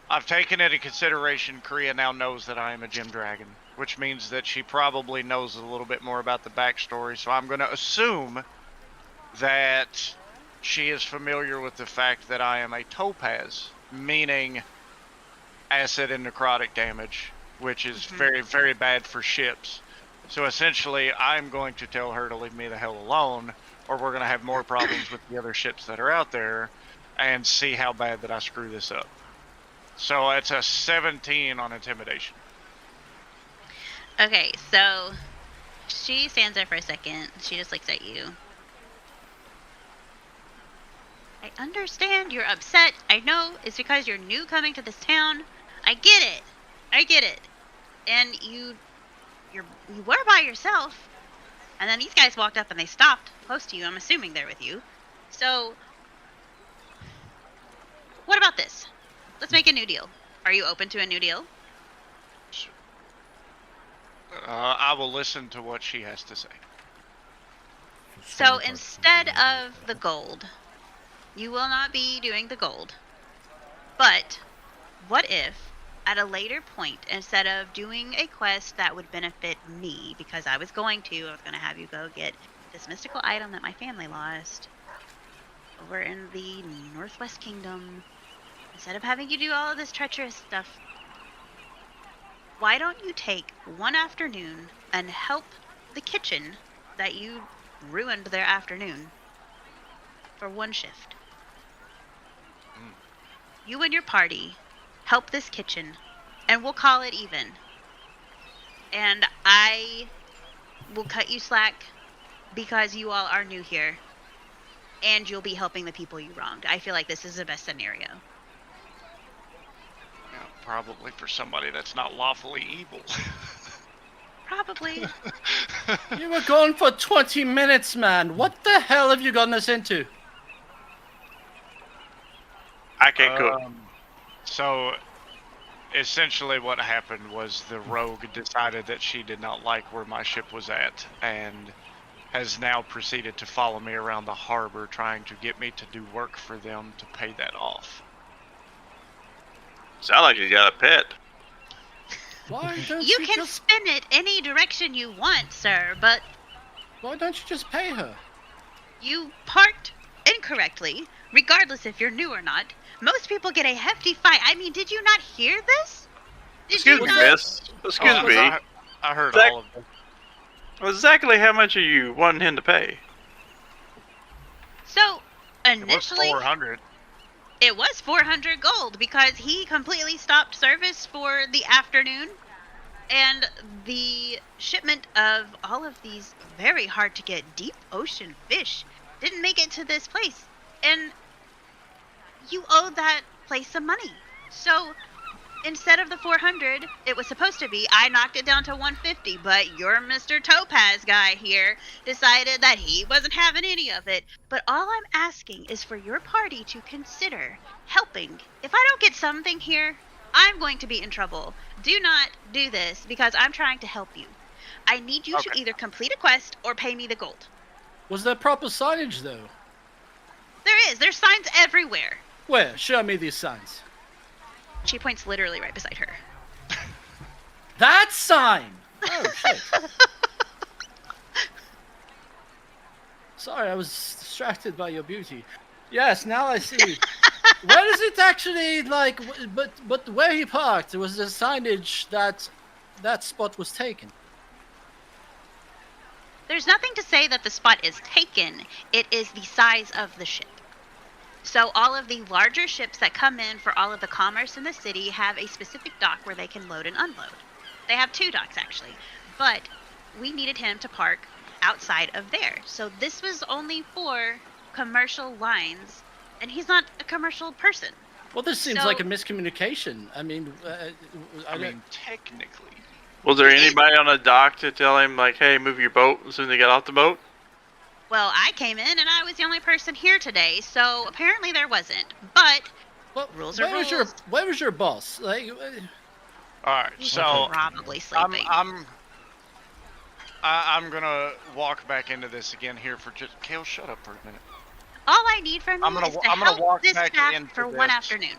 I've taken into consideration Korea now knows that I am a gem dragon, which means that she probably knows a little bit more about the backstory. So, I'm going to assume that she is familiar with the fact that I am a topaz, meaning acid and necrotic damage, which is very, very bad for ships. So, essentially, I'm going to tell her to leave me the hell alone, or we're going to have more problems with the other ships that are out there and see how bad that I screw this up. So it's a 17 on intimidation. Okay, so she stands there for a second. She just looks at you. I understand you're upset. I know it's because you're new coming to this town. I get it. I get it. And you were by yourself. And then these guys walked up and they stopped close to you. I'm assuming they're with you. So, what about this? Let's make a new deal. Are you open to a new deal? I will listen to what she has to say. So instead of the gold, you will not be doing the gold. But what if, at a later point, instead of doing a quest that would benefit me, because I was going to have you go get this mystical item that my family lost over in the Northwest Kingdom, instead of having you do all of this treacherous stuff, why don't you take one afternoon and help the kitchen that you ruined their afternoon for one shift? You and your party help this kitchen, and we'll call it even. And I will cut you slack because you all are new here, and you'll be helping the people you wronged. I feel like this is the best scenario. Yeah, probably for somebody that's not lawfully evil. Probably. You were gone for 20 minutes, man. What the hell have you gotten us into? I can't cook. So, essentially what happened was the rogue decided that she did not like where my ship was at, and has now proceeded to follow me around the harbor trying to get me to do work for them to pay that off. Sound like you got a pet. Why don't You you can just spin it any direction you want, sir, but why don't you just pay her? you parked incorrectly, regardless if you're new or not. Most people get a hefty fine. I mean, did you not hear this? Did Excuse you me, not? miss. Excuse me. I heard Zach- all of them. Exactly how much are you wanting him to pay? So, It was initially, 400. it was 400 gold because he completely stopped service for the afternoon, and the shipment of all of these very hard to get deep ocean fish didn't make it to this place, and you owe that place some money. So instead of the 400 it was supposed to be, I knocked it down to 150, but your Mr. Topaz guy here decided that he wasn't having any of it. But all I'm asking is for your party to consider helping. If I don't get something here, I'm going to be in trouble. Do not do this because I'm trying to help you. I need you to Okay. either complete a quest or pay me the gold. Was there proper signage though? There's signs everywhere. Where? Show me these signs. She points literally right beside her. That sign! Oh, shit. Sorry, I was distracted by your beauty. Yes, now I see. Where is it actually, like, but where he parked, it was the signage that spot was taken. There's nothing to say that the spot is taken. It is the size of the ship. So all of the larger ships that come in for all of the commerce in the city have a specific dock where they can load and unload. They have 2 docks, actually. But we needed him to park outside of there. So this was only for commercial lines, and he's not a commercial person. Well, this seems So- like a miscommunication. I mean, I mean, technically. Was there anybody on the dock to tell him, like, hey, move your boat as soon as they got off the boat? Well, I came in and I was the only person here today, so apparently there wasn't. But well, rules are where was rules. your boss? Like, All right, he's so probably I'm sleeping. I'm gonna walk back into this again here for just Kale. Shut up for a minute. All I need from I'm you gonna- is to I'm gonna help walk this back staff into for one this. afternoon.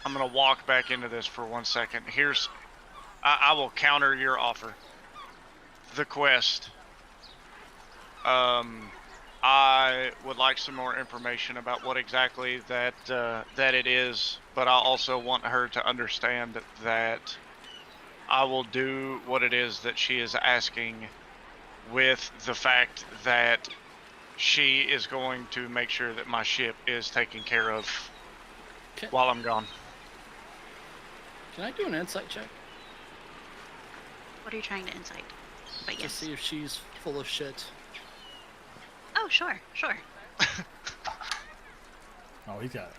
I'm gonna walk back into this for 1 second. I will counter your offer. The quest. I would like some more information about what exactly that it is, but I also want her to understand that I will do what it is that she is asking, with the fact that she is going to make sure that my ship is taken care of Okay. while I'm gone. can I do an insight check What are you trying to insight? But to yes. see if she's full of shit? Oh, sure. Oh, he's got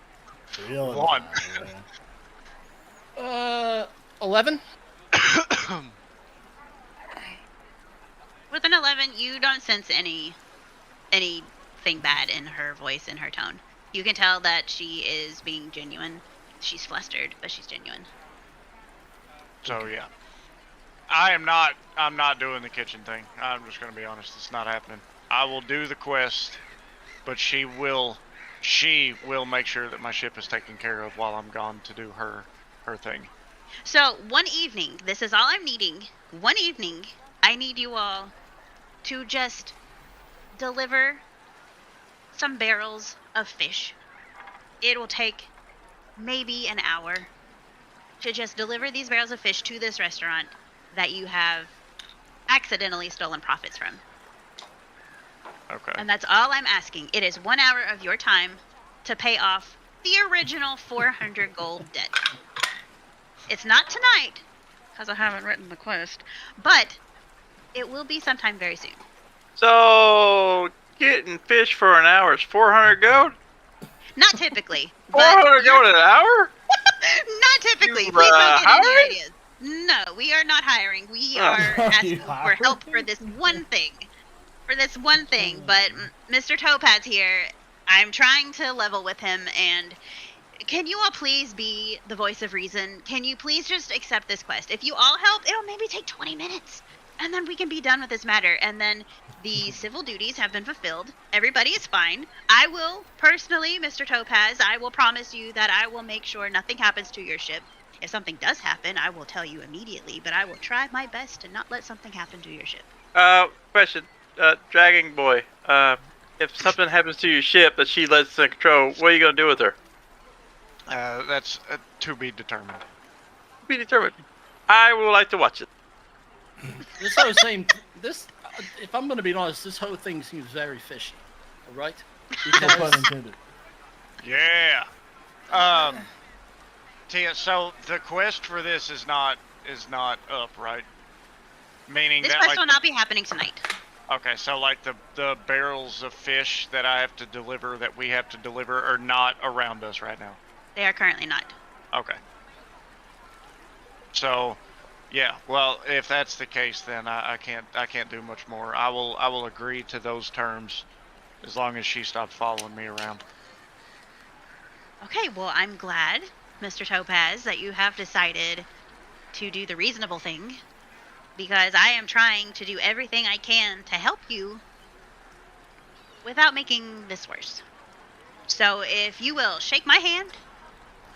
real. One. Yeah. 11. With an 11, you don't sense anything bad in her voice, in her tone. You can tell that she is being genuine, She's flustered, but she's genuine. So yeah, I'm not doing the kitchen thing. I'm just gonna be honest. It's not happening. I will do the quest, but she will make sure that my ship is taken care of while I'm gone to do her thing. So one evening, this is all I'm needing. One evening, I need you all to just deliver some barrels of fish. It will take maybe an hour to just deliver these barrels of fish to this restaurant that you have accidentally stolen profits from. Okay. And that's all I'm asking. It is 1 hour of your time to pay off the original 400 gold debt. It's not tonight, because I haven't written the quest, but it will be sometime very soon. So, getting fish for an hour is 400 gold? Not typically. But 400 gold an hour? not typically. You, Please don't get any hiring? ideas. No, we are not hiring. We are asking for help for this one thing. But Mr. Topaz here, I'm trying to level with him, and can you all please be the voice of reason? Can you please just accept this quest? If you all help, it'll maybe take 20 minutes, and then we can be done with this matter, and then the civil duties have been fulfilled. Everybody is fine. I will personally, Mr. Topaz, I will promise you that I will make sure nothing happens to your ship. If something does happen, I will tell you immediately, but I will try my best to not let something happen to your ship. Question. Dragon Boy, if something happens to your ship that she lets in control, what are you going to do with her? That's to be determined. Be determined. I would like to watch it. This whole thing, if I'm going to be honest, this whole thing seems very fishy. All right? No pun Because intended. Yeah. Tia, so the quest for this is not up, right? Meaning This that quest like will not be happening tonight. okay, so like the barrels of fish that I have to deliver, that we have to deliver, are not around us right now. They are currently not. Okay. So, yeah. Well, if that's the case, then I can't do much more. I will agree to those terms, as long as she stops following me around. Okay, well, I'm glad, Mr. Topaz, that you have decided to do the reasonable thing, because I am trying to do everything I can to help you without making this worse. So if you will shake my hand,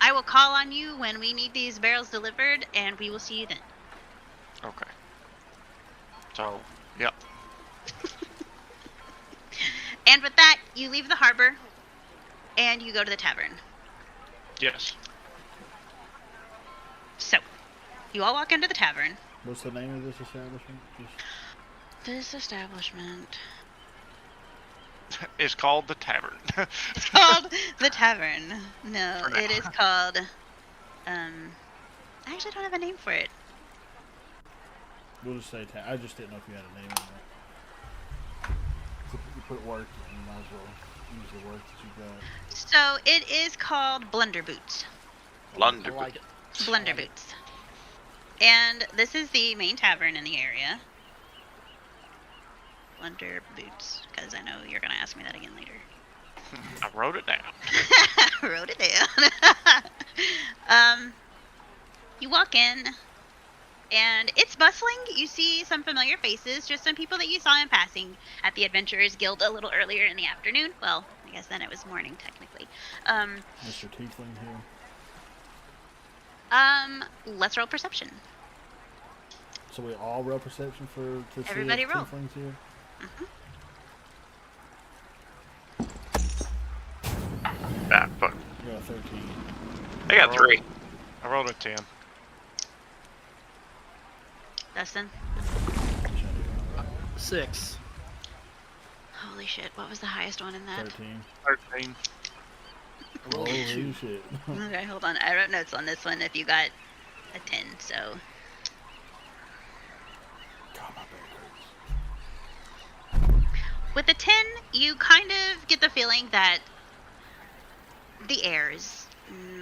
I will call on you when we need these barrels delivered, and we will see you then. Okay. So, yep. And with that, you leave the harbor, and you go to the tavern. Yes. So, you all walk into the tavern. What's the name of this establishment? This establishment It's called the Tavern. It's called the Tavern. No, For now. it is called, I actually don't have a name for it. We'll just say I just didn't know if you had a name in there. You put work in, you might as well use the work that you got. So, it is called Blunder Boots. I Blunder. like it. Blunder Boots. And this is the main tavern in the area. Blunder Boots, because I know you're going to ask me that again later. I wrote it down. I wrote it down. You walk in, and it's bustling. You see some familiar faces, just some people that you saw in passing at the Adventurers Guild a little earlier in the afternoon. Well, I guess then it was morning, technically. Mr. Tiefling here. Let's roll perception. So we all roll perception to see Everybody if roll. Tiefling's here? Ah, fuck. You got a 13. I got 3. I rolled a 10. Dustin? 6. Holy shit, what was the highest one in that? 13. 13. I rolled a 2. Holy shit. Okay, hold on. I wrote notes on this one if you got a 10, so. God, my back hurts. With the 10, you kind of get the feeling that the air is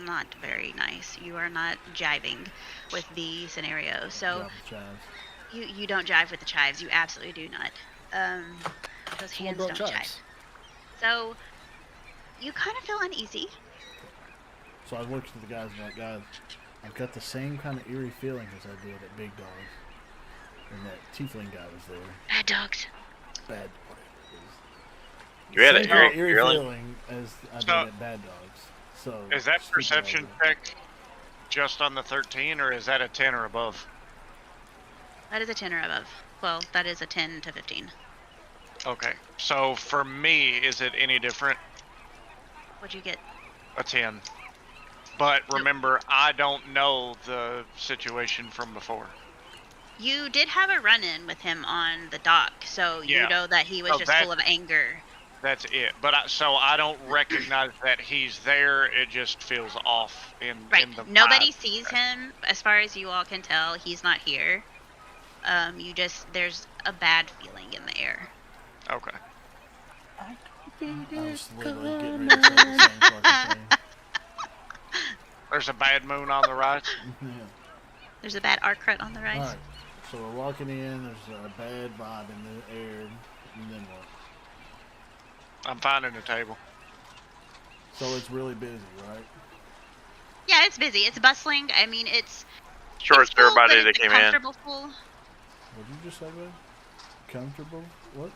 not very nice. You are not jiving with the scenario. So Drop the chives. you don't jive with the chives. You absolutely do not. Those Someone hands brought don't chives. jive. So you kind of feel uneasy. So So I looked at the guys and like, guys, I've got the same kind of eerie feeling as I did at Big Dog. And that tiefling guy was there. Bad dogs. Bad. You had Same an kind of eerie eerie feeling? feeling as I did So- at Bad Dogs. So Is that speaking perception of- check just on the 13, or is that a 10 or above? That is a 10 or above. Well, that is a 10 to 15. Okay. So for me, is it any different? What'd you get? A 10. But remember, I don't know the situation from before. You did have a run-in with him on the dock, so Yeah. you know that he was Oh, just that- full of anger. That's it. But so I don't recognize that he's there. It just feels off in Right. the Nobody vibe. sees him, as far as you all can tell. He's not here. There's a bad feeling in the air. Okay. I was literally getting ready to say the same fucking thing. There's a bad moon on the right. Yeah. There's a bad Arcrut on the rise. Alright. So we're walking in, there's a bad vibe in the air, and then what? I'm finding a table. So it's really busy, right? Yeah, it's busy. It's bustling. I mean, it's Shorts it's for full, everybody but that it's a came in. comfortable full. What did you just say, man? Comfortable? What?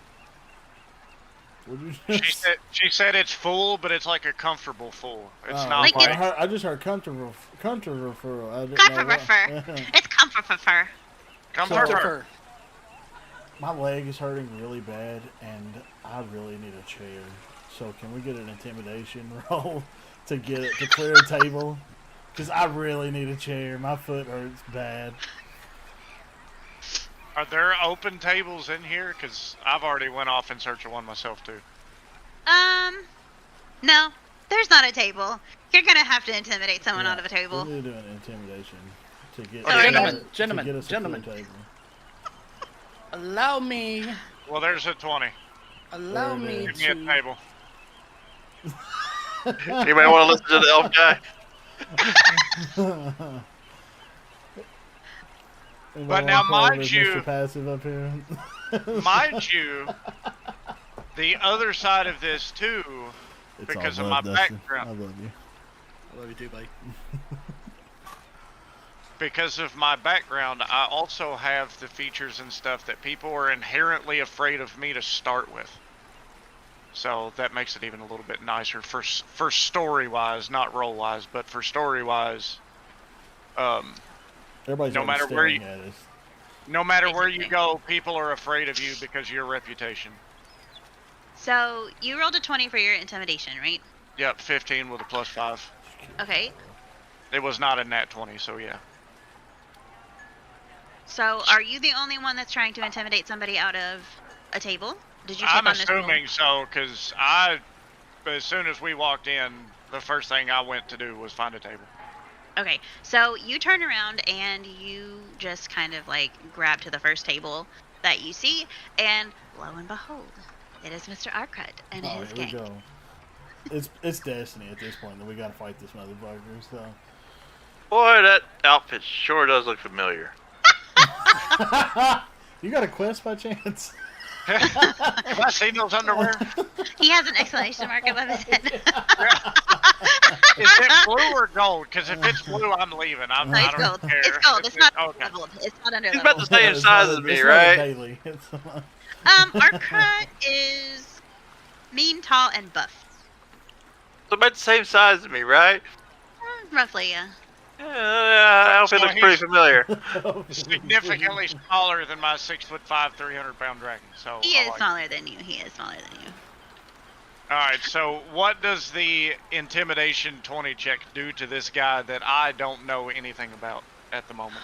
What did you just She said it's full, but it's like a comfortable full. It's Oh, not Like like, it's- I just heard comfortable. I didn't know what. Comfort. It's comfort for fur. come So- for Comfort her. fur. My leg is hurting really bad, and I really need a chair. So can we get an intimidation roll to get it to clear a table? Because I really need a chair. My foot hurts bad. Are there open tables in here? Because I've already went off in search of one myself too. No, there's not a table. You're gonna have to intimidate someone Yeah, out of a table. We need to do an intimidation to get Oh, to gentlemen, get us a gentlemen. clear table. Allow me. Well, there's a 20. Allow There it me is. Give me a to. table. Anybody want to listen to the elf guy? Anybody now, wanna play mind with you- Mr. Passive up here. Mind you, the other side of this too, It's because all of love, my Dustin. background. I love you. I love you too, buddy. because of my background, I also have the features and stuff that people are inherently afraid of me to start with. So that makes it even a little bit nicer for story-wise, not role-wise, but for story-wise. Everybody's No already matter where staring at us. No matter where you Basically. go, people are afraid of you because of your reputation. So you rolled a 20 for your intimidation, right? Yep, 15 with a +5. Okay. It was not a nat 20, so yeah. So are you the only one that's trying to intimidate somebody out of a table? Did you take I'm on this role? assuming so, because as soon as we walked in, the first thing I went to do was find a table. Okay, so you turn around and you just kind of like grab to the first table that you see, and lo and behold, it is Mr. Arcrut and Oh, his here we gang. go. It's destiny at this point that we gotta fight this motherfucker. So. Boy, that outfit sure does look familiar. You got a quest by chance? Have I seen those underwear? He has an exclamation mark above his head. Is it blue or gold? Because if it's blue, I'm leaving. No, I it's don't gold. care. It's gold. It's not okay. leveled. It's not under He's level. about the same It's size not a- as me, it's not a right? daily. It's, Arcrut is mean, tall, and buff. So about the same size as me, right? Roughly, yeah. Yeah, outfit So looks pretty he's- familiar. Significantly smaller than my 6'5", 300-pound dragon. So He I is like it. smaller than you. He is smaller than you. All right. So what does the intimidation 20 check do to this guy that I don't know anything about at the moment?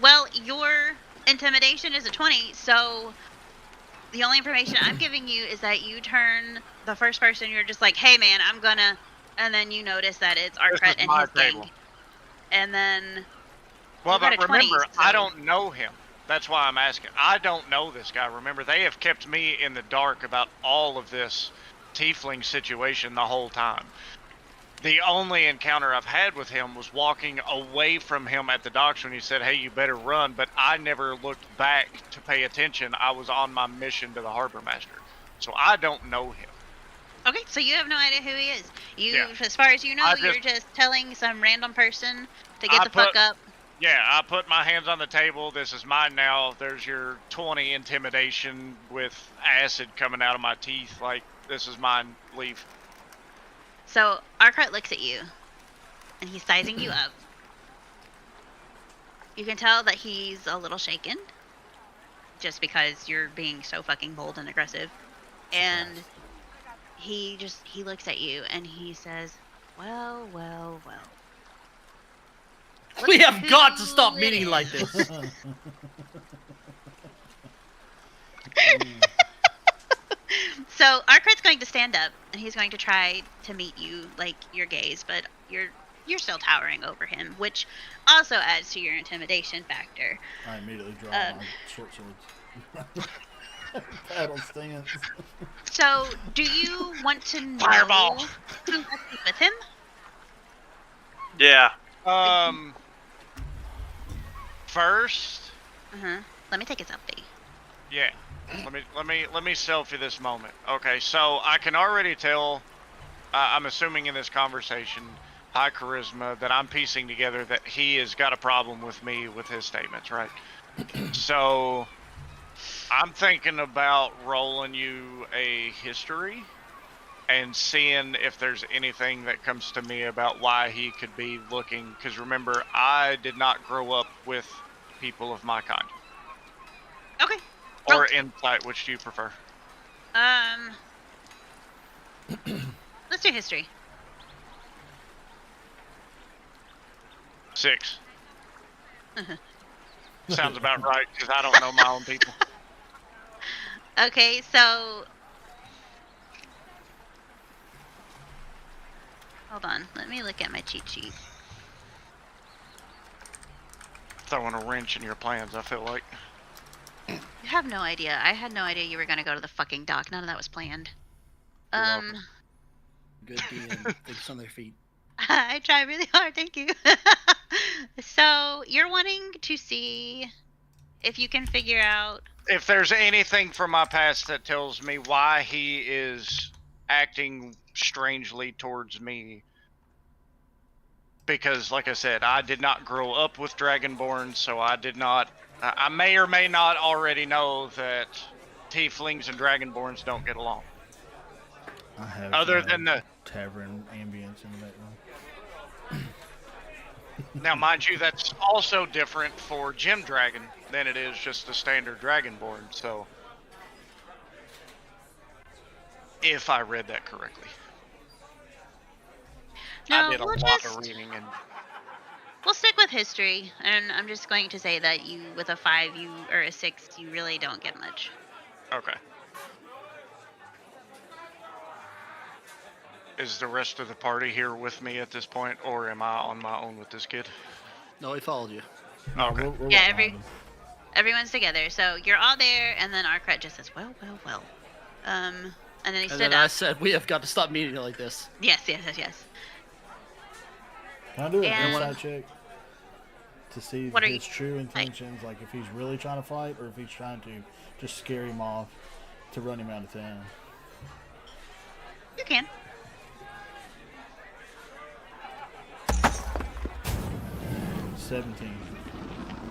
Well, your intimidation is a 20, so the only information I'm giving you is that you turn the first person, you're just like, hey man, I'm gonna, and then you notice that it's Arcrut is and my his gang. table. And then, Well, You got but a 20, remember, so- I don't know him. That's why I'm asking. I don't know this guy. Remember, they have kept me in the dark about all of this tiefling situation the whole time. The only encounter I've had with him was walking away from him at the docks when he said, hey, you better run, but I never looked back to pay attention. I was on my mission to the harbor master. So I don't know him. Okay, so you have no idea who he is. You, Yeah. as far as you know, I you're just telling some random person to get I the fuck put- up. Yeah, I put my hands on the table. This is mine now. There's your 20 intimidation with acid coming out of my teeth. Like, this is mine. Leave. So Arcart looks at you, and he's sizing you up. You can tell that he's a little shaken, just because you're being so fucking bold and aggressive. And he looks at you and he says, "Well, well, well. We Look have got to who stop it meeting like is." this. So Arcrat's going to stand up and he's going to try to meet you, like your gaze, but you're still towering over him, which also adds to your intimidation factor. I immediately draw my short swords. Paddle stance. So, do you want to know Fireball. who left you with him? Yeah. First, Let me take a selfie. yeah. Let me selfie this moment. Okay, so I can already tell. I'm assuming in this conversation, high charisma, that I'm piecing together that he has got a problem with me with his statements, right? So, I'm thinking about rolling you a history and seeing if there's anything that comes to me about why he could be looking. Because remember, I did not grow up with people of my kind. Okay. Or insight, which do you prefer? Let's do history. 6. Sounds about right, because I don't know my own people. Okay, so hold on. Let me look at my cheat sheet. Throwing a wrench in your plans, I feel like. You have no idea. I had no idea you were gonna go to the fucking dock. None of that was planned. You're welcome. Good DM. Thanks on their feet. I try really hard, thank you. So, you're wanting to see if you can figure out. If there's anything from my past that tells me why he is acting strangely towards me. Because, like I said, I did not grow up with Dragonborn, so I did not... I may or may not already know that Tieflings and Dragonborns don't get along. I have Other than the... tavern ambience in the background. Now, mind you, that's also different for Gem Dragon than it is just a standard Dragonborn, so... If I read that correctly. No, I did a we'll lot just of reading and... we'll stick with history, and I'm just going to say that you, with a 5, or a 6, you really don't get much. Okay. Is the rest of the party here with me at this point, or am I on my own with this kid? No, he followed you. Okay. We're Yeah, behind him. Everyone's together, so you're all there, and then Arcrat just says, "Well, well, well." And then he And stood then I up. said, we have got to stop meeting like this. Yes. Can I do an And- insight check to see What are his you- true intentions, like if he's really trying to fight or if he's trying to just scare him off to run him out of town? You can. $17.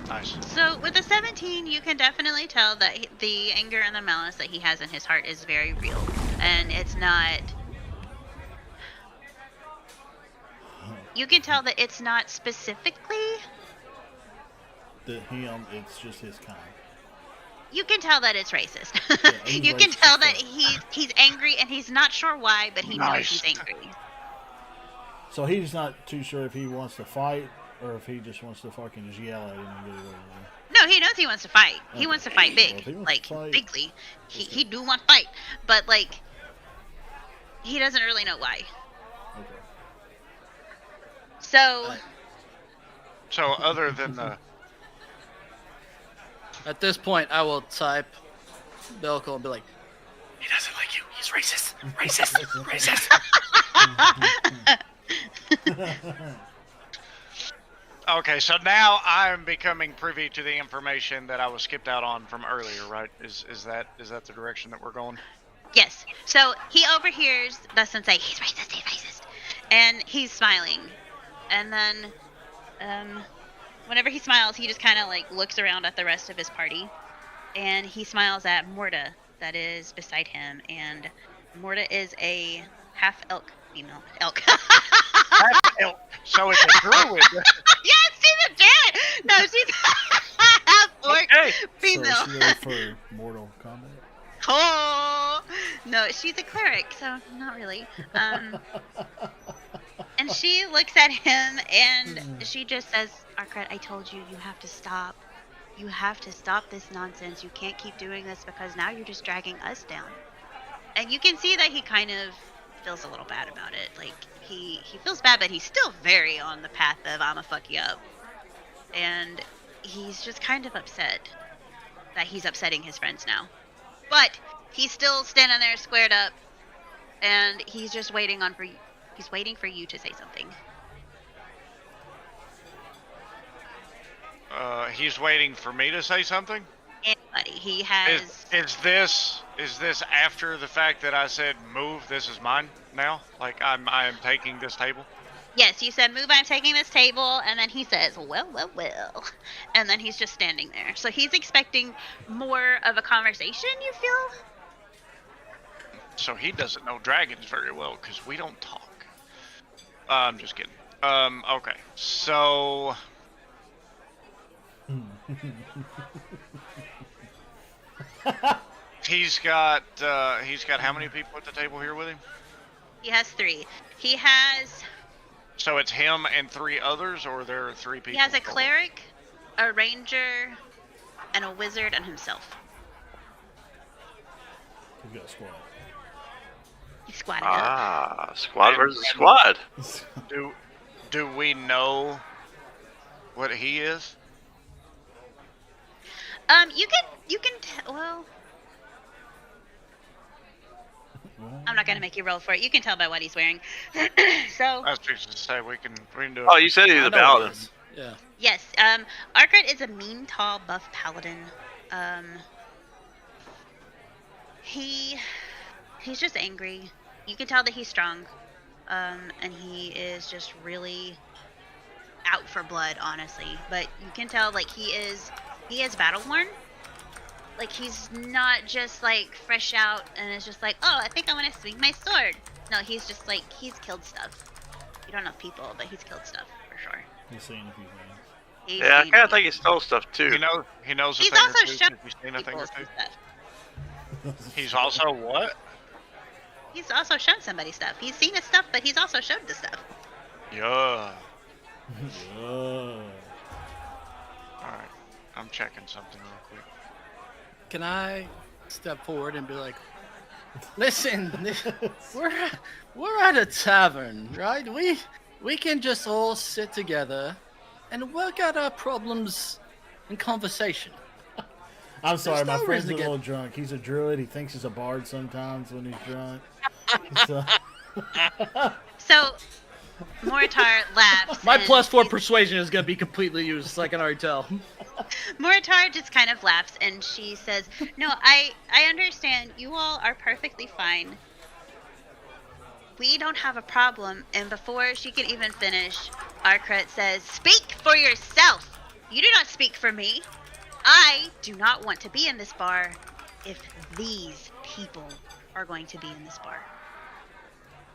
Nice. So with a 17, you can definitely tell that the anger and the malice that he has in his heart is very real, and it's not. You can tell that it's not specifically. That him, it's just his kind. You can tell that it's racist. Yeah, he's You can racist tell as that fuck. he's angry and he's not sure why, but he knows Nice. he's angry. So he's not too sure if he wants to fight or if he just wants to fucking just yell at him and get away with No, he knows he wants to fight. He Okay. wants to fight Well, big, if he wants like to fight, bigly. let's He go. do want to fight, but like he doesn't really know why. it. Okay. So So other than the... At this point, I will type Belko and be like, he doesn't like you. He's racist. Racist. Racist. Okay, so now I'm becoming privy to the information that I was skipped out on from earlier, right? Is that the direction that we're going? Yes. So he overhears Dustin say, he's racist. And he's smiling. And then, whenever he smiles, he just kind of like looks around at the rest of his party. And he smiles at Morta that is beside him. And Morta is a half elk female. Elk. Half elk. So it's a druid. Yes, she's a druid. No, she's half orc Okay. female. So she ready for Mortal Kombat? Oh no, she's a cleric, so not really. And she looks at him and she just says, "Arkret, I told you, you have to stop. You have to stop this nonsense. You can't keep doing this because now you're just dragging us down." And you can see that he kind of feels a little bad about it. Like he feels bad, but he's still very on the path of I'ma fuck you up. And he's just kind of upset that he's upsetting his friends now. But he's still standing there squared up, and he's just waiting he's waiting for you to say something. He's waiting for me to say something. Anybody. He has. Is this after the fact that I said move? This is mine now. Like I am taking this table. Yes, you said move. I'm taking this table, and then he says, "Well," and then he's just standing there. So he's expecting more of a conversation. You feel? So he doesn't know dragons very well because we don't talk. I'm just kidding. Okay. So. He's got how many people at the table here with him? He has 3. He has. So it's him and 3 others, or there are 3 people? He has a total? cleric, a ranger, and a wizard, and himself. We've got a squad. He's squatted up. Squad versus squad. Do we know what he is? You can well, I'm not gonna make you roll for it. You can tell by what he's wearing. So I was fixing to say we can do it. Oh, you said he was I a know what it paladin. is. Yeah. yes, Arkret is a mean, tall, buff paladin. He's just angry. You can tell that he's strong, and he is just really out for blood, honestly. But you can tell like he is battle worn. Like he's not just like fresh out and is just like, oh, I think I want to swing my sword. No, he's just like he's killed stuff. You don't know people, but he's killed stuff for sure. He's seen a few things. He's Yeah, I seen kind of it. think he stole stuff too. He knows a He's thing or also two. shown He's seen a thing people or two. stuff. He's also what? He's also shown somebody stuff. He's seen his stuff, but he's also showed the stuff. Yeah. Yeah. All right. I'm checking something real quick. Can I step forward and be like, listen, we're at a tavern, right? We can just all sit together and work out our problems in conversation. I'm sorry, There's my no friend's a reason to little drunk. He's a druid. He thinks he's a bard sometimes when he's drunk. So, So Moritar laughs. My and +4 persuasion is gonna be completely useless. I can already tell. Moritar just kind of laughs and she says, "No, I understand. You all are perfectly fine. We don't have a problem." And before she can even finish, Arkret says, "Speak for yourself. You do not speak for me. I do not want to be in this bar if these people are going to be in this bar."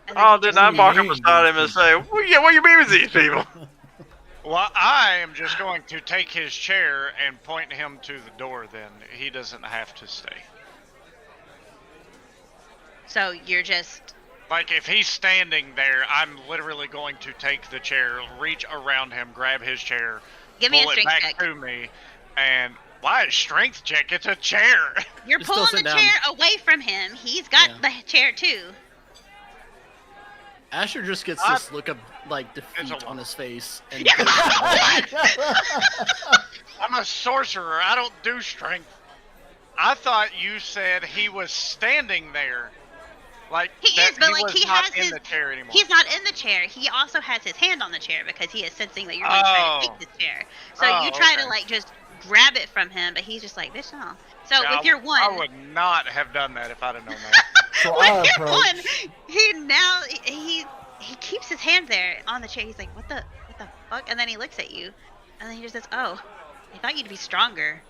And then Oh, he then just I leaves. walk up beside him and say, "What do you mean with these people?" Well, I am just going to take his chair and point him to the door. Then he doesn't have to stay. So you're just Like if he's standing there, I'm literally going to take the chair, reach around him, grab his chair, give me a pull it strength back check. to me, and why a strength check? It's a chair. You're You're still pulling the sitting down. chair away from him. He's got Yeah. the chair too. Asher just gets I- this look of like It's defeat a- on his face, and I'm a sorcerer. I don't do strength. I thought you said he was standing there. Like He that is, but, he like, was he not has in his- the chair anymore. He's not in the chair. He also has his hand on the chair because he is sensing that you're going to try to Oh. take this chair. So Oh, you try okay. to like just grab it from him, but he's just like, "Bitch, no." So Yeah, with your one, I would not have done that if I'd have known that. So When I you're one, approach. he keeps his hand there on the chair. He's like, what the fuck? And then he looks at you, and then he just says, "Oh, I thought you'd be stronger."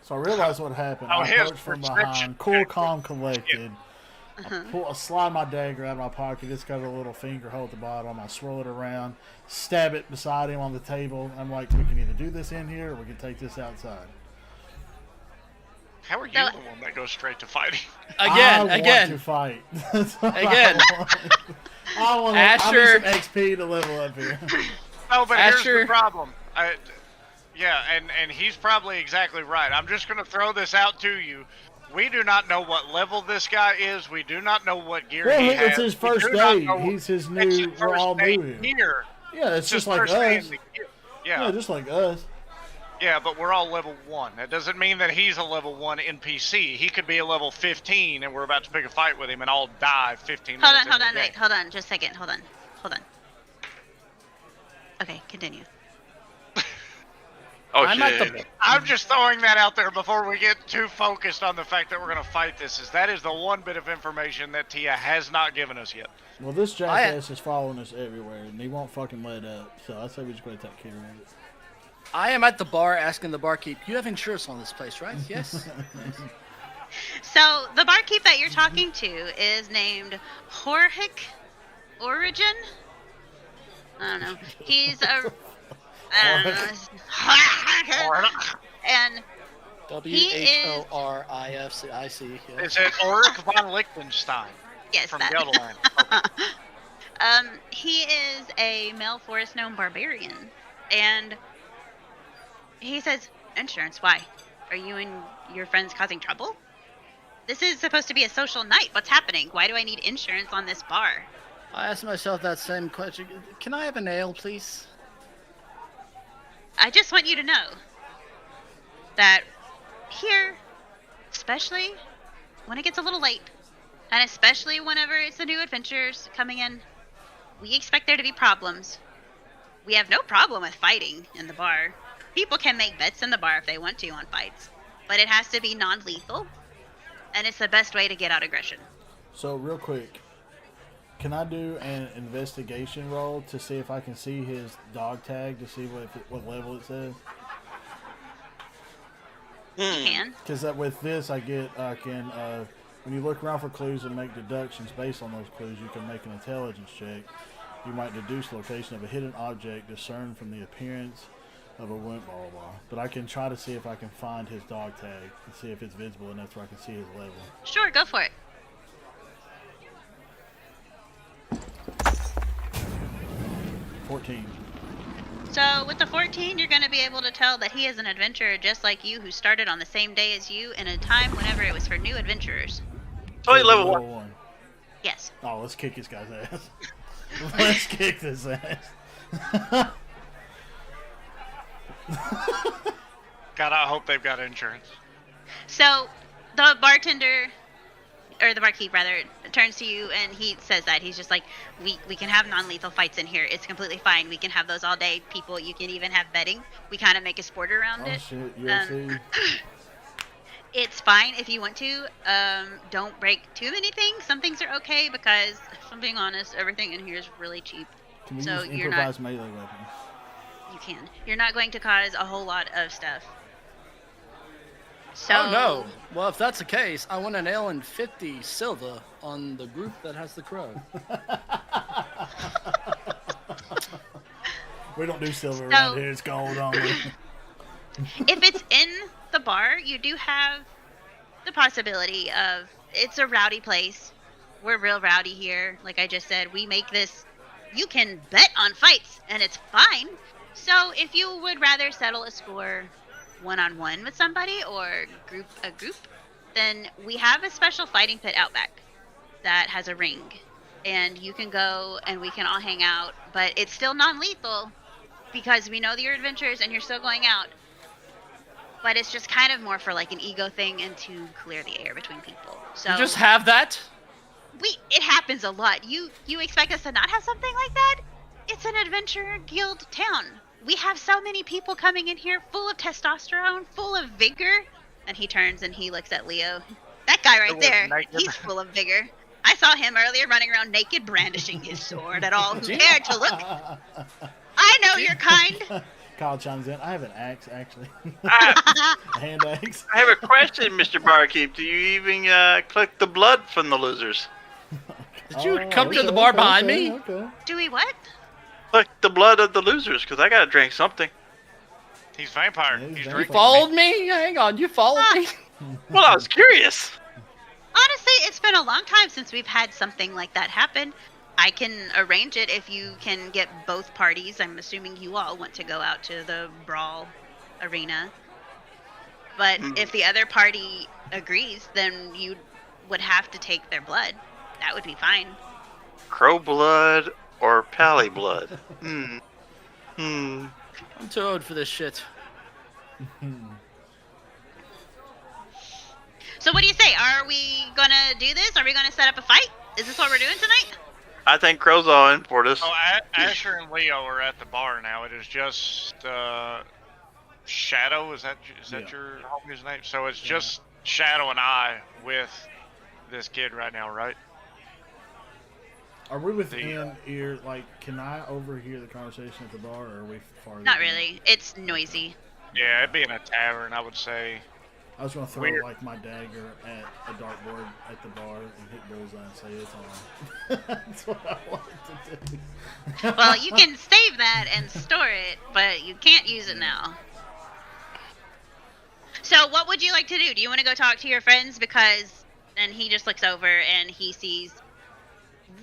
So I realize what happened. Oh, I his approach from perception behind, cool, check. calm, collected. Uh-huh. I slide my dagger out of my pocket. It's got a little finger hole at the bottom. I swirl it around, stab it beside him on the table. I'm like, we can either do this in here or we can take this outside. How are you So- the one that goes straight to fighting? I want to Again. fight. That's what Again. I want Asher- I need some XP to level up here. No, but here's Asher- the problem. Yeah, and he's probably exactly right. I'm just going to throw this out to you. We do not know what level this guy is. We do not know what gear Well, he it's has. his We first do not day. know- He's his it's new. his We're first all day new here. here. Yeah, it's his just like first day in us. the gear. Yeah, Yeah, just like us. yeah, but we're all level 1. That doesn't mean that he's a level 1 NPC. He could be a level 15, and we're about to pick a fight with him, and I'll die 15 minutes Hold on, into the wait, game. hold on, just a second, hold on. Okay, continue. Oh I'm shit. at the. I'm just throwing that out there before we get too focused on the fact that we're going to fight this. That is the one bit of information that Tia has not given us yet. Well, this jackass is following us everywhere, and he won't fucking let up. So I say we just go take care of it. I am at the bar asking the barkeep, "You have insurance on this place, right?" Yes. So the barkeep that you're talking to is named Horhick Origin. I don't know. He's a. I don't know. And WHORIFCIC. Yeah. Is it Ulrich von Liechtenstein yes, from that. Gelderland? He is a male forest gnome barbarian, and he says, "Insurance? Why? Are you and your friends causing trouble? This is supposed to be a social night. What's happening? Why do I need insurance on this bar?" I asked myself that same question. Can I have an ale, please? I just want you to know that here, especially when it gets a little late, and especially whenever it's the new adventurers coming in, we expect there to be problems. We have no problem with fighting in the bar. People can make bets in the bar if they want to on fights, but it has to be non-lethal, and it's the best way to get out aggression. So real quick, can I do an investigation roll to see if I can see his dog tag to see what level it says? You can. Because with this, I can when you look around for clues and make deductions based on those clues, you can make an intelligence check. You might deduce the location of a hidden object discerned from the appearance of a wound, blah, blah, blah. But I can try to see if I can find his dog tag and see if it's visible enough where I can see his level. Sure, go for it. 14. So with the 14, you're going to be able to tell that he is an adventurer just like you who started on the same day as you in a time whenever it was for new adventurers. Only level 1. Yes. Oh, let's kick this guy's ass. Let's kick this ass. God, I hope they've got insurance. So the bartender, or the barkeep rather, turns to you and he says that he's just like, we can have non-lethal fights in here. It's completely fine. We can have those all day. People, you can even have betting. We kind of make a sport around Oh it. shit, UFC. It's fine if you want to. Don't break too many things. Some things are okay because, if I'm being honest, everything in here is really cheap. Can we So use you're not- improvised melee weapons? You can. You're not going to cause a whole lot of stuff. So, Oh no. Well, if that's the case, I want an ale and 50 silver on the group that has the crow. We don't do silver So- around here. It's gold only. if it's in the bar, you do have the possibility of it's a rowdy place. We're real rowdy here. Like I just said, we make this. You can bet on fights, and it's fine. So if you would rather settle a score one-on-one with somebody or a group, then we have a special fighting pit out back that has a ring, and you can go and we can all hang out. But it's still non-lethal because we know that you're adventurers and you're still going out. But it's just kind of more for like an ego thing and to clear the air between people. So You just have that? it happens a lot. You expect us to not have something like that? It's an adventure guild town. We have so many people coming in here full of testosterone, full of vigor. And he turns and he looks at Leo. That guy right It was there, naked. he's full of vigor. I saw him earlier running around naked, brandishing his sword at all who cared to look. I know your kind. Kyle chimes in. I have an axe, actually. I, A hand axe. I have a question, Mr. Barkeep. Do you even collect the blood from the losers? Did you Oh, come to okay, the bar okay, behind okay, me? Okay. Do we what? Collect the blood of the losers, because I gotta drink something. He's vampire. Yeah, he's He's vampire. You drinking. followed me? Hang on, you followed me? Well, I was curious. Honestly, it's been a long time since we've had something like that happen. I can arrange it if you can get both parties. I'm assuming you all want to go out to the brawl arena. But if the other party agrees, then you would have to take their blood. That would be fine. Crow blood or pally blood? Hmm. I'm too old for this shit. So what do you say? Are we gonna do this? Are we gonna set up a fight? Is this what we're doing tonight? I think Crow's all in for this. Oh, Asher and Leo are at the bar now. It is just Shadow. Is that Yeah. your homie's name? So it's just Shadow and I with this kid right now, right? Are we within ear? Like, can I overhear the conversation at the bar, or are we far? Not away? really. It's noisy. Yeah, it'd be in a tavern, I would say. I was gonna throw Weird. like my dagger at a dartboard at the bar and hit bullseye and say it's on. That's what I wanted to do. Well, you can save that and store it, but you can't use it now. So what would you like to do? Do you want to go talk to your friends? Because then he just looks over and he sees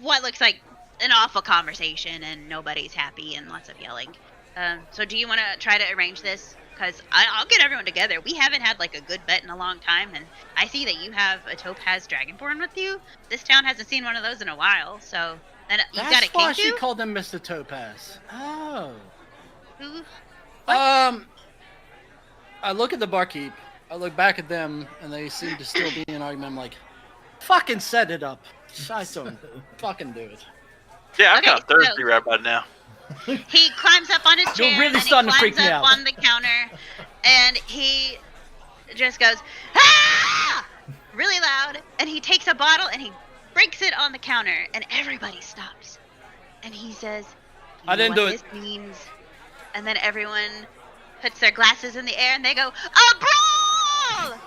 what looks like an awful conversation and nobody's happy and lots of yelling. So do you want to try to arrange this? Because I'll get everyone together. We haven't had like a good bet in a long time, and I see that you have a Topaz Dragonborn with you. This town hasn't seen one of those in a while, so then you've got That's a why king she too? called them Mr. Topaz. Oh. Who? I look at the barkeep. I look back at them, and they seem to still be in an argument. I'm like, fucking set it up. I don't fucking do it. Yeah, I'm Okay, kind of thirsty so- right about now. He climbs up on his chair You're really and he starting to climbs freak me up out. on the counter and he just goes, ah! Really loud, and he takes a bottle and he breaks it on the counter and everybody stops. And he says, you I know didn't what do this means? And then everyone puts their glasses in the air and they go, a brawl!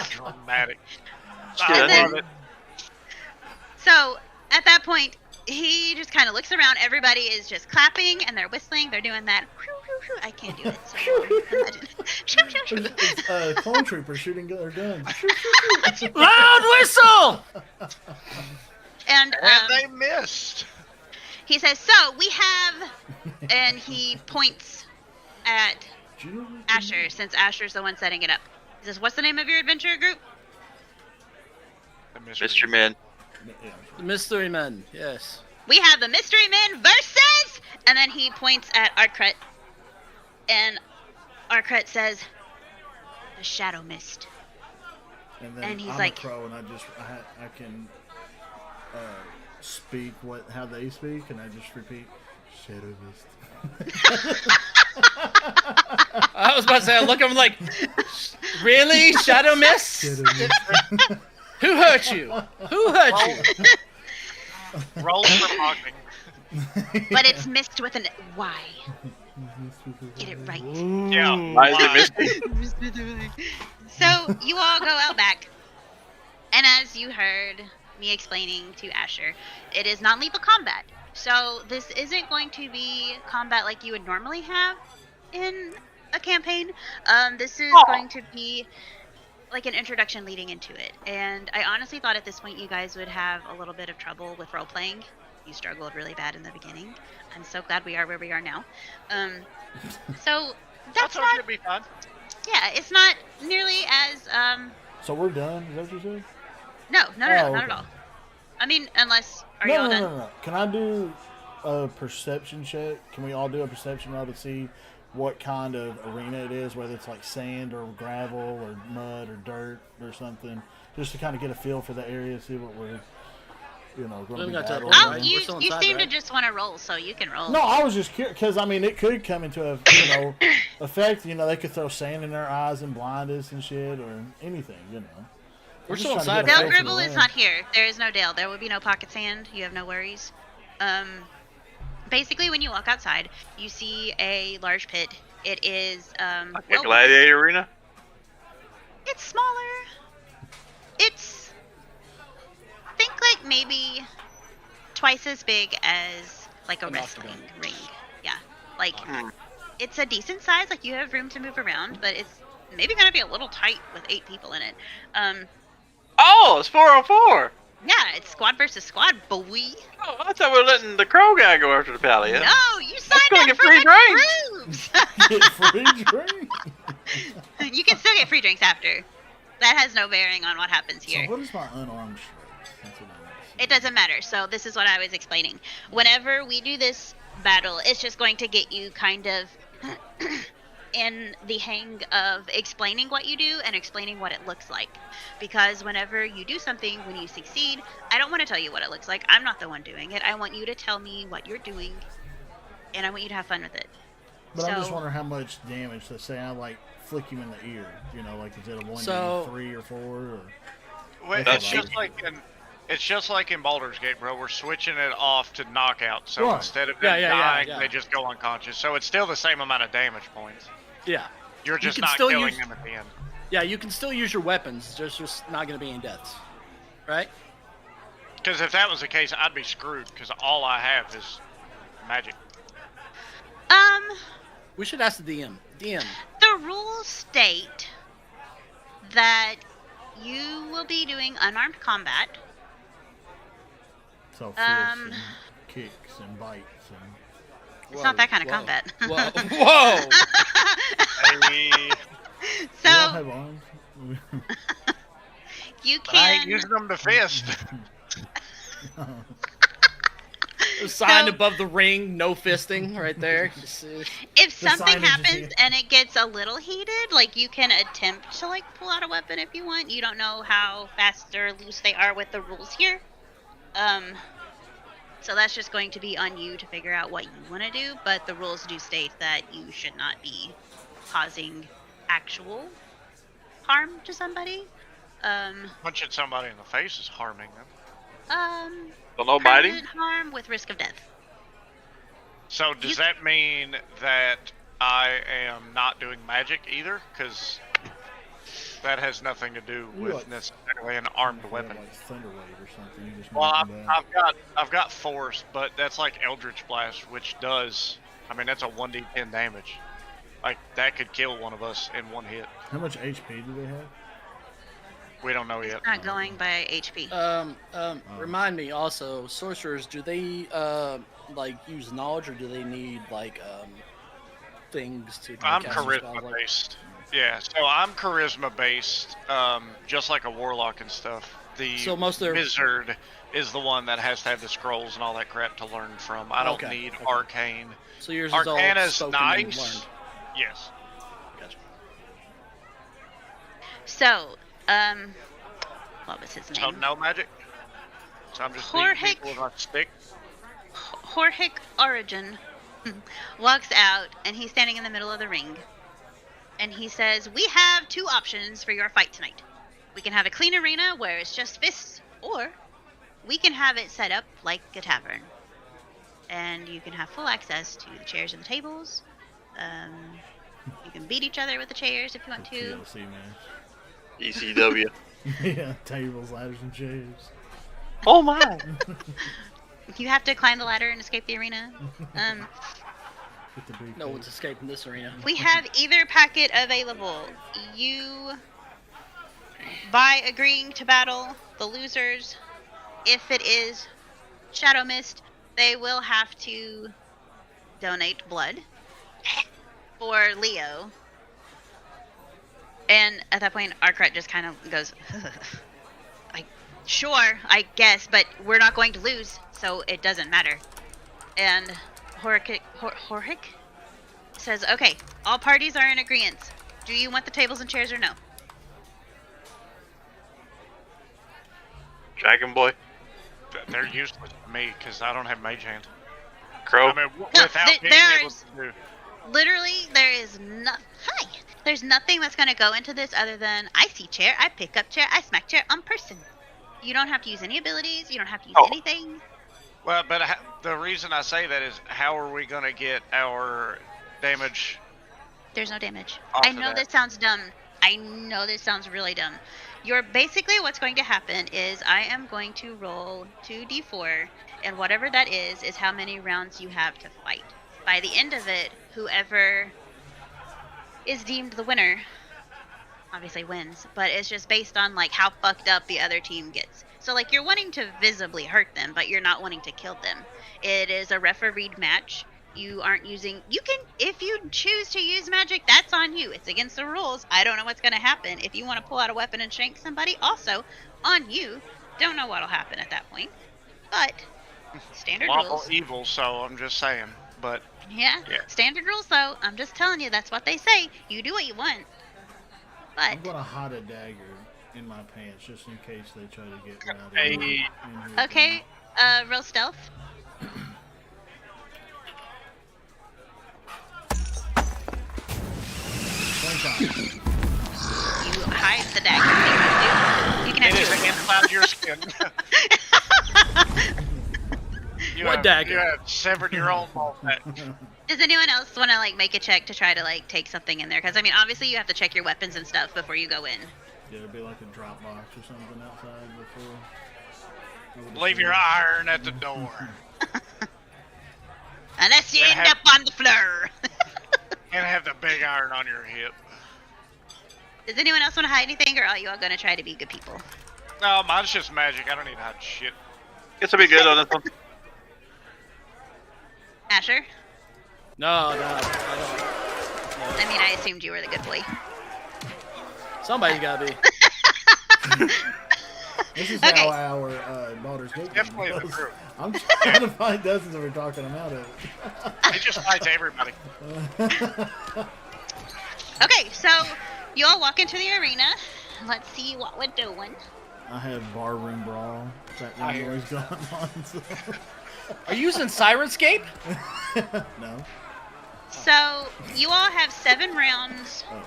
Dramatic. Yeah, I and then- love it. So at that point, he just kind of looks around. Everybody is just clapping and they're whistling. They're doing that. I can't do it. So imagine. It's clone trooper shooting their guns. Loud whistle! And And they missed. he says, "So we have," and he points at Asher, since Asher's the one setting it up. He says, "What's the name of your adventure group?" The Mystery Man. Yeah. The Mystery Men, yes. We have the Mystery Men versus, and then he points at Arkrut, and Arkrut says, "The Shadow Mist." And then And he's I'm like- a crow, and I can speak how they speak, and I just repeat, Shadow Mist. I was about to say, I look at him like, really? Shadow Mist? Shadow Mist. Who hurt you? Who hurt you? Roll for mocking. But it's mist with an Y. Get it right. Yeah. Why is it Misty? So you all go out back, and as you heard me explaining to Asher, it is non-lethal combat. So this isn't going to be combat like you would normally have in a campaign. This is going to be like an introduction leading into it. And I honestly thought at this point you guys would have a little bit of trouble with role playing. You struggled really bad in the beginning. I'm so glad we are where we are now. So that's That's not. gonna be fun. Yeah, it's not nearly as So we're done? Is that what you said? No, not at Oh, all. okay. I mean, unless are you all done? No. Can I do a perception check? Can we all do a perception roll to see what kind of arena it is, whether it's like sand or gravel or mud or dirt or something, just to kind of get a feel for the area, see what we're, going to We be got to battling. roll, Oh, right? you We're still you inside, seem to right? just want to roll, so you can roll. No, I was just curious because I mean it could come into a effect, they could throw sand in their eyes and blind us and shit, or anything, We're I'm just still trying to inside get a Dale of feel for the Gribble is land. not here. There is no Dale. There will be no pocket sand. You have no worries. Basically, when you walk outside, you see a large pit. It is Like a well, gladiator arena. it's smaller. It's think like maybe twice as big as like a An wrestling octagon. ring. Yeah, like Hmm. it's a decent size. Like you have room to move around, but it's maybe gonna be a little tight with 8 people in it. Oh, it's 4-on-4. Yeah, it's squad versus squad, boy. Oh, I thought we were letting the crow guy go after the pally. Yeah. No, you signed gonna up get for free the drinks. cruise. Get free drink. You can still get free drinks after. That has no bearing on what happens So here. what is my unarmed strike? That's what I'm asking. It doesn't matter. So this is what I was explaining. Whenever we do this battle, it's just going to get you kind of in the hang of explaining what you do and explaining what it looks like. Because whenever you do something, when you succeed, I don't want to tell you what it looks like. I'm not the one doing it. I want you to tell me what you're doing, and I want you to have fun with it. But I'm just So- wondering how much damage. Let's say I flick you in the ear. Like is it a 1d3 So- or 4 or? Well, That's it's just like in Baldur's Gate, bro. We're switching it off to knockout. So Right. instead of them Yeah, dying, yeah. they just go unconscious. So it's still the same amount of damage points. Yeah. You're just can not still killing use- them at the end. Yeah, you can still use your weapons. There's just not going to be any deaths. Right? Because if that was the case, I'd be screwed. Because all I have is magic. We should ask the DM. DM. The rules state that you will be doing unarmed combat. So fists Um, and kicks and bites and. It's not that kind of Whoa. combat. Whoa. Whoa. Hey, You don't So have arms. you but I ain't can. using them to fist. The sign So- above the ring, no fisting, right there. Just, If The something signage is happens here. and it gets a little heated, like you can attempt to pull out a weapon if you want. You don't know how fast or loose they are with the rules here. So that's just going to be on you to figure out what you want to do. But the rules do state that you should not be causing actual harm to somebody. Punching somebody in the face is harming them. So no biting. Permanent harm with risk of death. So does You- that mean that I am not doing magic either? Because that has nothing to do You with like- necessarily an armed weapon. Like Thunderwave or something. You just Well, knock 'em down. I've got force, but that's like Eldritch Blast, which does. I mean, that's a 1d10 damage. Like that could kill one of us in one hit. How much HP do they have? We don't know yet. Not going by HP. Remind me also, sorcerers, do they use knowledge or do they need things to? I'm cast their spells, charisma based. Yeah, so I'm charisma based, just like a warlock and stuff. The So most of their- wizard is the one that has to have the scrolls and all that crap to learn from. I don't Okay, need okay. arcane. So yours is all Arcana's spoken and nice. learned. Yes. Gotcha. So, what was his So name? no magic. So I'm just beating Horhick. people with a stick. Horhick Origin walks out and he's standing in the middle of the ring. And he says, "We have 2 options for your fight tonight. We can have a clean arena where it's just fists, or we can have it set up like a tavern. And you can have full access to the chairs and the tables. You can beat each other with the chairs if you want to. TLC man. ECW. Yeah, tables, ladders, and chairs. Oh my. You have to climb the ladder and escape the arena. With the big No face. one's escaping this arena. We have either packet available. You, by agreeing to battle, the losers, if it is Shadow Mist, they will have to donate blood for Leo. And at that point, Arcrat just kind of goes, sure, I guess, but we're not going to lose, so it doesn't matter. And Horhick says, okay, all parties are in agreement. Do you want the tables and chairs or no? Dragon Boy. They're useless to me because I don't have mage hand. Crow. I mean, No, without being able there's- to do. Literally, there is there's nothing that's gonna go into this other than I see chair, I pick up chair, I smack chair on person. You don't have to use any abilities. You don't have to use anything. Well, but the reason I say that is, how are we gonna get our damage? There's no damage. Off I of know that. this sounds dumb. I know this sounds really dumb. You're basically what's going to happen is I am going to roll 2d4, and whatever that is how many rounds you have to fight. By the end of it, whoever is deemed the winner obviously wins, but it's just based on like how fucked up the other team gets. So like you're wanting to visibly hurt them, but you're not wanting to kill them. It is a refereed match. You aren't using, you can, if you choose to use magic, that's on you. It's against the rules. I don't know what's going to happen. If you want to pull out a weapon and shank somebody, also on you. Don't know what'll happen at that point. But standard Lawful rules. evil, so I'm just saying. But Yeah, standard rules though. I'm just telling you, that's what they say. You do what you want. But I'm gonna hide a dagger in my pants just in case they try to get rowdy. Hey. in here. okay, roll stealth. You hide the dagger. You can it have is two. inside your skin. What dagger? You have severed your own ball sack. Does anyone else want to like make a check to try to like take something in there? Because I mean, obviously you have to check your weapons and stuff before you go in. Yeah, it'd be like a drop box or something outside before. Leave your iron at the door. Unless you Yeah, end up on the floor. And have the big iron on your hip. Does anyone else want to hide anything, or are you all gonna try to be good people? No, mine's just magic. I don't need to hide shit. Guess I'll be good on this one. Asher? No, I don't. I mean, I assumed you were the good boy. Somebody's gotta be. This is Okay. how our Baldur's Gate game Definitely the goes. group. I'm trying to find dozens and we're talking them out of It just fights everybody. it. Okay, so you all walk into the arena. Let's see what we're doing. I have barroom brawl. That I hear always going on. So. Are you using Sirenscape? No. So you all have 7 rounds, Oh.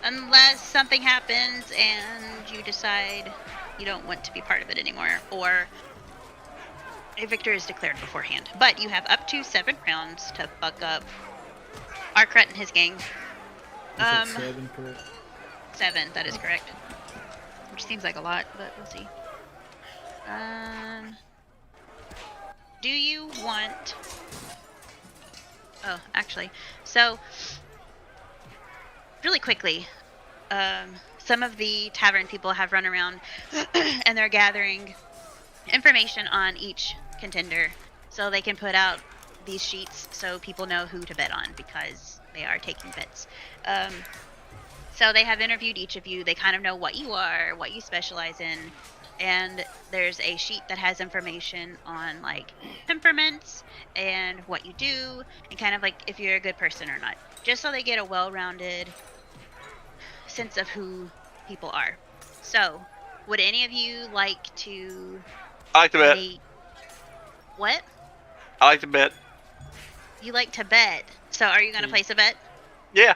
unless something happens and you decide you don't want to be part of it anymore, or a victor is declared beforehand. But you have up to 7 rounds to fuck up Arkrut and his gang. You said 7, correct? 7, that is correct. Which seems like a lot, but we'll see. Do you want... Oh, actually. So, really quickly, some of the tavern people have run around and they're gathering information on each contender so they can put out these sheets so people know who to bet on because they are taking bets. So they have interviewed each of you. They kind of know what you are, what you specialize in, and there's a sheet that has information on like temperaments and what you do and kind of like if you're a good person or not, just so they get a well-rounded sense of who people are. So, would any of you like to I like to bet. What? I like to bet. You like to bet. So, are you going to place a bet? Yeah.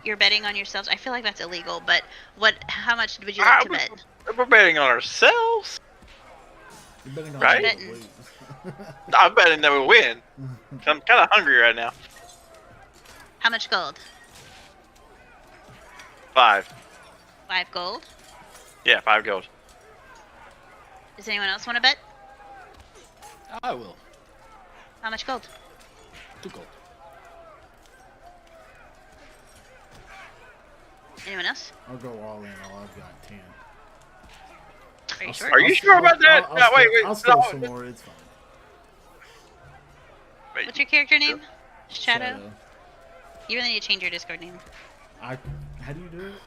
You're betting on yourselves? I feel like that's illegal, but how much would you like to bet? We're betting on ourselves. You're betting on Right? me to Betting. lose. I'm betting that we win. I'm kind of hungry right now. How much gold? 5. 5 gold. Yeah, 5 gold. Does anyone else want to bet? I will. How much gold? 2 gold. Anyone else? I'll go all in. I've got 10. Are you I'll- sure? Are you sure about that? I'll No, wait, steal- wait. I'll steal No. some more. It's fine. Wait, What's your character name? Shadow? You really need to change your Discord name. How do you do it?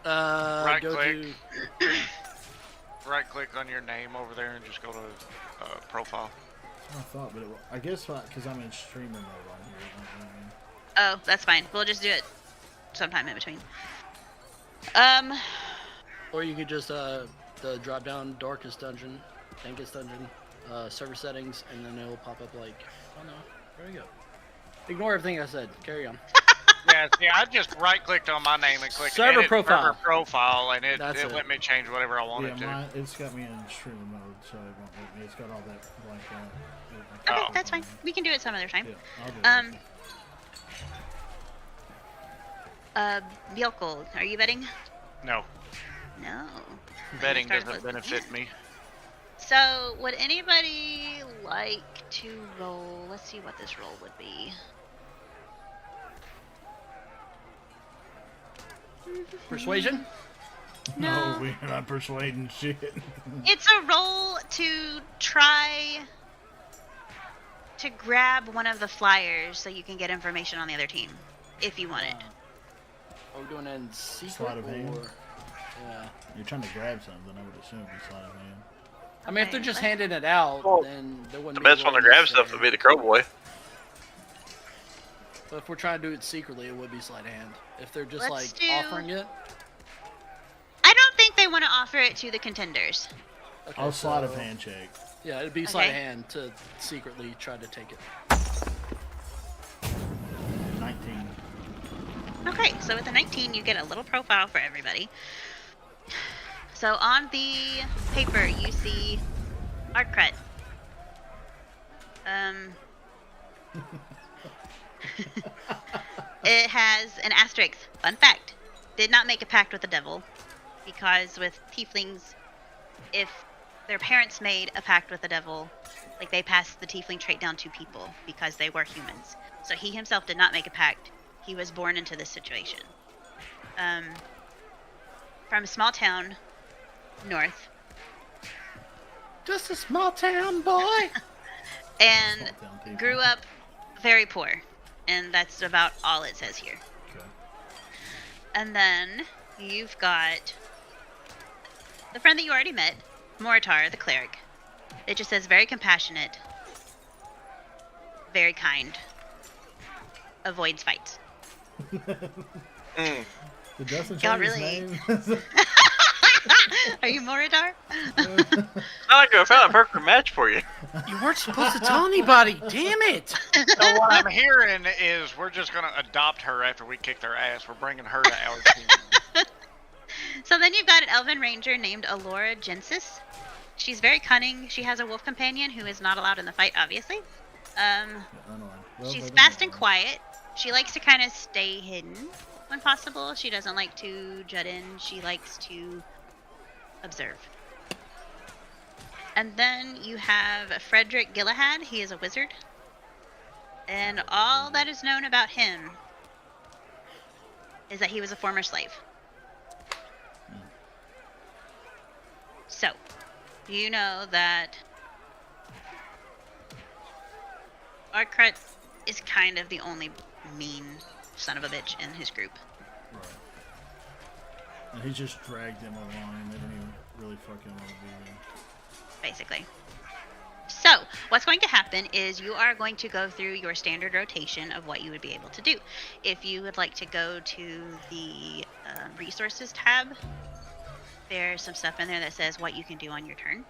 Right Go click. to. Right click on your name over there and just go to profile. I thought, but I guess because I'm in streamer mode on here. you know what I mean? Oh, that's fine. We'll just do it sometime in between. Or you could just the drop down darkest dungeon, dankest dungeon. server settings, and then it'll pop up like, oh no, there we go. Ignore everything I said. Carry on. Yeah, see, I just right-clicked on my name and clicked Server edit profile. server profile, and it That's it. let me change whatever I Yeah, wanted to. it's got me in streamer mode, so it won't let me. It's got all that blank out. Okay, Oh. that's fine. We can do it some other time. Yeah, I'll do it. Bjorkul, are you betting? No, No. betting Start doesn't with- benefit me. So, would anybody like to roll? Let's see what this roll would be. Persuasion? No. No, we're not persuading shit. It's a roll to try to grab one of the flyers so you can get information on the other team, if you want it. Are we doing it in secret Sleight of hand? or? Yeah. You're trying to grab something, I would assume it's sleight of hand. I mean, if they're Okay, just let's- handing it out, Well, then there wouldn't The be. best one to rolling grab stuff necessary. would be the Crow Boy. But if we're trying to do it secretly, it would be sleight of hand. If they're just Let's like do- offering it. I don't think they want to offer it to the contenders. Okay, I'll sleight of so- hand check. Yeah, it'd be sleight of Okay. hand to secretly try to take it. 19. Okay, so with a 19, you get a little profile for everybody. So on the paper, you see Artcret. It has an asterisk. Fun fact: did not make a pact with the devil, because with tieflings, if their parents made a pact with the devil, like they passed the tiefling trait down to people because they were humans. So he himself did not make a pact. He was born into this situation. From a small town north, Just a small town boy. and Small town people. grew up very poor, and that's about all it says here. Okay. And then you've got the friend that you already met, Moritar, the cleric. It just says very compassionate, very kind, avoids fights. Mm. Did Dustin Y'all change his really- name? Are you Moritar? I like I found a perfect match for you. You weren't supposed to tell anybody. Damn it. So what I'm hearing is we're just gonna adopt her after we kick their ass. We're bringing her to our team. So then you've got an elven ranger named Alora Gensis. She's very cunning. She has a wolf companion who is not allowed in the fight, obviously. Run away. Well, She's they don't fast run and away. quiet. She likes to kind of stay hidden when possible. She doesn't like to jut in. She likes to observe. And then you have Frederick Gillahad. He is a wizard. And all that is known about him is that he was a former slave. So, you know that Artcret is kind of the only mean son of a bitch in his group. Right. And he just dragged them along. They didn't even really fucking want to be there. Basically. So, what's going to happen is you are going to go through your standard rotation of what you would be able to do. If you would like to go to the resources tab, there's some stuff in there that says what you can do on your turn.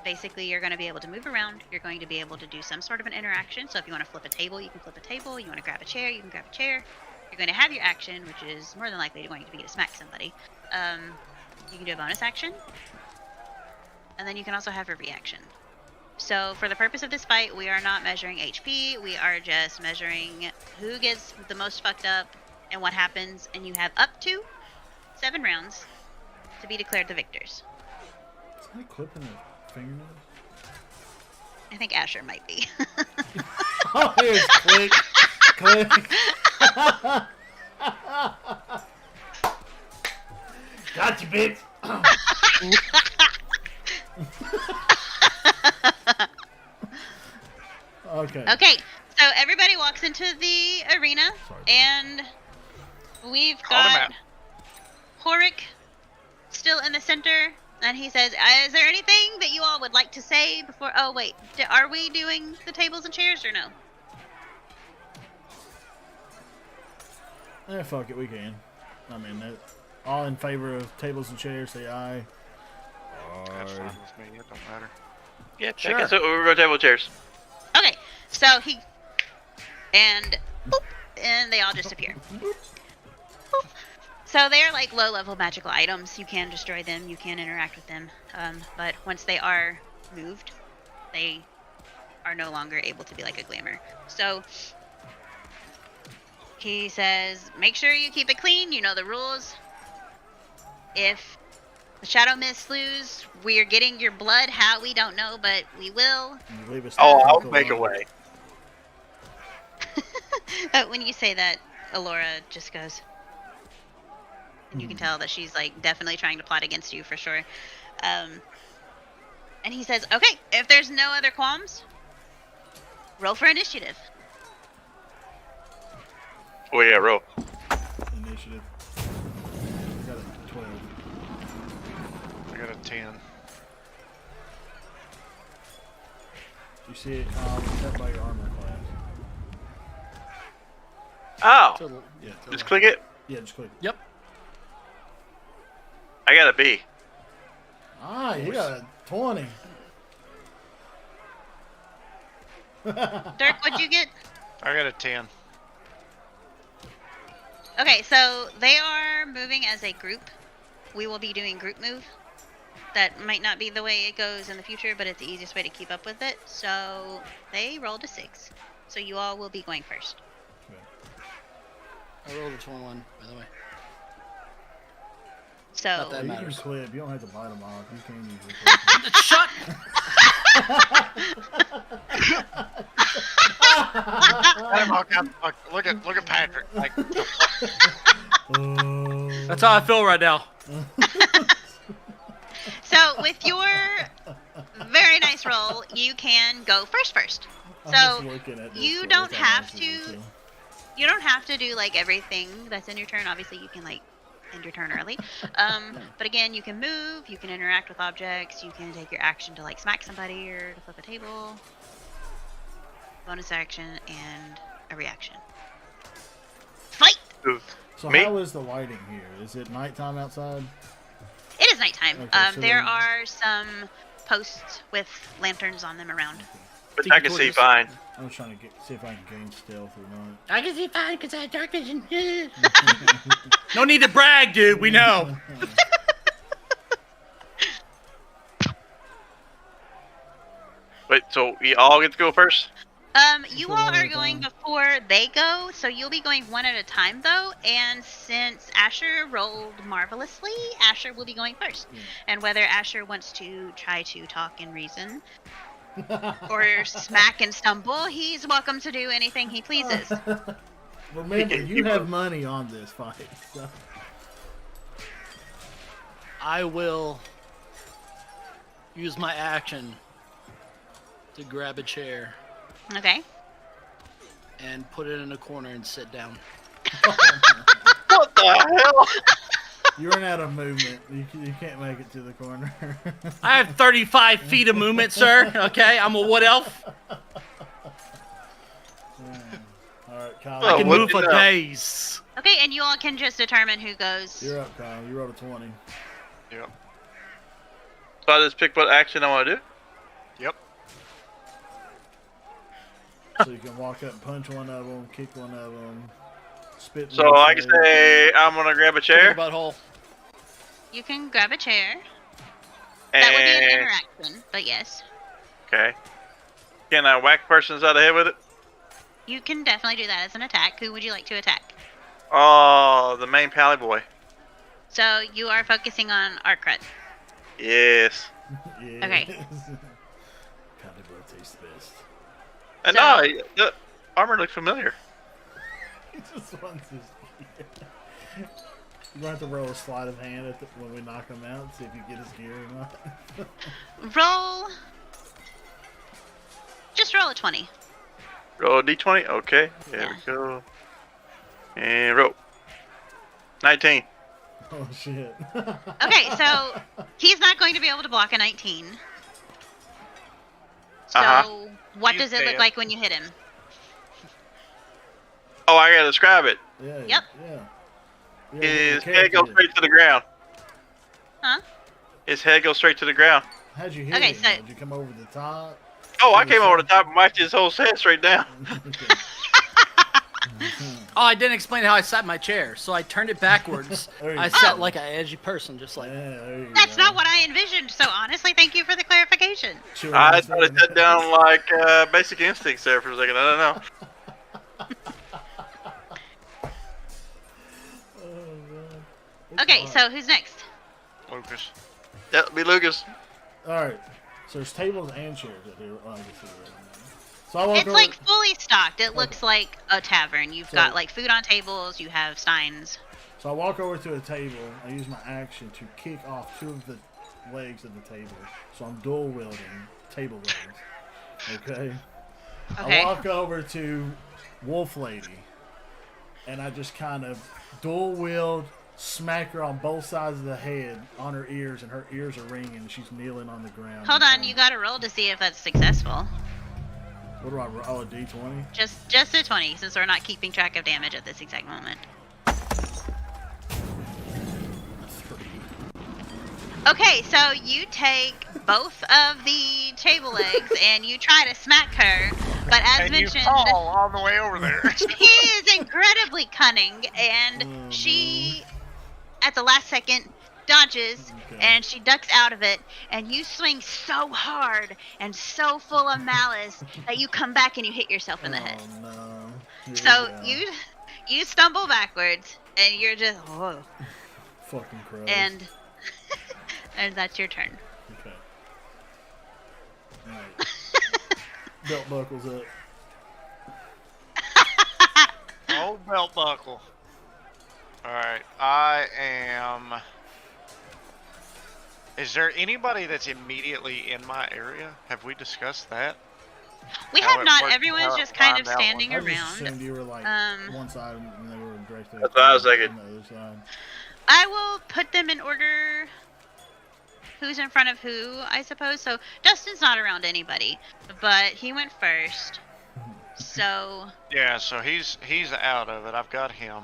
Basically, you're going to be able to move around. You're going to be able to do some sort of an interaction. So if you want to flip a table, you can flip a table. You want to grab a chair, you can grab a chair. You're going to have your action, which is more than likely going to be to smack somebody. You can do a bonus action. And then you can also have a reaction. So for the purpose of this fight, we are not measuring HP. We are just measuring who gets the most fucked up and what happens. And you have up to 7 rounds to be declared the victors. Is that clipping the fingernails? I think Asher might be. Oh, here's click, click. Got you, bitch. Okay. Okay, so everybody walks into the arena, Sorry. and we've Call him got out. Horik still in the center, and he says, is there anything that you all would like to say before... Oh, wait, are we doing the tables and chairs, or no? Fuck it, we can. I mean, all in favor of tables and chairs, say aye. That's Aye. fine with me. It don't matter. Yeah, Sure. okay, so we're going to table chairs. Okay, so he and boop, and they all disappear. Boop. So they're like low-level magical items. You can destroy them, you can interact with them, but once they are moved, they are no longer able to be like a glamour. So he says, make sure you keep it clean. You know the rules. If the Shadow Mists lose, we are getting your blood. How, we don't know, but we will. You leave us Oh, the I'll fuck make a alone. way. When you say that, Alora just goes. And you can tell that she's like definitely trying to plot against you for sure. And he says, okay, if there's no other qualms, roll for initiative. Oh, yeah, roll. Initiative. I got a 12. I got a 10. You see it? Set by your armor class. Oh, Total. Yeah. just click it. Yeah, just click. Yep. I got a B. Ah, you got a 20. Dirk, what'd you get? I got a 10. Okay, so they are moving as a group. We will be doing group move. That might not be the way it goes in the future, but it's the easiest way to keep up with it. So they rolled a 6. So you all will be going first. I rolled a 21, by the way. So Not that You can matters. clip. You don't have to bite them off. You can use your Shut! Look at Patrick. Like, That's how I feel right now. So with your very nice roll, you can go first. I'm just So looking at this you for don't what have that answer to- is, you don't have to do like everything that's in your turn. Obviously, you can like end your turn early. But again, you can move, you can interact with objects, you can take your action to like smack somebody or to flip a table. Bonus action and a reaction. Fight! So Me? how is the lighting here? Is it nighttime outside? It is nighttime. Okay, so There then- are some posts with lanterns on them around. Which I can see fine. I'm just trying to see if I can gain stealth or not. I can see fine because I have dark vision. No need to brag, dude. We know. Wait, so we all get to go first? You Go all one at are a going time. before they go, so you'll be going one at a time though. And since Asher rolled marvelously, Asher will be going first. Yeah. And whether Asher wants to try to talk and reason or smack and stumble, he's welcome to do anything he pleases. Remember, you have money on this fight. So. I will use my action to grab a chair Okay. and put it in a corner and sit down. What the hell? You run out of movement. You can't make it to the corner. I have 35 feet of movement, sir. Okay, I'm a wood elf. All right, Kyle. Oh, I can what move do you for know? days. Okay, and you all can just determine who goes. You're up, Kyle. You rolled a 20. yep. So I just pick what action I want to do? Yep. So you can walk up and punch one of them, kick one of them, spit. in So their I can face. say I'm going to grab a chair. Butthole. You can grab a chair. That would be an And, interaction, but yes. okay. Can I whack persons out of the head with it? You can definitely do that as an attack. Who would you like to attack? Oh, the main pally boy. So you are focusing on Arkrut. Yes. Yeah. Okay. Probably both taste best. And So- no, the armor looks familiar. He just wants his gear. You gonna have to roll a sleight of hand when we knock him out, see if you get his gear or not. Roll. Just roll a 20. Roll a d20. Okay. There Yeah. we go. And roll. 19. Oh shit. Okay, so he's not going to be able to block a 19. So Uh-huh. what He's does it look dead. like when you hit him? Oh, I gotta describe it. Yeah. Yep. Yeah. His head goes straight to the ground. Huh? His head goes straight to the ground. How'd you hit Okay, him? so- Did you come over the top? Oh, I came over the top and whacked his whole set straight down. Oh, I didn't explain how I sat in my chair. So I turned it backwards. There you I go. sat like an edgy person, just like. Yeah, there you That's go. not what I envisioned. So honestly, thank you for the clarification. Chewing I on thought it something. set down like Basic Instincts there for a second. I don't know. Oh, man. It's Okay, hot. so who's next? Lucas. That'll be Lucas. All right. So there's tables and chairs up here. Oh, I can see it right now. So I walk It's over. like fully stocked. It looks like a tavern. You've So- got like food on tables. You have steins. So I walk over to a table. I use my action to kick off 2 of the legs of the table. So I'm dual wielding table legs. Okay. Okay. I walk over to Wolf Lady, and I just kind of dual wield, smack her on both sides of the head on her ears, and her ears are ringing. And she's kneeling on the ground. Hold on, you got to roll to see if that's successful. What do I roll? Oh, a d20. Just a 20, since we're not keeping track of damage at this exact moment. 3. Okay, so you take both of the table legs and you try to smack her, but as And mentioned, you fall on the way over there. she is incredibly cunning, and Oh, she, at the last second, dodges, Okay. and she ducks out of it, and you swing so hard and so full of malice that you come back and you hit yourself in the head. Oh no. Here So we go. you stumble backwards, and you're just, whoa, Fucking crows. and and that's your turn. Okay. Alright. Belt buckles up. Old belt buckle. Alright, I am... Is there anybody that's immediately in my area? Have we discussed that? We How have it not. worked, Everyone's how it just kind of lined out. standing I just around. assumed you were like Um, one side and they were directly That's what I was thinking. on the other side. I will put them in order. Who's in front of who, I suppose. So Dustin's not around anybody, but he went first. So Yeah, so he's out of it. I've got him.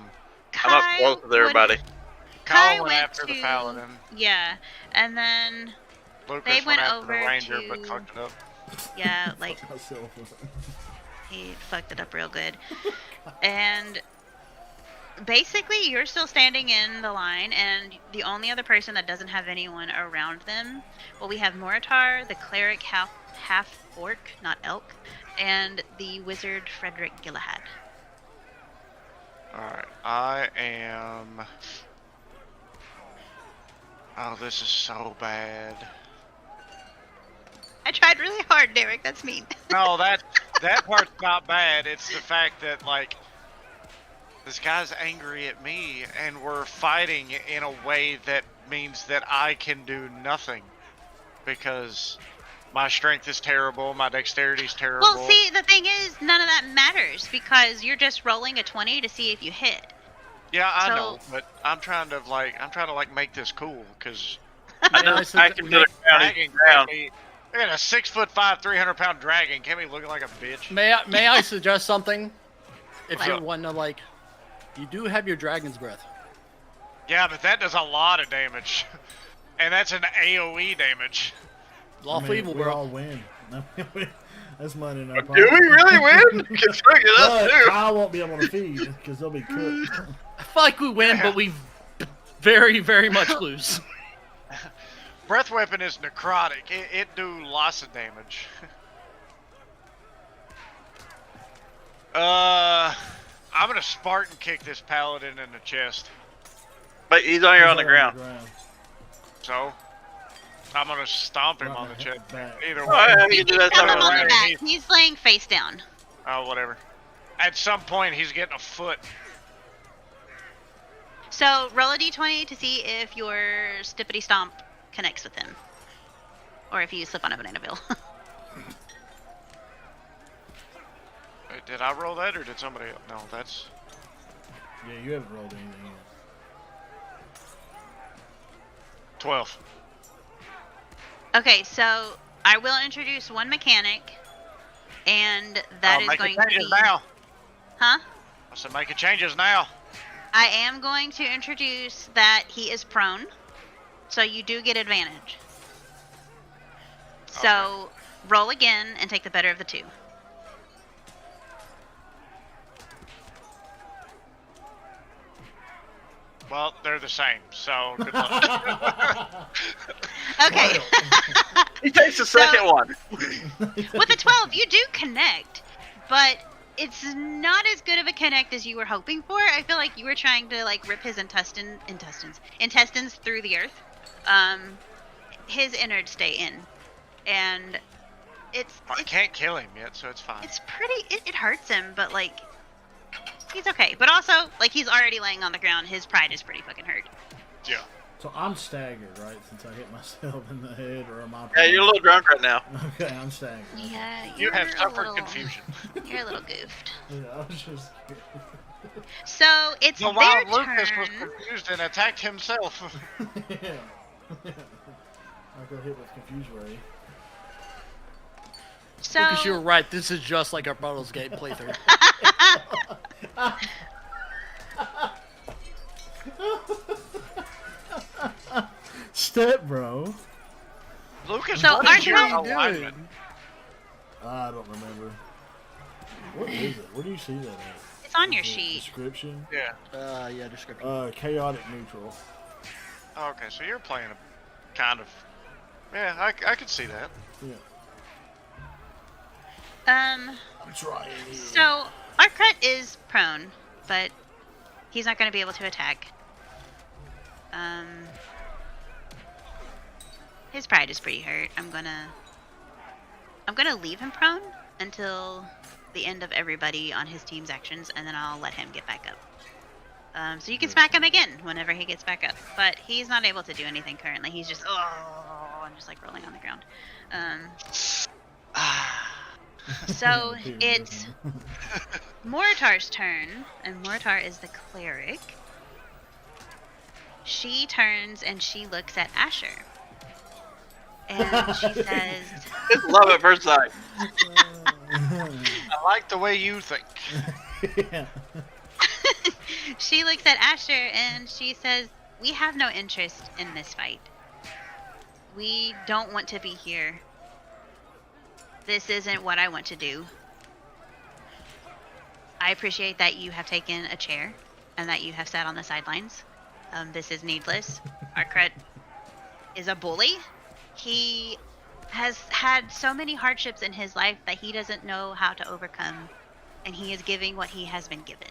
I'm up Kai close with everybody. Kai Kyle went after the to- paladin. Yeah, and then Lucas They went after over the ranger, but to- fucked it up. yeah, like Fuck myself with it. he fucked it up real good. And basically, you're still standing in the line, and the only other person that doesn't have anyone around them, well, we have Moritar, the cleric half orc, not elk, and the wizard Frederick Gillahad. Alright, I am... Oh, this is so bad. I tried really hard, Derek. That's mean. No, that part's not bad. It's the fact that, like, this guy's angry at me, and we're fighting in a way that means that I can do nothing. Because my strength is terrible, my dexterity's terrible. Well, see, the thing is, none of that matters because you're just rolling a 20 to see if you hit. Yeah, I so- know, but I'm trying to make this cool, because I know. I can do the ground. dragon Down. can't be... I got a 6'5", 300-pound dragon. Can't be looking like a bitch. May I suggest something? If What? you want to, like, you do have your dragon's breath. Yeah, but that does a lot of damage, and that's an AOE damage. Lawful evil, we bro. all win. That's money in our Do pocket. we really win? Because look at us But too. Kyle won't be able to feed because they'll be cooked. I feel like we win, but we very, very much lose. Breath weapon is necrotic. It do lots of damage. I'm gonna Spartan kick this paladin in the chest. But he's on here on the ground. So I'm gonna stomp him Right on the back, chest. back. Either Oh, way. yeah, you You can do can that. stomp him Right. on the back. He's- He's laying face down. Oh, whatever. At some point, he's getting a foot. So roll a d20 to see if your stippity stomp connects with him, or if you slip on a banana peel. Wait, did I roll that, or did somebody else? No, that's... Yeah, you haven't rolled anything yet. 12. Okay, so I will introduce one mechanic, and that Oh, is make going the to changes be. now. Huh? I said make the changes now. I am going to introduce that he is prone, so you do get advantage. So roll again and take the better of the two. Well, they're the same, so good luck. Okay. He takes the second one. With a 12, you do connect, but it's not as good of a connect as you were hoping for. I feel like you were trying to like rip his intestines through the earth. His innards stay in, and I can't kill him yet, so it's fine. it's pretty. It hurts him, but like he's okay. But also, like he's already laying on the ground. His pride is pretty fucking hurt. Yeah. So I'm staggered, right? Since I hit myself in the head, or am I? Yeah, you're a little drunk right now. Okay, I'm staggered. Yeah, You you're have a suffered little- confusion. You're a little goofed. Yeah, I was just. So it's The their wild turn. Lucas was confused and attacked himself. Yeah. I got hit with confused ray. So Lucas, you're right. This is just like our Baldur's Gate playthrough. Step, bro. Lucas, So what our is your turn- alignment? I don't remember. What is it? Where do you see that at? it's on your Is it sheet. Description. Yeah. Yeah, description. Chaotic neutral. Oh, okay, so you're playing a kind of. Yeah, I could see that. Yeah. Um. I'm trying. So Arkrut is prone, but he's not going to be able to attack. His pride is pretty hurt. I'm gonna leave him prone until the end of everybody on his team's actions, and then I'll let him get back up. So you can smack him again whenever he gets back up, but he's not able to do anything currently. He's just I'm just like rolling on the ground. So it's Moritar's turn, and Moritar is the cleric. She turns and she looks at Asher. And she says, Love at first sight. I like the way you think. Yeah. she looks at Asher and she says, "We have no interest in this fight. We don't want to be here. This isn't what I want to do. I appreciate that you have taken a chair and that you have sat on the sidelines. This is needless. Arkrut is a bully. He has had so many hardships in his life that he doesn't know how to overcome, and he is giving what he has been given.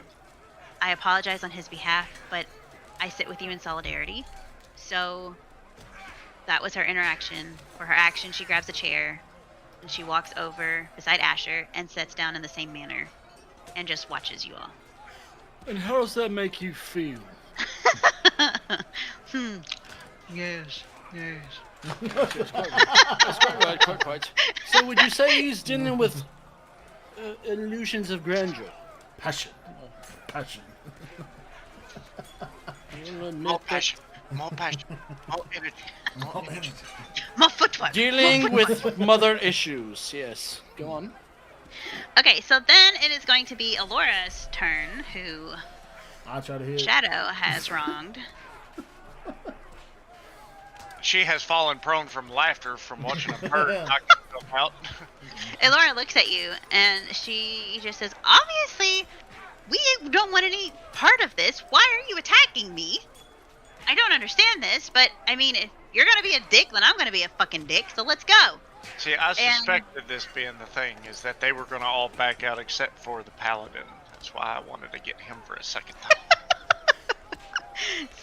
I apologize on his behalf, but I sit with you in solidarity." So that was her interaction. For her action, she grabs a chair and she walks over beside Asher and sits down in the same manner and just watches you all. And how does that make you feel? Yes, yes. That's quite right. So would you say he's dealing with illusions of grandeur? Passion. Passion. You'll admit More that passion, more passion, more energy, more energy. My footwork. dealing with mother issues. Yes. Go on. Okay, so then it is going to be Alora's turn, who I try to hit. Shadow has wronged. She has fallen prone from laughter from watching a bird knock herself out. Elora looks at you and she just says, "Obviously, we don't want any part of this. Why are you attacking me? I don't understand this, but I mean, if you're gonna be a dick, then I'm gonna be a fucking dick, so let's go." See, I suspected this being the thing, is that they were going to all back out except for the paladin. That's why I wanted to get him for a second time.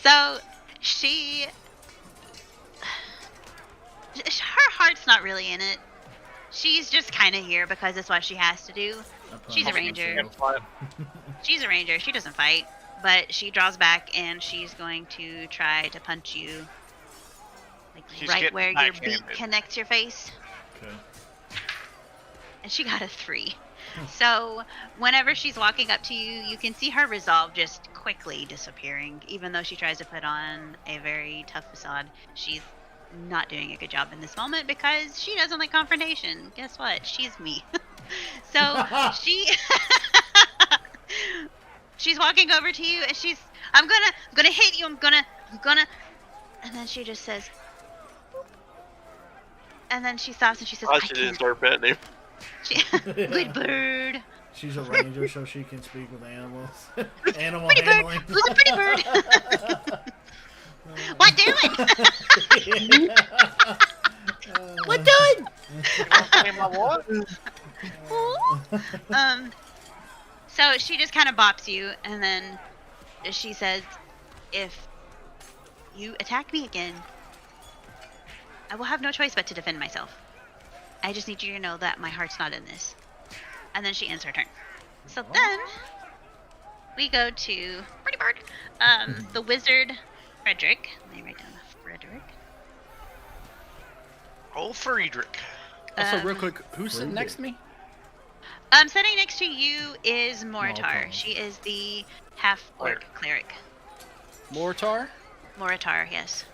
So she, her heart's not really in it. She's just kind of here because it's what she has to do. She's a ranger. She's a ranger. She doesn't fight, but she draws back and she's going to try to punch you, like She's right getting where your beak backhanded. connects your face. Okay. And she got a 3. So whenever she's walking up to you, you can see her resolve just quickly disappearing. Even though she tries to put on a very tough facade, she's not doing a good job in this moment because she doesn't like confrontation. Guess what? She's me. So she's walking over to you and I'm gonna hit you. I'm gonna, and then she just says, "Boop." And then she stops and she says, I I should just can't. start petting him. Good bird. She's a ranger, so she can speak with animals. Animal Pretty bird. handling. Who's a pretty bird? What doing? What doing? So she just kind of bops you, and then she says, if you attack me again, I will have no choice but to defend myself. I just need you to know that my heart's not in this. And then she ends her turn. So then we go to Pretty Bird. The wizard Frederick. Let me write down Frederick. Old Friedrich. Also, real quick, who's sitting next to me? Sitting next to you is Moritar. Moritar. She is the half-orc cleric. Moritar? Moritar, yes.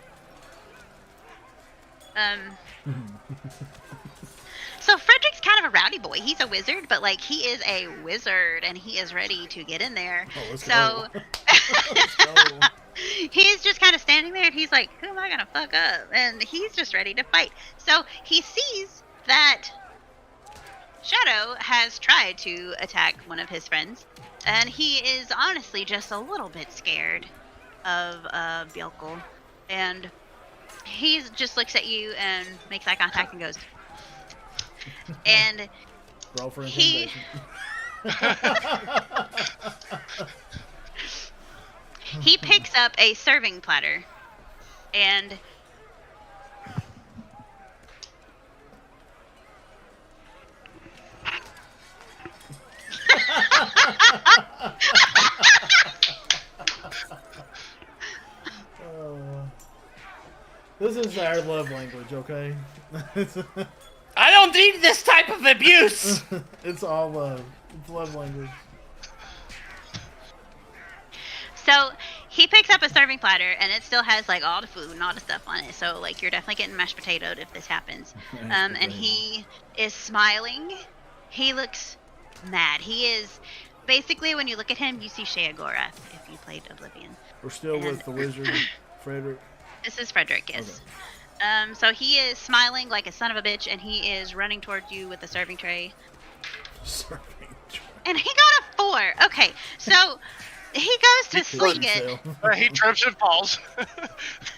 So Frederick's kind of a rowdy boy. He's a wizard, but like he is a wizard and he is ready to get in there. Oh, let's So go. Let's go. he's just kind of standing there and he's like, who am I gonna fuck up? And he's just ready to fight. So he sees that Shadow has tried to attack one of his friends, and he is honestly just a little bit scared of Bjelkul. And he just looks at you and makes eye contact and goes, and Roll for he intimidation. he picks up a serving platter and This is our love language, okay? I don't need this type of abuse! It's all love. It's love language. so he picks up a serving platter and it still has like all the food and all the stuff on it. So like you're definitely getting mashed potatoed if this happens. And he is smiling. He looks mad. He is basically, when you look at him, you see Sheogorath if you played Oblivion. We're still with the wizard, Frederick. This is Frederick, yes. So he is smiling like a son of a bitch, and he is running towards you with a serving tray. Serving tray. And he got a 4. Okay, so he goes to sling it. He trips and falls.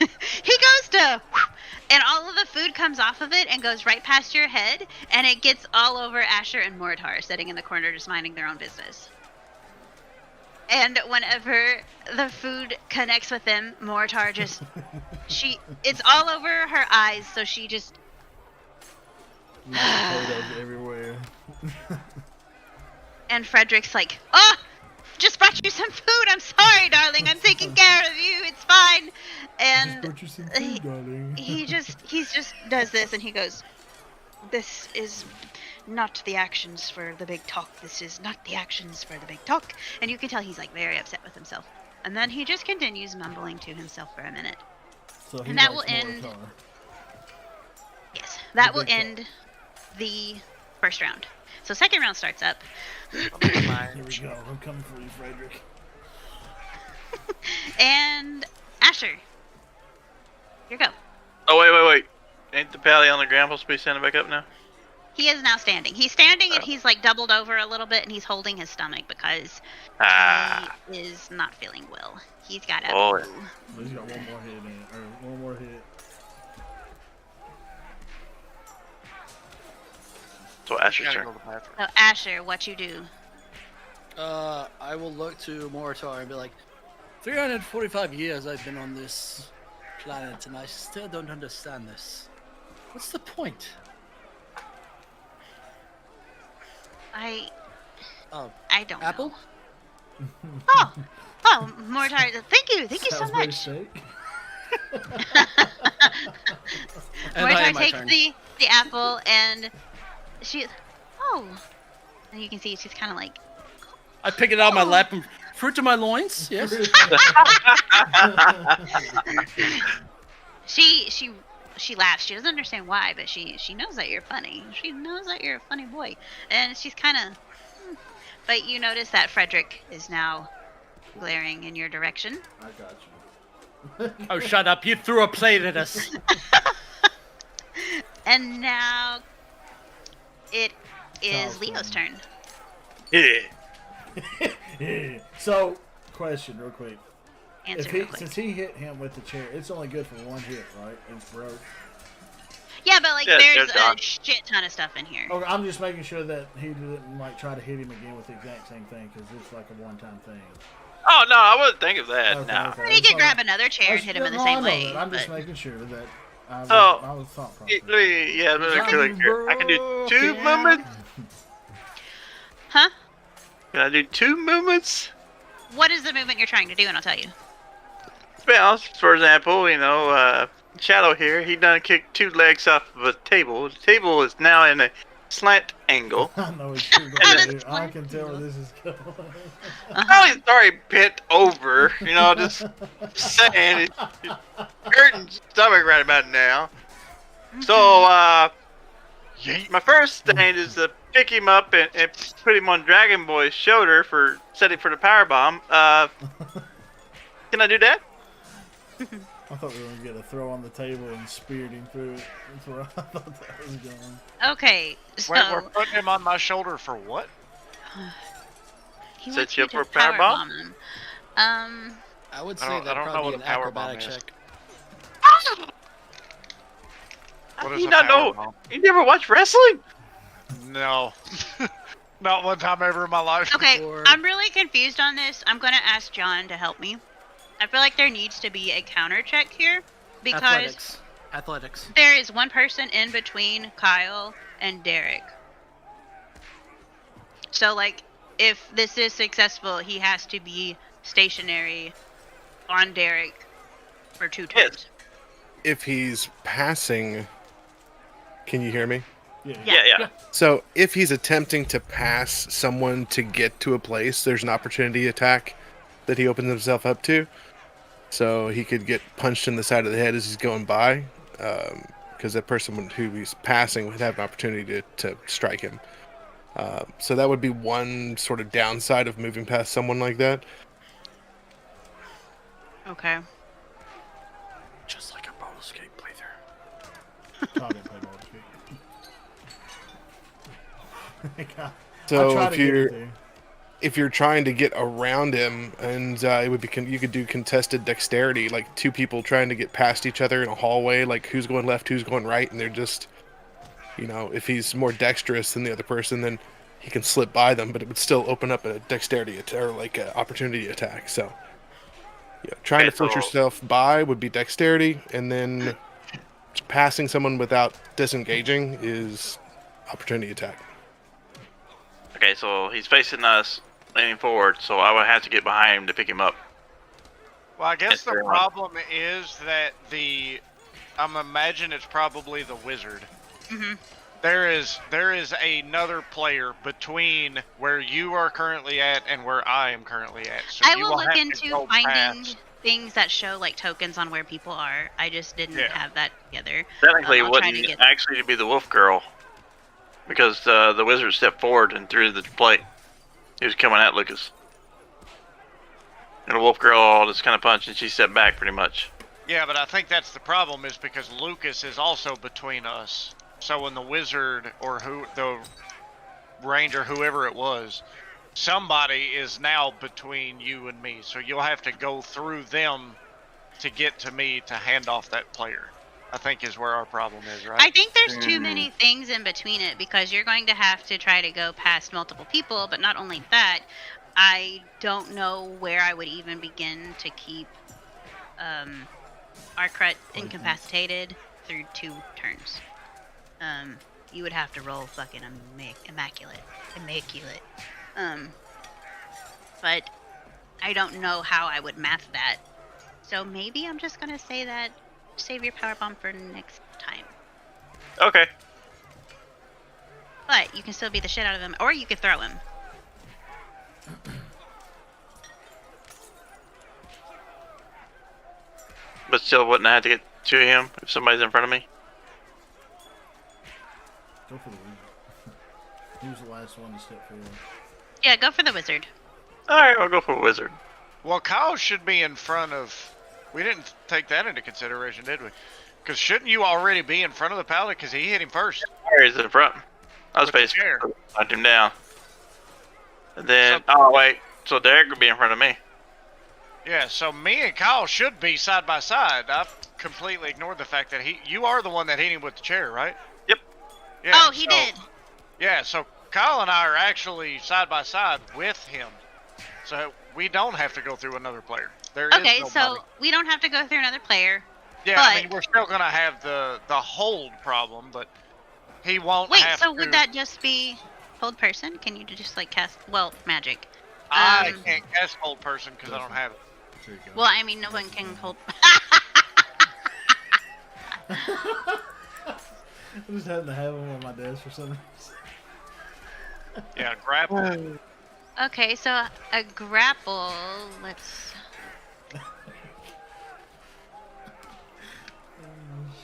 He goes to, and all of the food comes off of it and goes right past your head, and it gets all over Asher and Moritar sitting in the corner just minding their own business. And whenever the food connects with them, Moritar just, it's all over her eyes, so she just, Mashed potatoes everywhere. and Frederick's like, oh, just brought you some food. I'm sorry, darling. I'm taking care of you. It's fine. And Just brought you some food, darling. he just does this, and he goes, this is not the actions for the big talk. This is not the actions for the big talk. And you can tell he's like very upset with himself. And then he just continues mumbling to himself for a minute. So he and that likes will end- Moritar. Yes, that will big talk. end the first round. So second round starts up. Here we go. I'm coming for you, Frederick. And Asher, here go. Oh, wait. Ain't the pally on the ground supposed to be standing back up now? He is now standing. He's standing and he's like doubled over a little bit, and he's holding his stomach because he is not feeling well. He's got a Oh. flu. He's got one more hit in it, or one more hit. So Asher's Gotta turn. go to the bathroom. So Asher, what you do? I will look to Moritar and be like, 345 years I've been on this planet and I still don't understand this. What's the point? I Oh, don't Apple? know. Oh, Moritar, thank you so Salisbury much. steak. And I Moritar am my takes turn. the apple and she, and you can see she's kind of like, I pick it out of my lap and fruit to my loins, yes? she laughs. She doesn't understand why, but she knows that you're funny. She knows that you're a funny boy, and she's kind of. But you notice that Frederick is now glaring in your direction. I got you. Oh, shut up. You threw a plate at us. And now it is Kyle's Leo's turn. turn. Yeah. So, question real quick. Answer If real quick. since he hit him with the chair, it's only good for one hit, right? It's broke. Yeah, but like Yeah, there's there's a John. shit ton of stuff in here. Okay, I'm just making sure that he didn't like try to hit him again with the exact same thing because it's like a one-time thing. Oh no, I wouldn't think of that. Okay, No. okay. But he could grab another chair and hit him in the No, I same know way. that. I'm just but- making sure that I Oh, was thought Yeah, process. yeah, let me click here. I can do 2 Broken. movements. Huh? Can I do 2 movements? What is the movement you're trying to do? And I'll tell you. Well, for example, Shadow here, he done kicked 2 legs off of a table. The table is now in a slant angle. I know what you're going That's to do. I fine. can tell where this is going. Oh, he's already bent over, just saying. It's hurting stomach right about now. So, my first thing is to pick him up and put him on Dragon Boy's shoulder for setting for the power bomb. Can I do that? I thought we were going to get a throw on the table and speared him through it. That's where I thought that was going. Okay, so Wait, we're putting him on my shoulder for what? he Set wants you you up to for a power bomb? him. I would I say don't that'd know probably what be a an power bomb acrobatic is. check. What How is do you a not power know? bomb? You never watch wrestling? No. Not one time ever in my life. Okay, Or- I'm really confused on this. I'm gonna ask John to help me. I feel like there needs to be a counter check here because Athletics. there is one person in between Kyle and Derek. So, like, if this is successful, he has to be stationary on Derek for 2 turns. Yes. If he's passing, can you hear me? Yeah. So if he's attempting to pass someone to get to a place, there's an opportunity attack that he opens himself up to. So he could get punched in the side of the head as he's going by, because that person who he's passing would have an opportunity to strike him. So that would be one sort of downside of moving past someone like that. Okay. Just like a Baldur's Gate playthrough. I didn't play Baldur's Gate. I So tried if to get it you're there. if you're trying to get around him, and it would be you could do contested dexterity, like 2 people trying to get past each other in a hallway, like who's going left, who's going right, and they're just, if he's more dexterous than the other person, then he can slip by them, but it would still open up a dexterity or like an opportunity attack. So, trying Okay, to push so- yourself by would be dexterity, and then passing someone without disengaging is opportunity attack. Okay, so he's facing us, leaning forward, so I would have to get behind him to pick him up. Well, I guess Yes, the sir. problem is that I'm imagine it's probably the wizard. Mhm. There is another player between where you are currently at and where I am currently at. So I you will have look to into go finding past- things that show like tokens on where people are. I just didn't Yeah. have that together. Technically, it I'll try to wouldn't get- actually be the wolf girl, because the wizard stepped forward and threw the plate. He was coming at Lucas. And the wolf girl just kind of punched and she stepped back pretty much. Yeah, but I think that's the problem is because Lucas is also between us. So when the wizard or the ranger, whoever it was, somebody is now between you and me. So you'll have to go through them to get to me to hand off that player. I think is where our problem is, right? I think there's too many things in between it because you're going to have to try to go past multiple people, but not only that, I don't know where I would even begin to keep Arkrut incapacitated through 2 turns. You would have to roll fucking immaculate. But I don't know how I would math that. So maybe I'm just gonna say that save your power bomb for next time. Okay. But you can still beat the shit out of him, or you could throw him. But still wouldn't have to get to him if somebody's in front of me. Go for the wizard. He was the last one to step forward. Yeah, go for the wizard. Alright, I'll go for a wizard. Well, Kyle should be in front of. We didn't take that into consideration, did we? Because shouldn't you already be in front of the paladin? Because he hit him first. He's in front. I was With the facing. chair. Knocked him down. And then, oh wait, so Derek would be in front of me. Yeah, so me and Kyle should be side by side. I've completely ignored the fact that you are the one that hit him with the chair, right? Yep. Yeah, Oh, he so- did. Yeah, so Kyle and I are actually side by side with him. So we don't have to go through another player. There is Okay, nobody. so we don't have to go through another player. Yeah, I mean, but- we're still gonna have the hold problem, but he won't Wait, have so to. would that just be hold person? Can you just like cast magic? I can't cast hold person because I don't have it. There you go. Well, I mean, no one can hold. I just happened to have them on my desk for some reason. Yeah, grapple. Okay, so a grapple. Let's. Oh,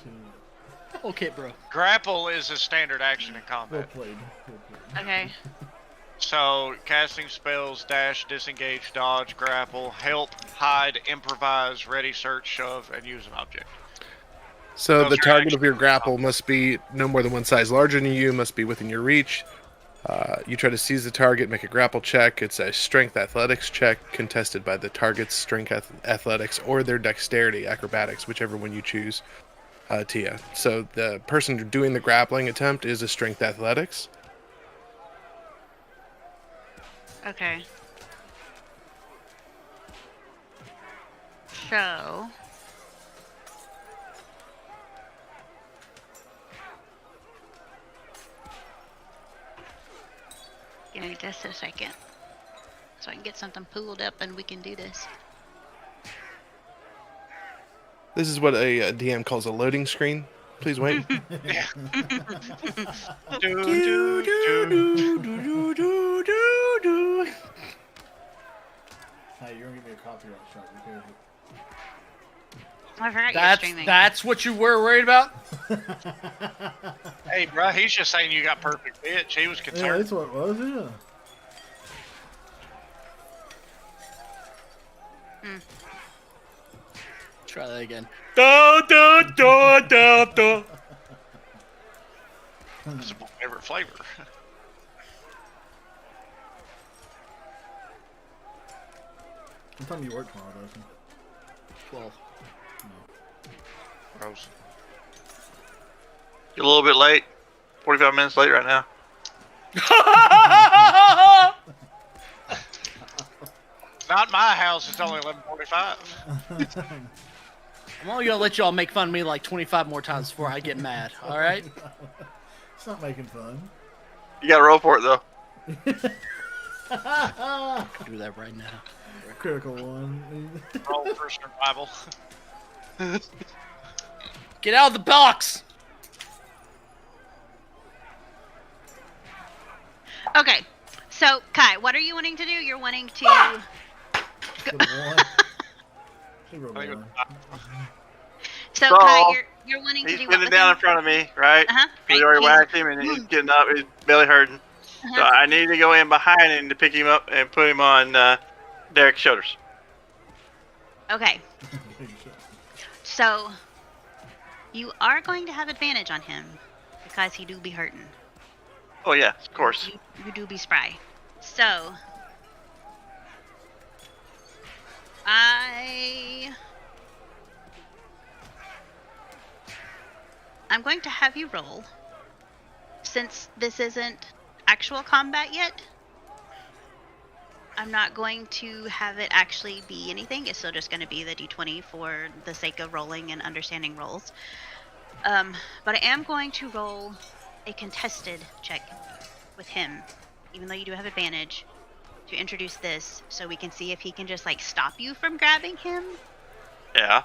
shit. Okay, bro. Grapple is a standard action in Well combat. played. Well played. Okay. So casting spells, dash, disengage, dodge, grapple, help, hide, improvise, ready, search, shove, and use an object. So Those the are target actually- of your grapple must be no more than one size larger than you, must be within your reach. You try to seize the target, make a grapple check. It's a strength athletics check contested by the target's strength athletics or their dexterity acrobatics, whichever one you choose, Tia. So the person doing the grappling attempt is a strength athletics. Okay. So. Give me just a second. So I can get something pulled up and we can do this. This is what a DM calls a loading screen. Please wait. Do, do, do. Hey, you're gonna give me a copyright strike. Be careful. I forgot you're That's streaming. that's what you were worried about. Hey, bro, he's just saying you got perfect pitch. He was Yeah, concerned. that's what it was. Yeah. Try that again. Da da da da da. It's my favorite flavor. What time do you work tomorrow, Dustin? 12. Gross. You're a little bit late. 45 minutes late right now. Not my house. It's only 11:45. I'm only gonna let y'all make fun of me like 25 more times before I get mad. All right? It's not making fun. You gotta roll for it though. Do that right now. Critical one. Roll for survival. Get out of the box. Okay. So, Kai, what are you wanting to do? You're wanting to. Should have won. Should have I think it won. So, So, Kai, you're wanting to He's do what sitting with down him? in front of me, right? Uh-huh. We Right, already he's- whacked him and he's getting up, his belly hurting. So Uh-huh. I need to go in behind him to pick him up and put him on Derek's shoulders. Okay. So, you are going to have advantage on him because he do be hurting. Oh yeah, of course. You do be spry. So, I'm going to have you roll. Since this isn't actual combat yet, I'm not going to have it actually be anything. It's still just going to be the d20 for the sake of rolling and understanding rolls. But I am going to roll a contested check with him, even though you do have advantage, to introduce this so we can see if he can just like stop you from grabbing him. Yeah.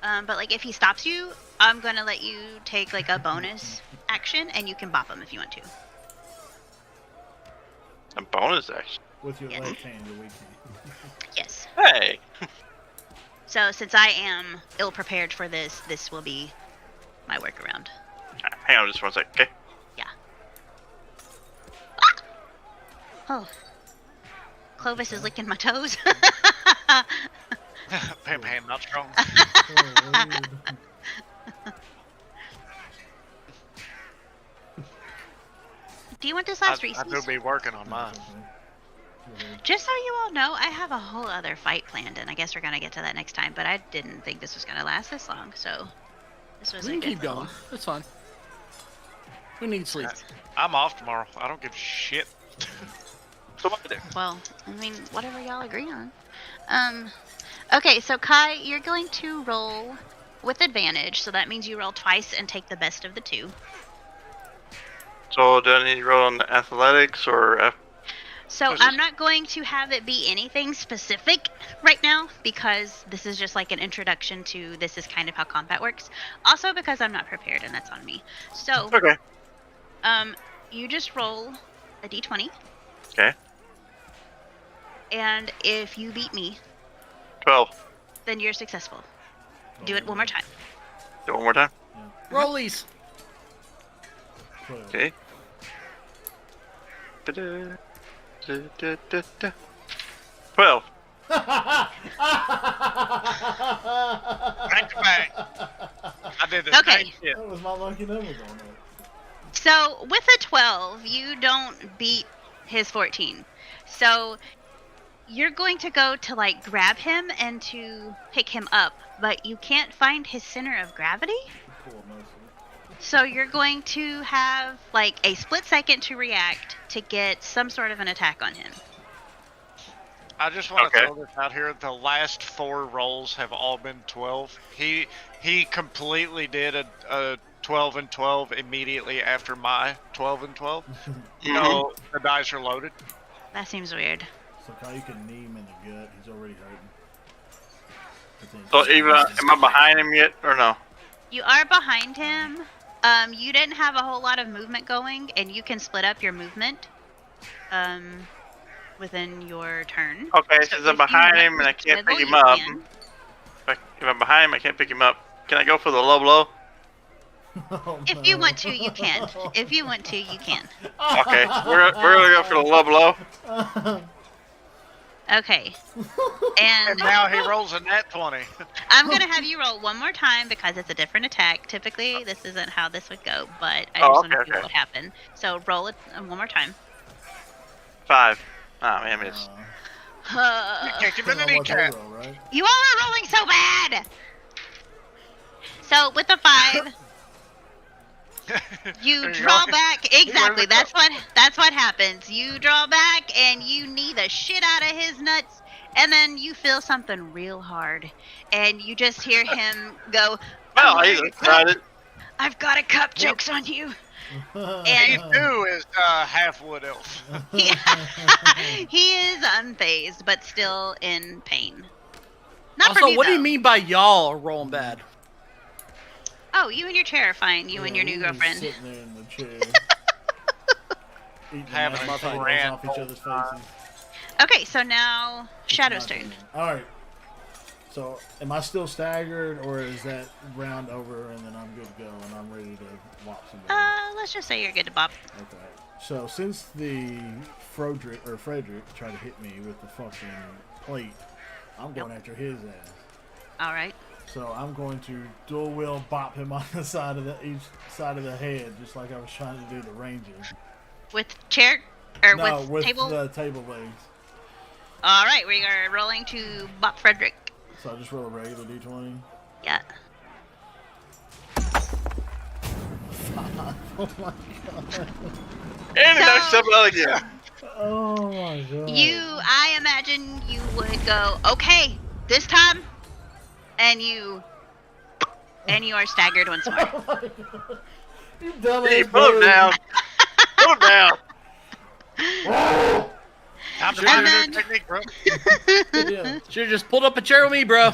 But like if he stops you, I'm gonna let you take like a bonus action and you can bop him if you want to. A bonus action. With your Yeah. left hand, your weak hand. Yes. Hey. So since I am ill prepared for this, this will be my workaround. Hang on just one sec, okay? Oh. Clovis is licking my toes. Bam, bam, not strong. Oh, weird. Do you want this last I Reese's? will be working on mine. Just so you all know, I have a whole other fight planned, and I guess we're gonna get to that next time. But I didn't think this was gonna last this long, so this was We a can good keep going. That's fine. We need sleep. I'm off tomorrow. I don't give a shit. So what to do? Well, I mean, whatever y'all agree on. Okay, so Kai, you're going to roll with advantage, so that means you roll twice and take the best of the two. So do I need to roll on the athletics or? So What's this? I'm not going to have it be anything specific right now because this is just like an introduction to this is kind of how combat works. Also because I'm not prepared and that's on me. So Okay. you just roll a d20. Okay. And if you beat me, 12. then you're successful. Do it one more time. Do it one more time. Rollies. Okay. Da-da. Da-da-da-da. 12. Back to back. I did the Okay. same shit. That was my lucky numbers on that. So with a 12, you don't beat his 14. So you're going to go to like grab him and to pick him up, but you can't find his center of gravity. Cool, mostly. So you're going to have like a split second to react to get some sort of an attack on him. I just want to Okay. throw this out here. The last 4 rolls have all been 12. He completely did a 12 and 12 immediately after my 12 and 12. So the dice are loaded. That seems weird. So Kai, you can knee him in the gut. He's already hurting. So even am I behind him yet or no? You are behind him. You didn't have a whole lot of movement going, and you can split up your movement within your turn. Okay, So since if I'm you behind want him and to I can't pick squiggle, him you up. can. If I'm behind him, I can't pick him up. Can I go for the low blow? Oh, If you want to, you can. If you want to, you can. Okay, we're gonna go for the low blow. Okay. And And now he rolls a nat 20. I'm gonna have you roll one more time because it's a different attack. Typically, this isn't how this would go, but I just Oh, want to okay, see okay. what would happen. So roll it one more time. 5. Ah, man, it's You kicked him in the kneecap. Right? You all are rolling so bad. So with the 5, you There you draw go. back. Exactly. There we That's what happens. You draw back and you knee the shit out of his nuts, and then you feel something real hard, and you just hear him go, well, "Oh, he's excited. I've got a cup. Joke's on you." He And too is half wood elf. he, he is unfazed, but still in pain. Not for Also, me, what do you though. mean by y'all are rolling bad? Oh, you and your chair are fine. You and your new we were girlfriend. Sitting there in the chair. Eating Having the a apples grand off each other's old faces. Okay, so now Shadow's turn. Alright. So, am I still staggered, or is that round over and then I'm good to go and I'm ready to whop somebody? Let's just say you're good to bop. Okay. So, since the Frederick tried to hit me with the fucking plate, I'm going after his ass. All right. So, I'm going to dual wheel bop him on the side of each side of the head, just like I was trying to do the Ranger. With chair or No, with with table. the table legs. All right, we are rolling to bop Frederick. So I just roll a regular d20. Yeah. Oh my god. And he So- knocks something out again. Oh my god. I imagine you would go, okay, this time, and you are staggered once more. Oh my god. You dumbass. Hey, put him bird. down. Put him down. Time to And find a then- new technique, bro. Yeah. Should've just pulled up a chair with me, bro.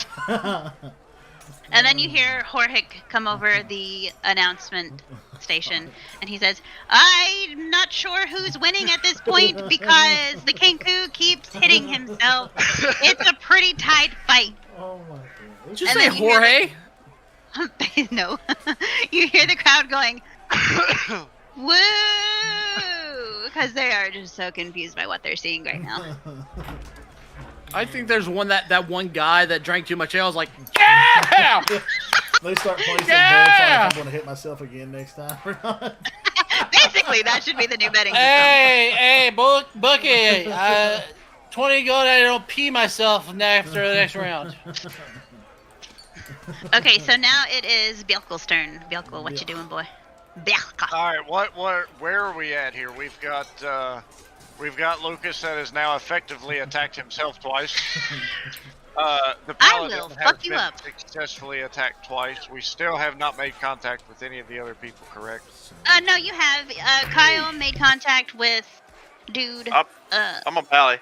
And then you hear Horhick come over the announcement station, and he says, "I'm not sure who's winning at this point because the Kenku keeps hitting himself. It's a pretty tight fight." Oh my god. Did you And say then you hear Jorge? No. You hear the crowd going, "Woo!" Because they are just so confused by what they're seeing right now. I think there's that one guy that drank too much ale. Was like, yeah. They start placing Yeah! bets on if I'm going to hit myself again next time or not. This Basically, that should be the new betting system. Hey, Bookie, 20 gold. I don't pee myself after the next round. Okay, so now it is Bjelkel's turn. Bjelkel, what you doing, boy? Bjelkel. All right, where are we at here? We've got Lucas that has now effectively attacked himself twice. The paladin will has fuck you been up. successfully attacked twice. We still have not made contact with any of the other people, correct? No, you have. Kyle made contact with dude. I'm a Valley.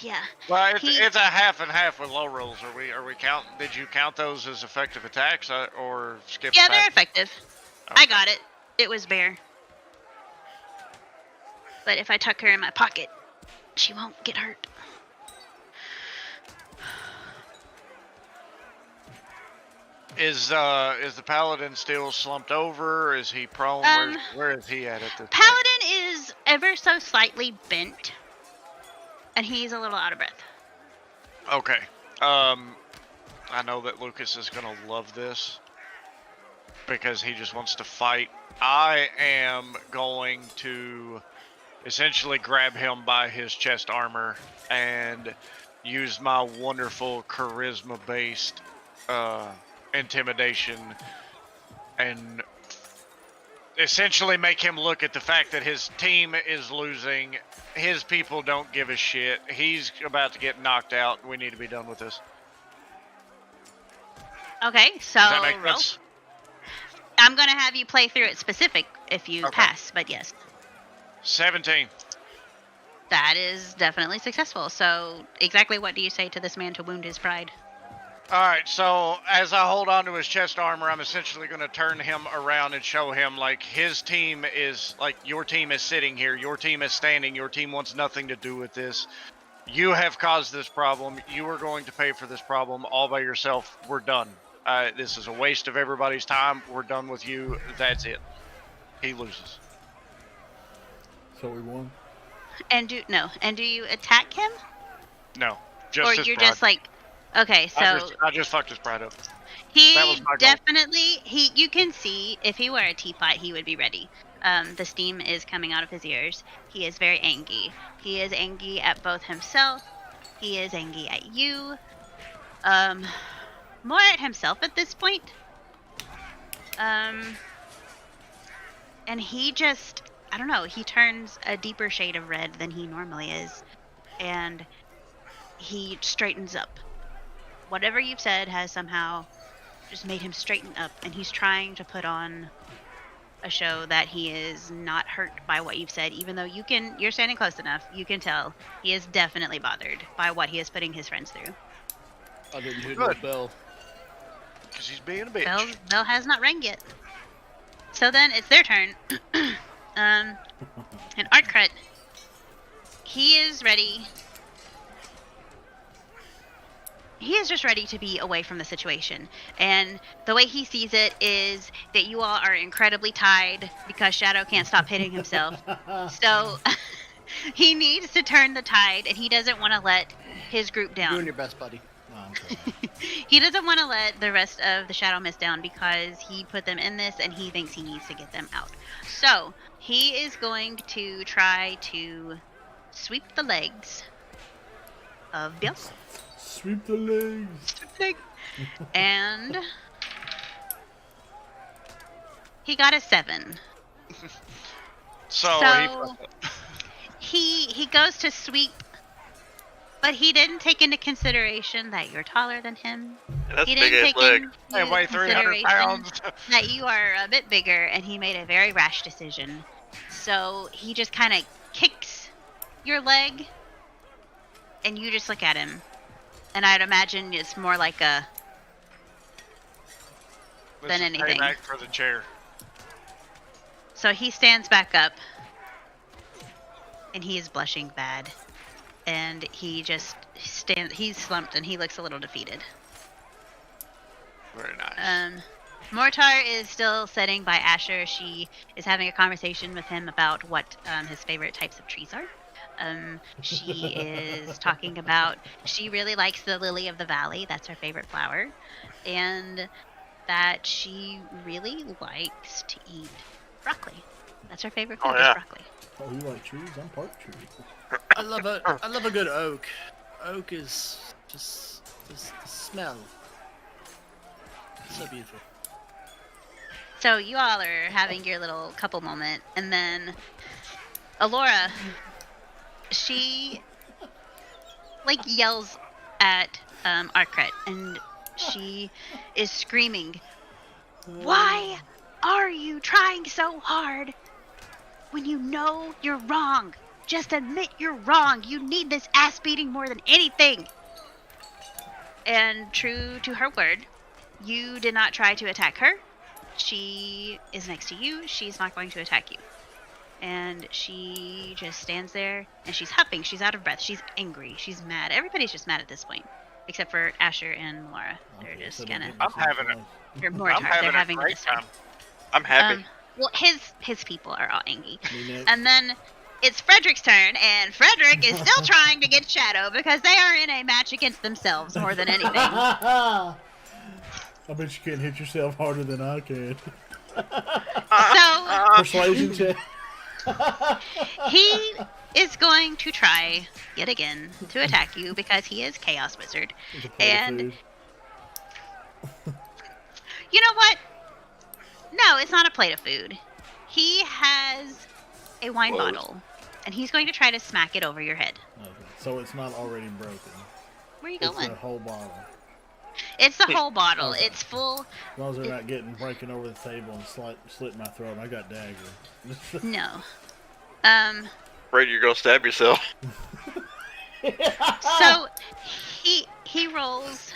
Yeah. Well, it's, He- it's a half and half with low rolls. Are we count? Did you count those as effective attacks or skip? Yeah, they're past? effective. Okay. I got it. It was Bear. But if I tuck her in my pocket, she won't get hurt. Is the paladin still slumped over? Is he prone? Where is he at this point? Paladin is ever so slightly bent, and he's a little out of breath. Okay. I know that Lucas is gonna love this because he just wants to fight. I am going to essentially grab him by his chest armor and use my wonderful charisma-based intimidation and essentially make him look at the fact that his team is losing. His people don't give a shit. He's about to get knocked out. We need to be done with this. Okay, so Does that make roll. sense? I'm gonna have you play through it specific if you Okay. pass, but yes, 17. that is definitely successful. So exactly what do you say to this man to wound his pride? Alright, so as I hold on to his chest armor, I'm essentially going to turn him around and show him, like, his team is, like, your team is sitting here, your team is standing, your team wants nothing to do with this. You have caused this problem, you are going to pay for this problem all by yourself, we're done. This is a waste of everybody's time, we're done with you, that's it. He loses. So we won. And do you attack him, No, just or his you're pride. just like, okay, so I just fucked his pride up. that he was my goal. definitely you can see if he were a teapot, he would be ready. The steam is coming out of his ears. He is very angry. He is angry at both himself. He is angry at you. More at himself at this point. And he just, I don't know, he turns a deeper shade of red than he normally is. And he straightens up. Whatever you've said has somehow just made him straighten up, and he's trying to put on a show that he is not hurt by what you've said, even though you're standing close enough, you can tell he is definitely bothered by what he is putting his friends through. I didn't hear no Good. bell. Because he's being a bitch. Bell has not rang yet. So then it's their turn. And Artcret, he is ready. He is just ready to be away from the situation. And the way he sees it is that you all are incredibly tied because Shadow can't stop hitting himself. So he needs to turn the tide, and he doesn't want to let his group You're doing down. your best, buddy. No, I'm sorry. He doesn't want to let the rest of the Shadow Mist down because he put them in this and he thinks he needs to get them out. So he is going to try to sweep the legs of Bjelkel. Sweep the legs. And he got a 7. So he goes to sweep, but he didn't take into consideration that you're taller than him. That's He big didn't ass take leg. I into weigh 300 consideration pounds. that you are a bit bigger, and he made a very rash decision. So he just kind of kicks your leg, and you just look at him. And I'd imagine it's more like a This than is anything. payback for the chair. So he stands back up, and he is blushing bad, and he just he's slumped, and he looks a little defeated. Very nice. Mortar is still sitting by Asher. She is having a conversation with him about what his favorite types of trees are. She is talking about she really likes the lily of the valley. That's her favorite flower. And that she really likes to eat broccoli. That's her favorite Oh, food, yeah. is broccoli. Oh, you like trees? I'm part tree. I love a good oak. Oak is just the smell. So beautiful. So you all are having your little couple moment, and then Alora, she like yells at Arcret, and she is screaming, "Why are you trying so hard when you know you're wrong? Just admit you're wrong. You need this ass beating more than anything." And true to her word, you did not try to attack her. She is next to you. She's not going to attack you. And she just stands there, and she's huffing. She's out of breath. She's angry. She's mad. Everybody's just mad at this point, except for Asher and Laura. They're Okay, just so kind of. I'm having it. They're more I'm tired. They're having having a a great good time. time. I'm happy. Well, his people are all angry. Me next. And then it's Frederick's turn, and Frederick is still trying to get Shadow because they are in a match against themselves more than anything. I bet you can't hit yourself harder than I can. So Persuasion check. he is going to try yet again to attack you because he is Chaos Wizard. It's a plate of And food. you know what? No, it's not a plate of food. He has a wine Whoa. bottle, and he's going to try to smack it over your head. Okay. So it's not already broken. Where are you It's going? the whole bottle. It's the whole bottle. Okay. It's full. As long as they're not breaking over the table and slit my throat. I got dagger. No. Afraid you're gonna stab yourself. So he rolls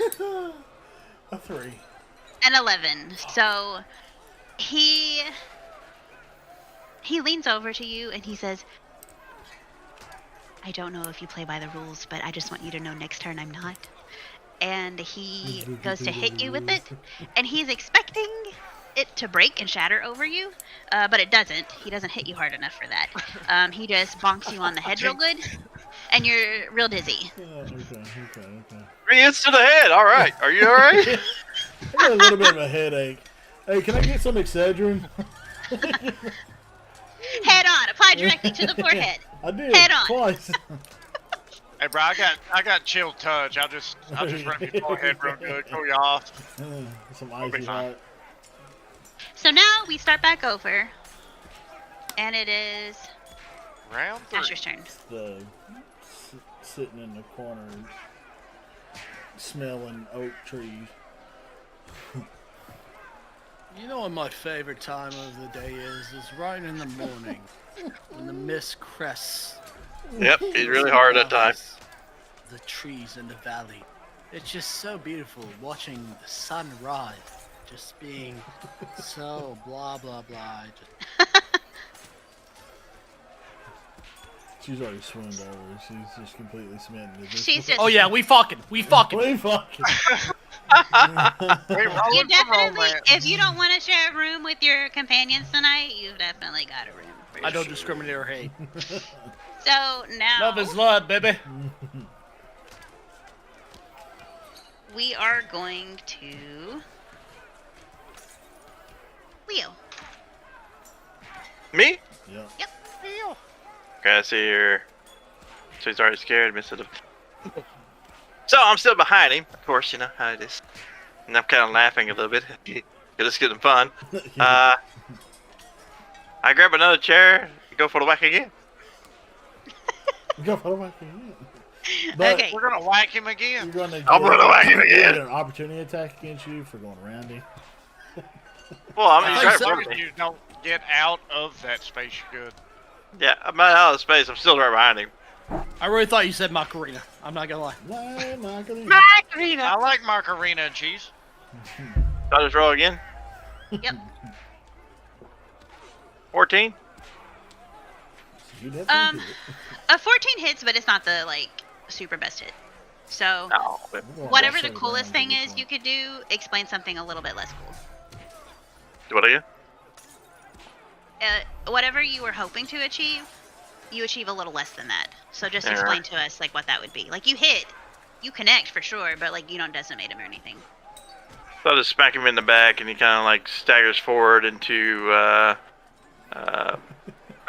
A 3. an 11. So he leans over to you and he says, "I don't know if you play by the rules, but I just want you to know next turn I'm not." And he goes to hit you with it, and he's expecting it to break and shatter over you, but it doesn't. He doesn't hit you hard enough for that. He just bonks you on the head real good, and you're real dizzy. Okay. 3 hits to the head. All right. Are you all right? I got a little bit of a headache. Hey, can I get some Excedrin? Head on, apply directly to the forehead. I did. Head on. Twice. Hey, bro, I got chill touch. I'll just rub your forehead real good, cool you off. Some be icy fine. hot. So now we start back over, and it is Round 3. Asher's turn. The sitting in the corner, smelling oak trees. You know what my favorite time of the day is right in the morning when the mist crests. Yep. He's really hard that time. The trees in the valley. It's just so beautiful watching the sun rise. Just being so blah blah blah. She's already swooned over. She's just completely smitten. at this She's point. just. Oh yeah, we fucking. We fucking. Hey, You rolling for definitely, romance. if you don't want to share a room with your companions tonight, you've definitely got a room. For I don't sure. discriminate or hate. So now Love is love, baby. we are going to Leo. Me? Yeah. Okay, I see here. So he's already scared. Missed it. So I'm still behind him. Of course, you know how it is. And I'm kind of laughing a little bit. It's getting fun. I grab another chair. Go for the whack again. Go for the whack again. But Okay. We're gonna whack him you're again. gonna I'm gonna whack him get again. an opportunity attack against you for going around him. Well, I mean, I he's thought right you in said- front As of me. you don't get out of that space, you're good. Yeah, I'm not out of space. I'm still right behind him. I really thought you said Macarena. I'm not gonna lie. Why am I gonna? I like macarena and cheese. So I just roll again. Yep. 14. You definitely did it. A 14 hits, but it's not the super best hit. So No. But We're going whatever the outside coolest around thing this is one. you could do, explain something a little bit less cool. what again? Whatever you were hoping to achieve, you achieve a little less than that. So just Alright. explain to us what that would be. You hit, you connect for sure, but you don't decimate him or anything. So I just smack him in the back, and he kind of staggers forward into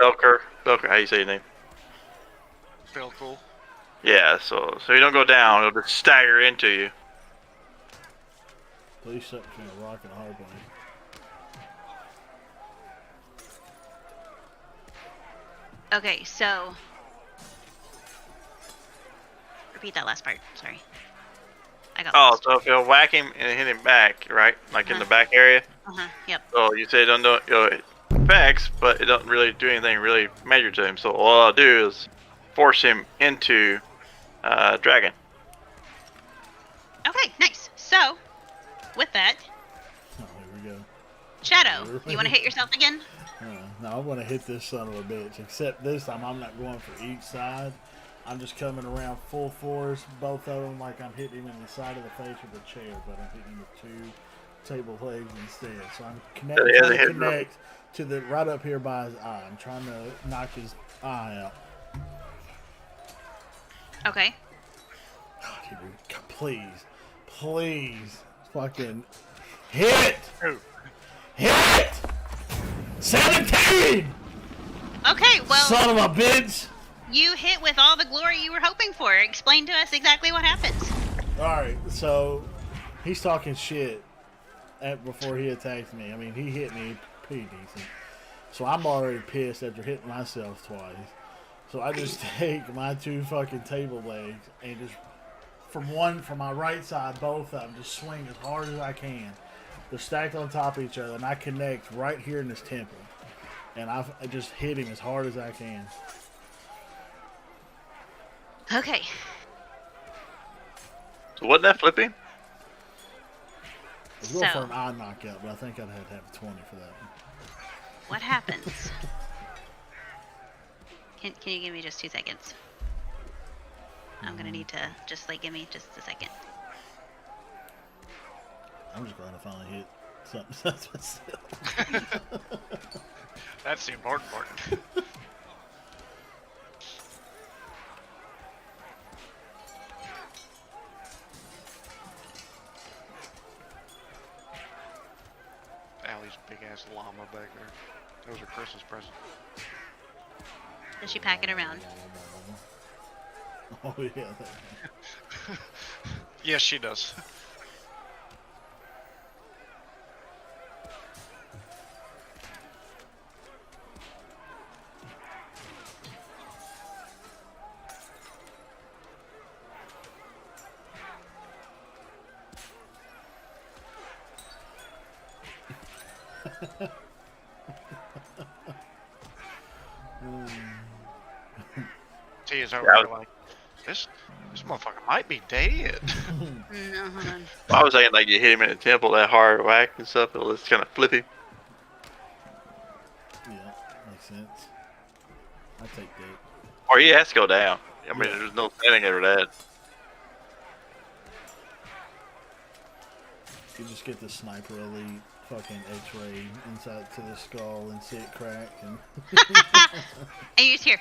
Belker. Belker, how you say your name? Feel cool. Yeah, so you don't go down, it'll just stagger into you. Please set between a rock and a hard place. Okay, so repeat that last part. Sorry, I got Oh, lost. so if you whack him and hit him back, right? Like in the back area. Yep. So you say don't do it effects, but it doesn't really do anything really major to him. So all I'll do is force him into dragon. Okay, nice. So, with that, Oh, here we go. Shadow, you want to hit yourself again? No, I want to hit this son of a bitch. Except this time, I'm not going for each side. I'm just coming around full force, both of them, like I'm hitting him in the side of the face with a chair, but I'm hitting him with two table legs instead. So I'm trying to connect to the right up here by his eye. I'm trying to knock his eye out. Okay. God, dude, please, fucking hit! Hit! 17! Okay, well, Son of a bitch! you hit with all the glory you were hoping for. Explain to us exactly what happens. Alright, so he's talking shit before he attacks me. I mean, he hit me pretty decent. So I'm already pissed after hitting myself twice. So I just take my two fucking table legs and just from my right side, both of them, just swing as hard as I can. They're stacked on top of each other, and I connect right here in his temple. And I just hit him as hard as I can. Okay. So wasn't that flipping? I was going So- for an eye knockout, but I think I'd have to have 20 for that one. What happens? Can you give me just 2 seconds? I'm gonna need to just give me just a second. I'm just glad I finally hit something. That's myself. That's the important part. Allie's big ass llama back there. Those are Chris's presents. Does she pack it around? Oh yeah. Yes, she does. T is over Yeah, there like, this motherfucker might be dead. No, hold on. I was saying like you hit him in the temple that hard whack and stuff, it'll just kind of flip him. Yeah, makes sense. I take that. Or he has to go down. I mean, Yeah. there's no standing over that. You just get the sniper elite fucking X-ray inside to the skull and see it crack and. And you're just here.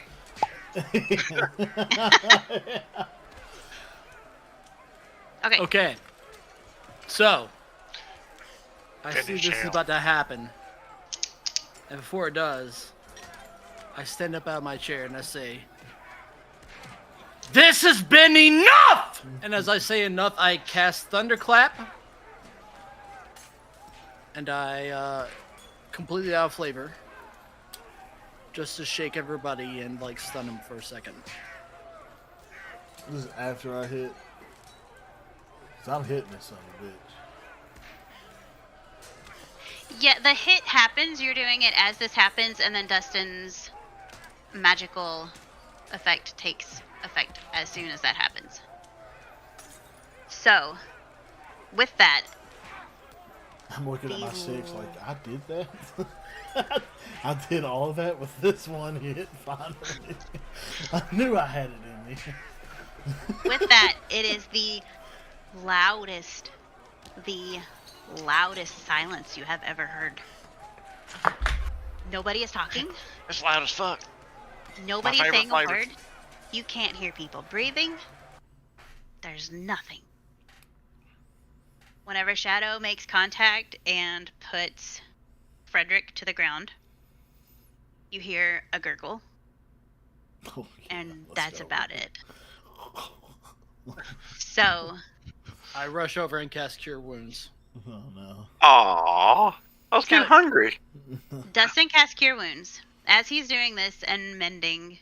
Okay. Okay. So, I see Finish this is him. about to happen. And before it does, I stand up out of my chair and I say, "This has been enough!" And as I say enough, I cast Thunderclap. And I, completely out of flavor. Just to shake everybody and, stun them for a second. This is after I hit. Cause I'm hitting this son of a bitch. Yeah, the hit happens. You're doing it as this happens, and then Dustin's magical effect takes effect as soon as that happens. So, with that, I'm looking at my 6 like, I did that? I did all of that with this one hit, finally. I knew I had it in me. with that, it is the loudest silence you have ever heard. Nobody is talking. It's loud as fuck. Nobody is favorite saying a flavor. word. You can't hear people breathing. There's nothing. Whenever Shadow makes contact and puts Frederick to the ground, You hear a gurgle, Oh, yeah, and let's that's go. about it. So, I rush over and cast Cure Wounds. Oh no. Aww. I was getting So- hungry. Dustin casts Cure Wounds. As he's doing this and mending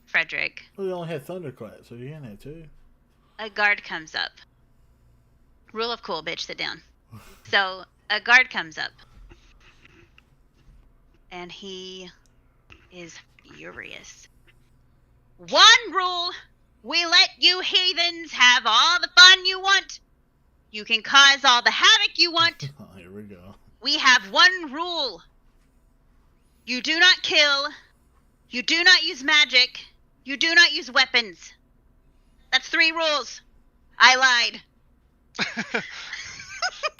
Frederick, We only had Thunderclap, so you can have two. a guard comes up. Rule of cool, bitch, sit down. So, a guard comes up. And he is furious. One rule! We let you heathens have all the fun you want. You can cause all the havoc you want. Oh, here we go. We have one rule. You do not kill. You do not use magic. You do not use weapons. That's 3 rules. I lied.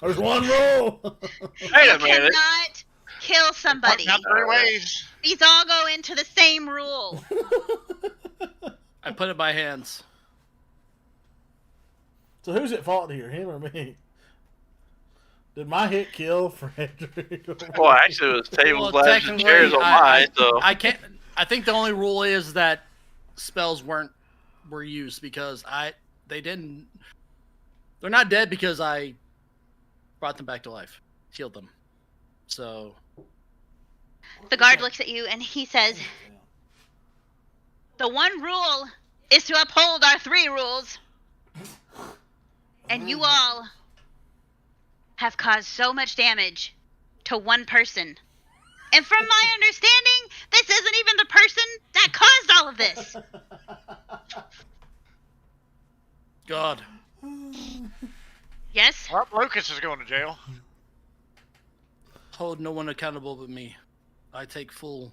There's one rule. Wait You a minute. cannot kill somebody. Not 3 ways. These all go into the same rule. I put it in my hands. So who's at fault here, him or me? Did my hit kill Frederick? Well, actually, it was tables, Well, ladders, and technically, chairs on mine, so. I can't. I think the only rule is that spells were used because they didn't. They're not dead because I brought them back to life, healed them. So The guard looks at you and he says, the one rule is to uphold our 3 rules. And you all have caused so much damage to one person. And from my understanding, this isn't even the person that caused all of this. God, Yes? Well, Lucas is going to jail. hold no one accountable but me. I take full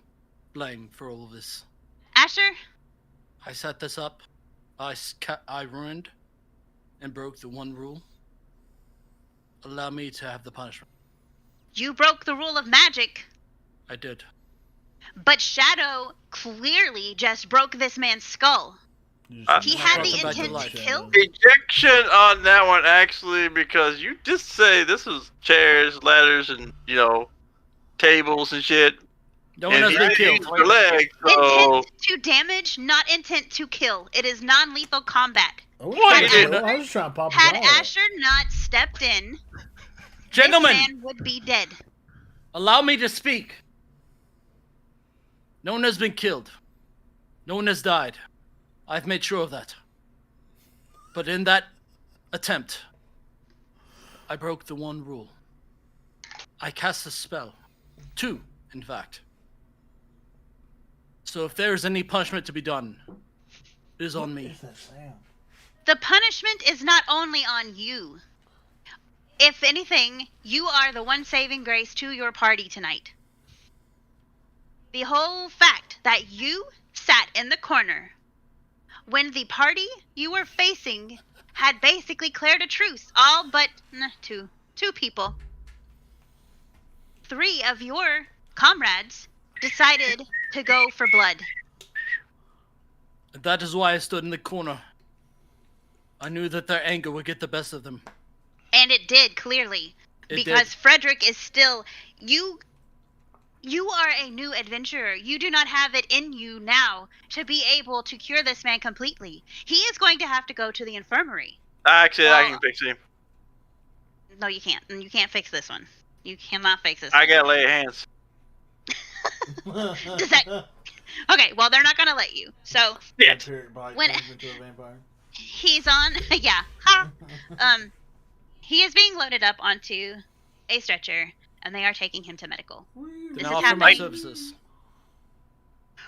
blame for all of this. Asher? I set this up. I ruined and broke the one rule. Allow me to have the punishment. You broke the rule of magic, I did. but Shadow clearly just broke this man's skull. He I had brought the them back to intent to life. kill? Ejection on that one, actually, because you just say this was chairs, ladders, and, tables and shit. No one and has you been used killed. your leg, so. Intent to damage, not intent to kill. It is non-lethal combat. I was What? trying to Had- kill him. I was just trying to pop his Had eye out. Asher not stepped in, Gentlemen, this man would be dead. allow me to speak. No one has been killed. No one has died. I've made sure of that. But in that attempt, I broke the one rule. I cast a spell. 2, in fact. So if there is any punishment to be done, it is on What me. is that sound? The punishment is not only on you. If anything, you are the one saving grace to your party tonight. The whole fact that you sat in the corner when the party you were facing had basically declared a truce, all but two people. 3 of your comrades decided to go for blood. That is why I stood in the corner. I knew that their anger would get the best of them. And it did, clearly. It Because did. Frederick is still... You are a new adventurer. You do not have it in you now to be able to cure this man completely. He is going to have to go to the infirmary. Actually, I Well- can fix him. No, you can't. You can't fix this one. You cannot fix this I one. gotta lay hands. Does that- Okay, well, they're not going to let you. So, Shit. Vampiric bite When- turns into a vampire. he's on... Yeah. Ha! He is being loaded up onto a stretcher, and they are taking him to medical. Woo. This Can I is offer my happening. services?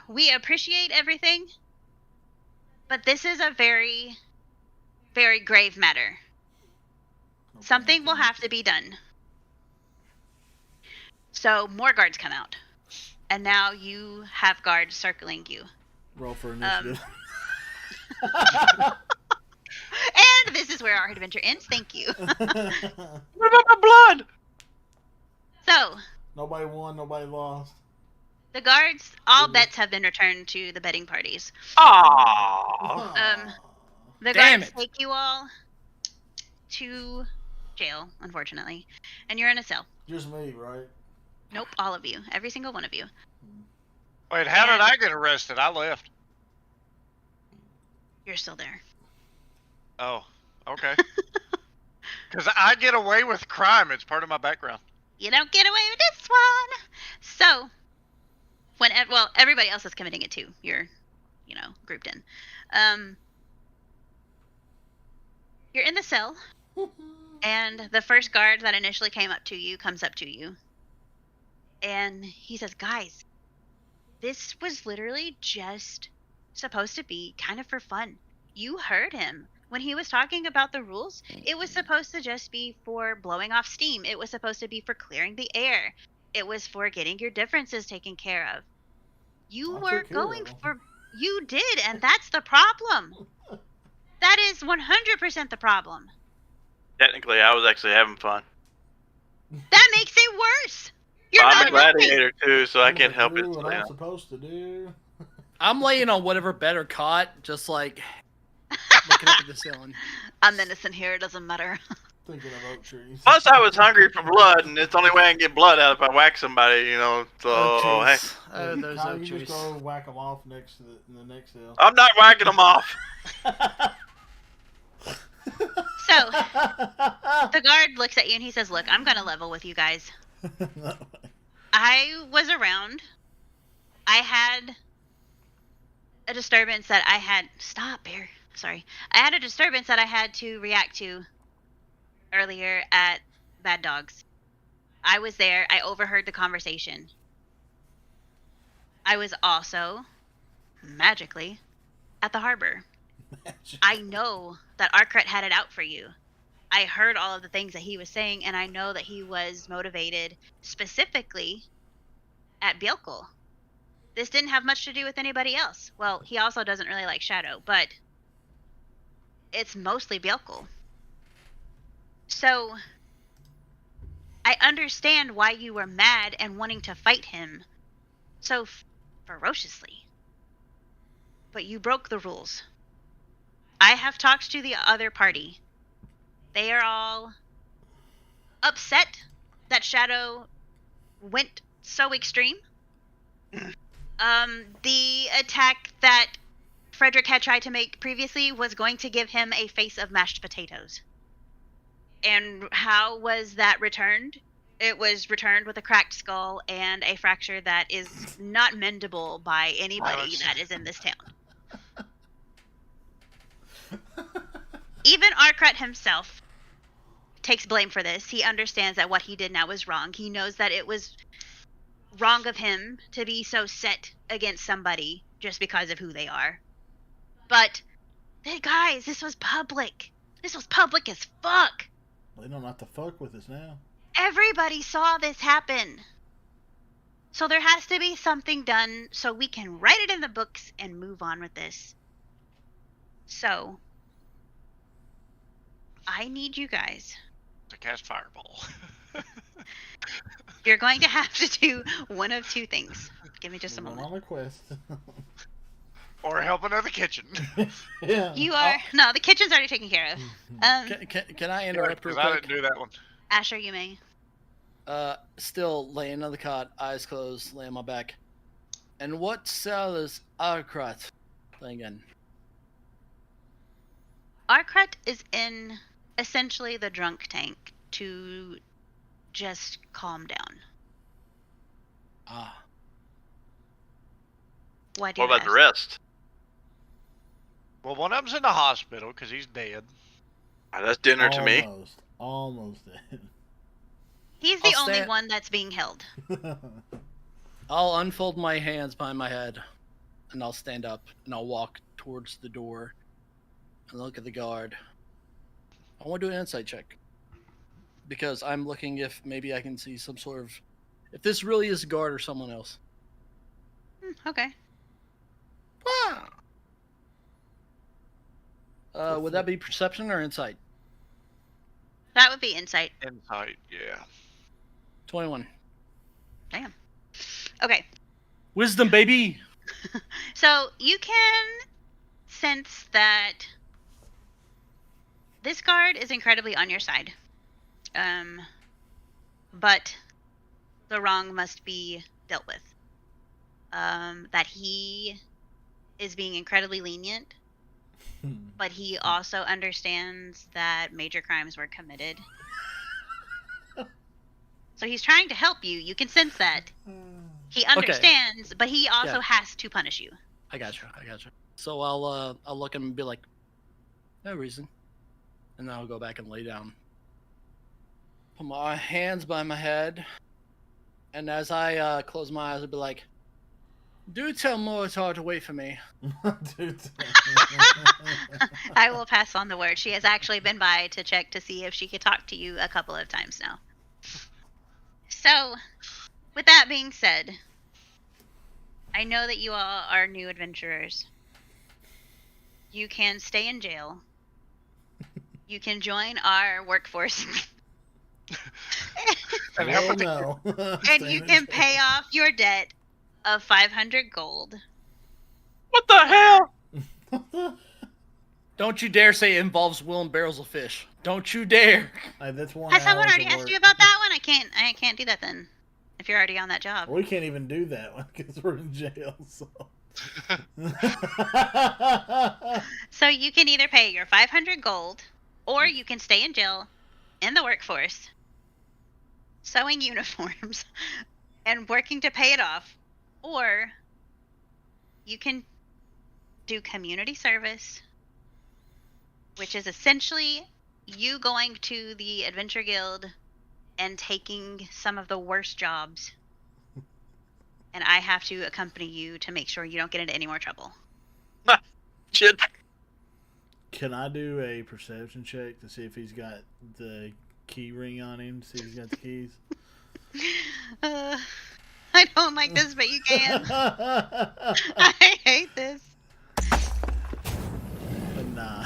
We appreciate everything, but this is a very, very grave matter. Something will have to be done. So more guards come out, and now you have guards circling you. Roll for initiative. And this is where our adventure ends. Thank you. What about my blood? So Nobody won, nobody lost. the guards, all bets have been returned to the betting parties. Aww. The Damn guards it. take you all to jail, unfortunately, and you're in a cell. Just me, right? Nope, all of you, every single one of you. Wait, how did And- I get arrested? I left. You're still there. Oh, okay. Because I get away with crime. It's part of my background. You don't get away with this one. So, well, everybody else is committing it too. You're, grouped in. You're in the cell, and the first guard that initially came up to you comes up to you, and he says, "Guys, this was literally just supposed to be kind of for fun. You heard him." When he was talking about the rules, it was supposed to just be for blowing off steam. It was supposed to be for clearing the air. It was for getting your differences taken care of. You I were took care of going them. for... You did, and that's the problem. That is 100% the problem. Technically, I was actually having fun. That makes it worse. You're I'm not a helping. gladiator too, so I can't help it. Do what so, I'm yeah. supposed to do. I'm laying on whatever bed or cot, just like looking up at the ceiling. I'm innocent here. It doesn't matter. Thinking of oak trees. Plus, I was hungry for blood, and it's the only way I can get blood out if I whack somebody, you know. So, Oh, hey, jeez. Oh, those Kyle, oak you trees. just go whack them off next to in the next hill. I'm not whacking them off. So, the guard looks at you and he says, "Look, I'm going to level with you guys. I was around. I had a disturbance that I had... Stop, Bear. Sorry. I had a disturbance that I had to react to earlier at Bad Dogs. I was there. I overheard the conversation. I was also, magically, at the harbor. I know that Arcret had it out for you. I heard all of the things that he was saying, and I know that he was motivated specifically at Bielkel. This didn't have much to do with anybody else. Well, he also doesn't really like Shadow, but it's mostly Bielkel. So, I understand why you were mad and wanting to fight him so ferociously. But you broke the rules. I have talked to the other party. They are all upset that Shadow went so extreme. The attack that Frederick had tried to make previously was going to give him a face of mashed potatoes. And how was that returned? It was returned with a cracked skull and a fracture that is not mendable by anybody that is in this town. Even Arcret himself takes blame for this. He understands that what he did now was wrong. He knows that it was wrong of him to be so set against somebody just because of who they are. But, hey guys, this was public. This was public as fuck. They don't have to fuck with us now. Everybody saw this happen. So there has to be something done so we can write it in the books and move on with this. So, I need you guys. To cast fireball. You're going to have to do one of two things. Give me just a We're moment. on a quest. Or help another kitchen. Yeah. You are... No, the kitchen's already taken care of. Can I interrupt real Because I quick? didn't do that one. Asher, you may. Still laying on the cot, eyes closed, laying on my back. And what cell is Arcret playing in? Arcret is in essentially the drunk tank to just calm down. Ah. Why do What you about the ask? rest? Well, one of them's in the hospital because he's dead. That's dinner to me. Almost dead. He's the I'll only stand- one that's being held. I'll unfold my hands behind my head, and I'll stand up, and I'll walk towards the door, and look at the guard. I want to do an insight check. Because I'm looking if maybe I can see some sort of... If this really is a guard or someone else. Okay. Would that be perception or insight? That would be insight. Insight, yeah. 21. Damn. Okay. Wisdom, baby! So you can sense that this guard is incredibly on your side. But the wrong must be dealt with. that he is being incredibly lenient, but he also understands that major crimes were committed. So he's trying to help you. You can sense that. He understands, but he also has to punish you. I got you. So I'll look at him and be like, no reason. And then I'll go back and lay down. Put my hands by my head. And as I close my eyes, I'll be like, do tell Molitor to wait for me. I will pass on the word. She has actually been by to check to see if she could talk to you a couple of times now. So, with that being said, I know that you all are new adventurers. You can stay in jail. You can join our workforce. Hell no. And you can pay off your debt of 500 gold. What the hell? Don't you dare say it involves Will and barrels of fish. Don't you dare. That's one. Has someone hours already of asked work. you about that one? I can't do that then. If you're already on that job. We can't even do that one because we're in jail. So. So you can either pay your 500 gold, or you can stay in jail, in the workforce, sewing uniforms, and working to pay it off, or you can do community service, which is essentially you going to the Adventure Guild and taking some of the worst jobs, and I have to accompany you to make sure you don't get into any more trouble. Shit. Can I do a perception check to see if he's got the key ring on him? See if he's got the keys. I don't like this, but you can. I hate this. But nah.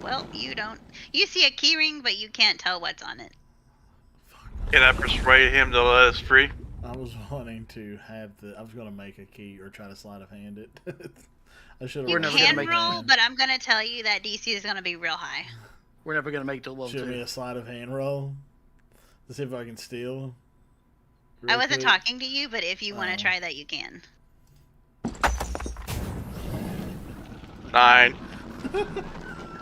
Well, you don't. You see a key ring, but you can't tell what's on it. Can I persuade him to let us free? I was wanting to have the. I was going to make a key or try to sleight of hand it. I should have. You never can gonna make roll, but I'm gonna tell you that DC is gonna be real high. We're never going to make it to level Should be 2. a sleight of hand roll to see if I can steal. I real wasn't quick. talking to you, but if you want to Oh. try that, you can. 9.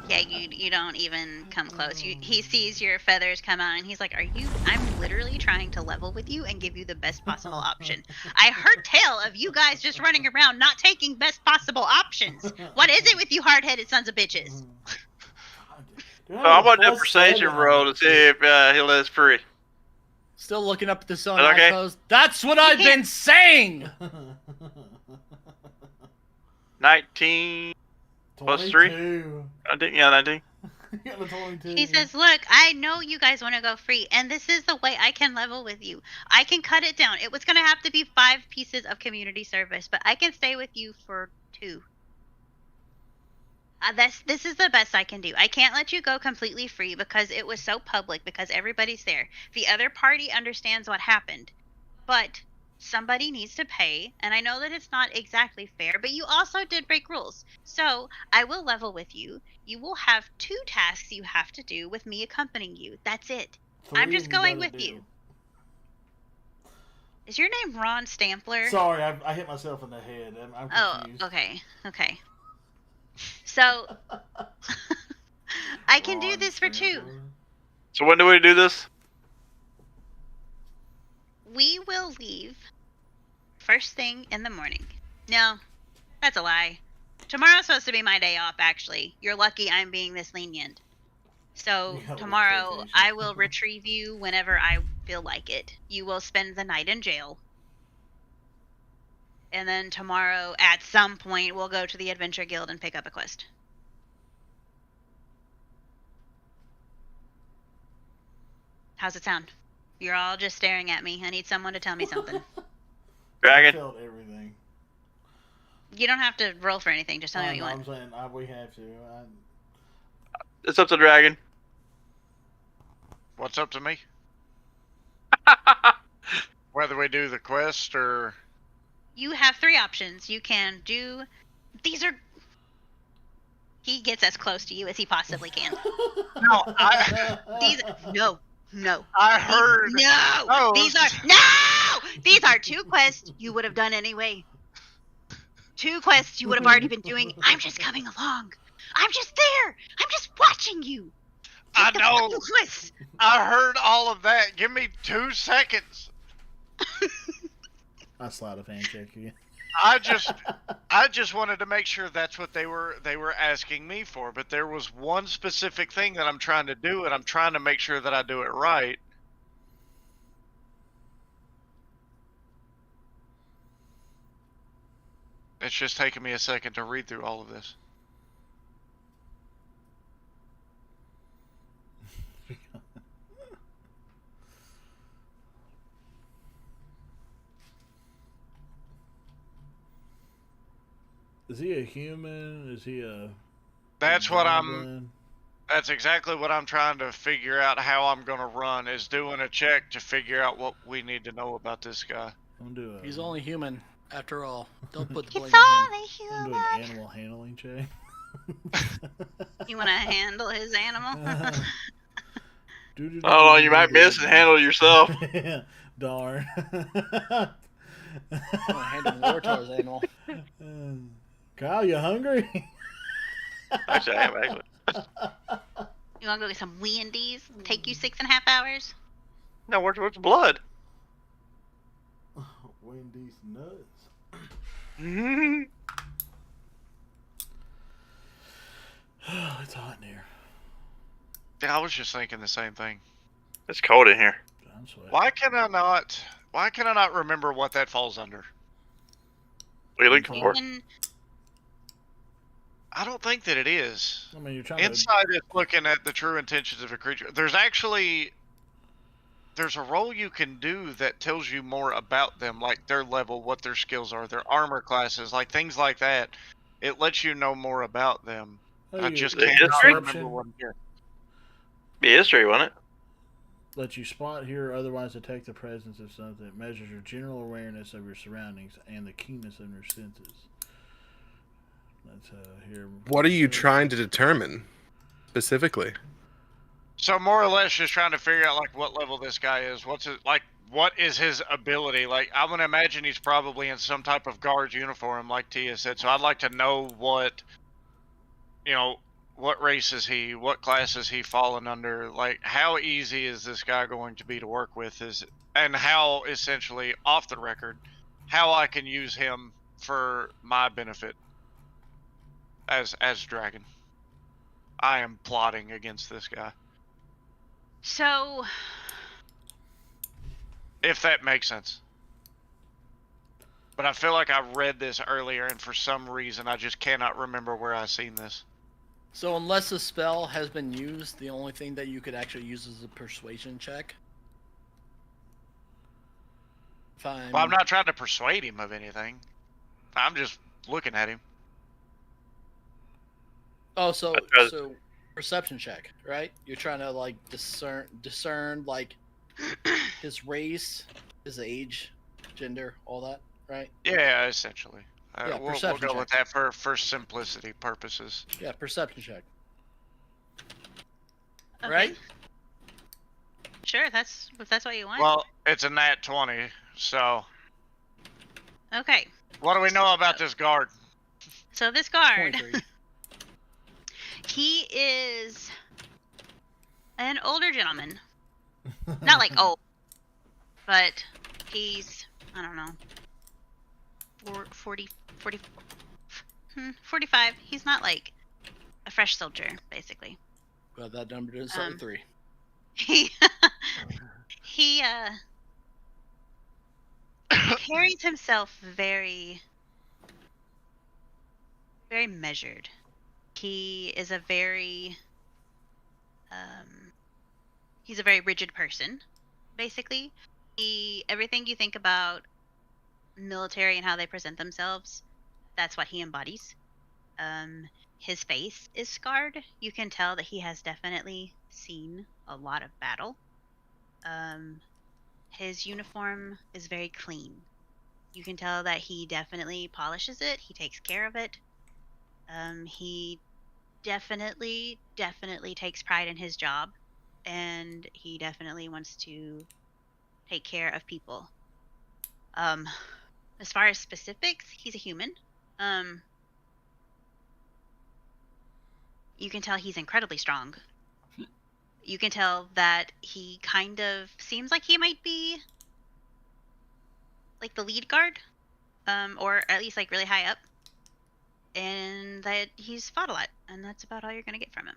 Yeah, you don't even come close. He sees your feathers come out, and he's like, I'm literally trying to level with you and give you the best possible option. I heard tell of you guys just running around not taking best possible options. What is it with you hard-headed sons of bitches? Dude, I I'm have a gonna do a plus persuasion 7 roll to see if he'll let us free. Still looking up at the sun. Okay. I close. That's what I've been saying! 19. Plus 3? 22. 19. Yeah, 19. You got a 22. He says, look, I know you guys want to go free, and this is the way I can level with you. I can cut it down. It was going to have to be 5 pieces of community service, but I can stay with you for 2. This is the best I can do. I can't let you go completely free because it was so public, because everybody's there. The other party understands what happened, but somebody needs to pay, and I know that it's not exactly fair, but you also did break rules. So I will level with you. You will have 2 tasks you have to do with me accompanying you. That's it. I'm 3 just you going gotta with do. you. Is your name Ron Stampler? Sorry, I hit myself in the head. I'm confused. Oh, okay. So, I can do Ron this for 2. Stampler. So when do we do this? We will leave first thing in the morning. No, that's a lie. Tomorrow's supposed to be my day off, actually. You're lucky I'm being this lenient. So, You got a tomorrow, vacation. I will retrieve you whenever I feel like it. You will spend the night in jail. And then tomorrow, at some point, we'll go to the Adventure Guild and pick up a quest. How's it sound? You're all just staring at me. I need someone to tell me something. I Dragon? felt everything. You don't have to roll for anything. Just tell me what you I'm want. saying we have to. It's up to Dragon. What's up to me? Whether we do the quest or You have 3 options. You can do. These are. He gets as close to you as he possibly can. no, I These. No. I heard. No. Oh. These are. No. These are 2 quests you would have done anyway. 2 quests you would have already been doing. I'm just coming along. I'm just there. I'm just watching you. I Take the know. fucking quest. I heard all of that. Give me 2 seconds. I slide a fan check again. I just wanted to make sure that's what they were asking me for, but there was one specific thing that I'm trying to do, and I'm trying to make sure that I do it right. It's just taking me a second to read through all of this. Is he a human? Is he a? That's what I'm. goblin? That's exactly what I'm trying to figure out how I'm gonna run, is doing a check to figure out what we need to know about this guy. I'm do a. He's only human, after all. Don't put the blame It's on him. only I'm doing human. an animal handling check. You want to handle his animal? Oh, you might miss and handle it yourself. Darn. I'm gonna handle Lortar's animal. Kyle, you hungry? Actually, I am actually. You want to go get some Wendy's? Take you 6.5 hours? No, where's blood? Wendy's nuts. It's hot in here. Yeah, I was just thinking the same thing. It's cold in here. I'm sweating. Why can I not remember what that falls under? What are you looking You for? can- I don't think that it is. I mean, you're trying Inside is looking at the true intentions of a creature. There's a role you can do that tells you more about them, like their level, what their skills are, their armor classes, like things like that. It lets you know more about them. to. I just The can't history? remember one here. Be history, wasn't it? Let you spot, hear, or otherwise detect the presence of something. It measures your general awareness of your surroundings and the keenness of your senses. Let's hear. What are you trying to determine specifically? So more or less, just trying to figure out like what level this guy is. What is his ability? Like, I'm gonna imagine he's probably in some type of guard's uniform, like Tia said. So I'd like to know what race is he? What class is he falling under? Like, how easy is this guy going to be to work with? And how, essentially, off the record, how I can use him for my benefit as Dragon. I am plotting against this guy. So, If that makes sense. But I feel like I read this earlier, and for some reason, I just cannot remember where I seen this. So unless the spell has been used, the only thing that you could actually use is a persuasion check. Fine. Well, I'm not trying to persuade him of anything. I'm just looking at him. Oh, so Because- so perception check, right? You're trying to like discern like his race, his age, gender, all that, right? Yeah, essentially. Yeah, We'll perception go with check. that for simplicity purposes. Yeah, perception check. okay. Right? Sure, if that's what you want. Well, it's a nat 20, so Okay. what do we know about this guard? So this guard, 23. he is an older gentleman. Not like old, but he's, I don't know, 45. He's not like a fresh soldier, basically. Got that number to 73. He he carries himself very measured. He is a very he's a very rigid person, basically. Everything you think about military and how they present themselves, that's what he embodies. His face is scarred. You can tell that he has definitely seen a lot of battle. His uniform is very clean. You can tell that he definitely polishes it. He takes care of it. He definitely takes pride in his job, and he definitely wants to take care of people. As far as specifics, he's a human. You can tell he's incredibly strong. You can tell that he kind of seems like he might be like the lead guard, or at least like really high up, and that he's fought a lot, and that's about all you're gonna get from him.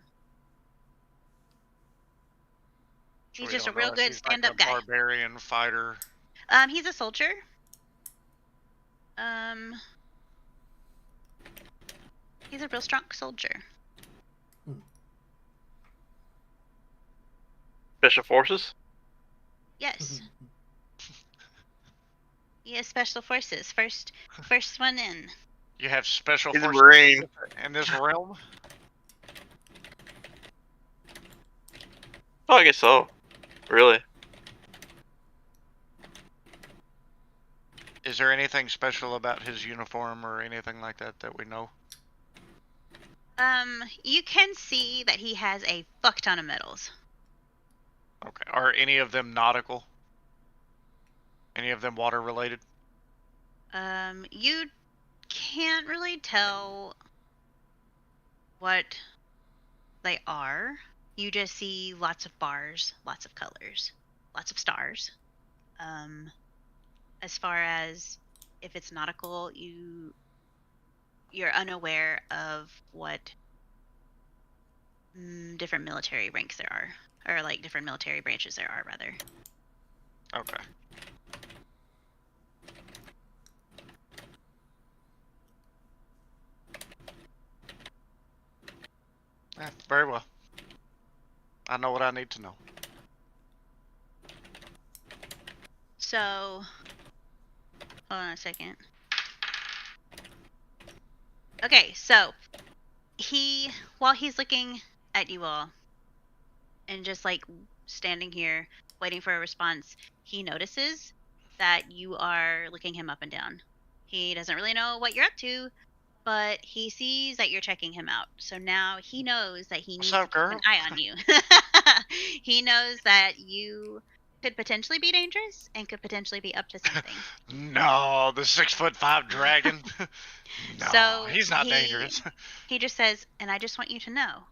So He's we just a don't know real if good he's like stand-up a guy. Barbarian fighter. He's a soldier. He's a real strong soldier. Special forces. Yes. He has special forces. First one in. You have special He's a forces Marine. in this realm. Oh, I guess so. Really. Is there anything special about his uniform or anything like that that we know? You can see that he has a fuck ton of medals. Okay. Are any of them nautical? Any of them water related? You can't really tell what they are. You just see lots of bars, lots of colors, lots of stars. As far as if it's nautical, you're unaware of what different military ranks there are, or like different military branches there are, rather. Okay. Yeah, very well. I know what I need to know. So, hold on a second. Okay, so while he's looking at you all and just like standing here waiting for a response, he notices that you are looking him up and down. He doesn't really know what you're up to, but he sees that you're checking him out. So now he knows that he needs What's up, to keep girl? an eye on you. He knows that you could potentially be dangerous and could potentially be up to something. No, the 6'5" dragon. No, So he's not he- dangerous. He just says, and I just want you to know,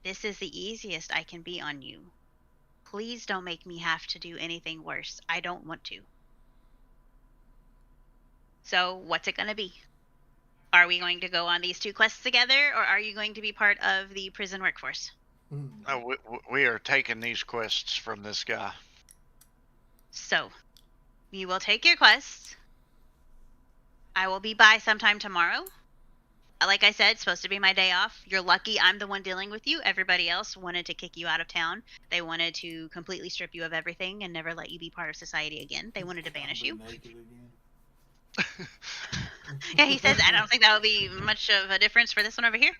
this is the easiest I can be on you. Please don't make me have to do anything worse. I don't want to. So, what's it going to be? Are we going to go on these 2 quests together, or are you going to be part of the prison workforce? We are taking these quests from this guy. So, you will take your quests. I will be by sometime tomorrow. Like I said, it's supposed to be my day off. You're lucky I'm the one dealing with you. Everybody else wanted to kick you out of town. They wanted to completely strip you of everything and never let you be part of society again. They wanted to banish you. Yeah, he says, I don't think that would be much of a difference for this one over here.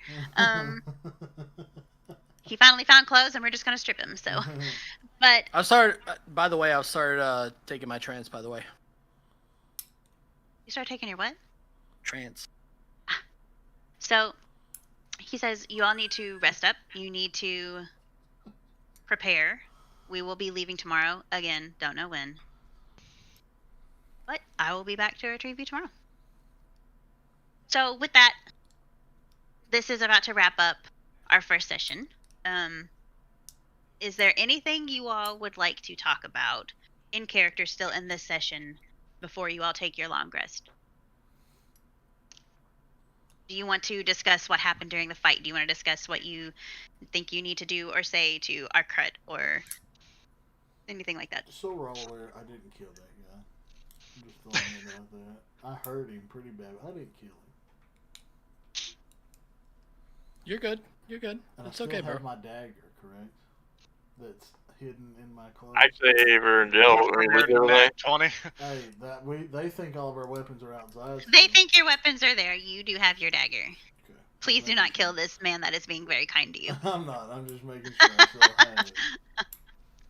He finally found clothes, and we're just going to strip him, so. But I started. By the way, I started taking my trance. By the way, you start taking your what? trance. So, he says, you all need to rest up. You need to prepare. We will be leaving tomorrow. Again, don't know when. But I will be back to retrieve you tomorrow. So, with that, this is about to wrap up our first session. Is there anything you all would like to talk about in character still in this session before you all take your long rest? Do you want to discuss what happened during the fight? Do you want to discuss what you think you need to do or say to Arkrut or anything like that? So roller, I didn't kill that guy. I'm just throwing it out there. I hurt him pretty bad. I didn't kill him. You're good. You're good. And It's I still okay, have bro. my dagger, correct? That's hidden in my clothes. I saver and Jill. I mean, did everything. Nat 20. Hey, they think all of our weapons are outside. They think your weapons are there. You do have your dagger. Okay. Please do not kill this man that is being very kind to you. I'm not. I'm just making sure I still have it.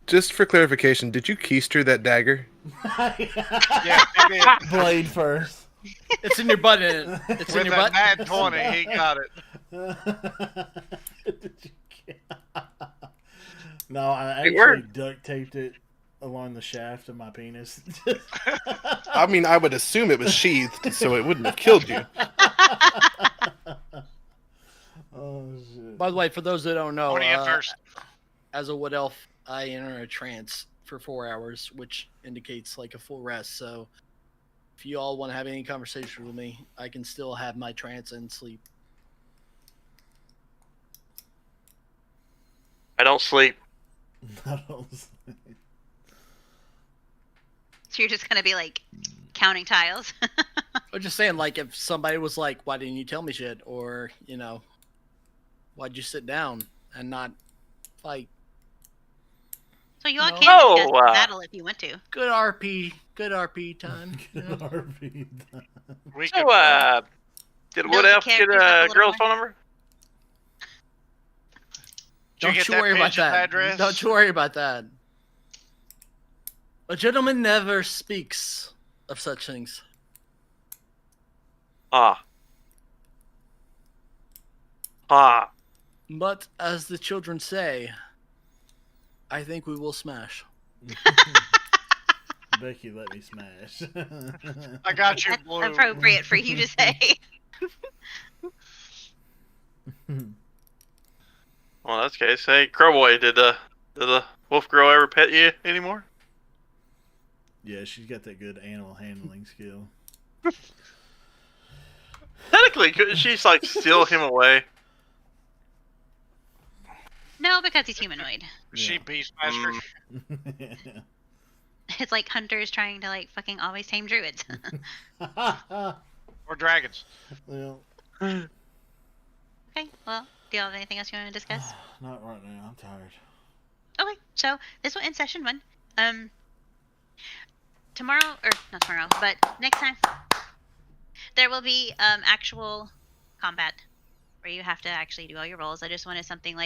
Just for clarification, did you keister that dagger? Yeah, he did. Blade first. It's in your butt. It's in With your a butt. nat 20, he got it. Did you get... No, I It worked. actually duct taped it along the shaft of my penis. I mean, I would assume it was sheathed, so it wouldn't have killed you. Oh shit! By the way, for those that don't know, What do you have first? as a wood elf, I enter a trance for 4 hours, which indicates like a full rest. So, if you all want to have any conversation with me, I can still have my trance and sleep. I don't sleep. I don't So you're just gonna be like counting tiles. I'm just saying, like, if somebody was like, "Why didn't you tell me shit?" or "Why'd you sit down and not fight?" So you all No. can Oh, discuss the battle if you want to. Good RP time. you know? RP. We So, could, did Know Wood the Elf get characters up a a little girl's more? phone number? Did you Don't get you that worry about pigeon that. address? Don't you worry about that. A gentleman never speaks of such things. Ah. Ah. But as the children say, I think we will smash. Becky, let me smash. I got you, That's Blue. appropriate for you to say. Well, that's the case. Hey, Crowboy, did the wolf girl ever pet you anymore? Yeah, she's got that good animal handling skill. Technically, couldn't she like steal him away? No, because he's humanoid. She Beastmaster. It's like hunters trying to like fucking always tame druids. Or dragons. Well, Okay, well, do you have anything else you want to discuss? not right now. I'm tired. Okay, so this will end session 1. Tomorrow, or not tomorrow, but next time, there will be actual combat where you have to actually do all your rolls. I just wanted something like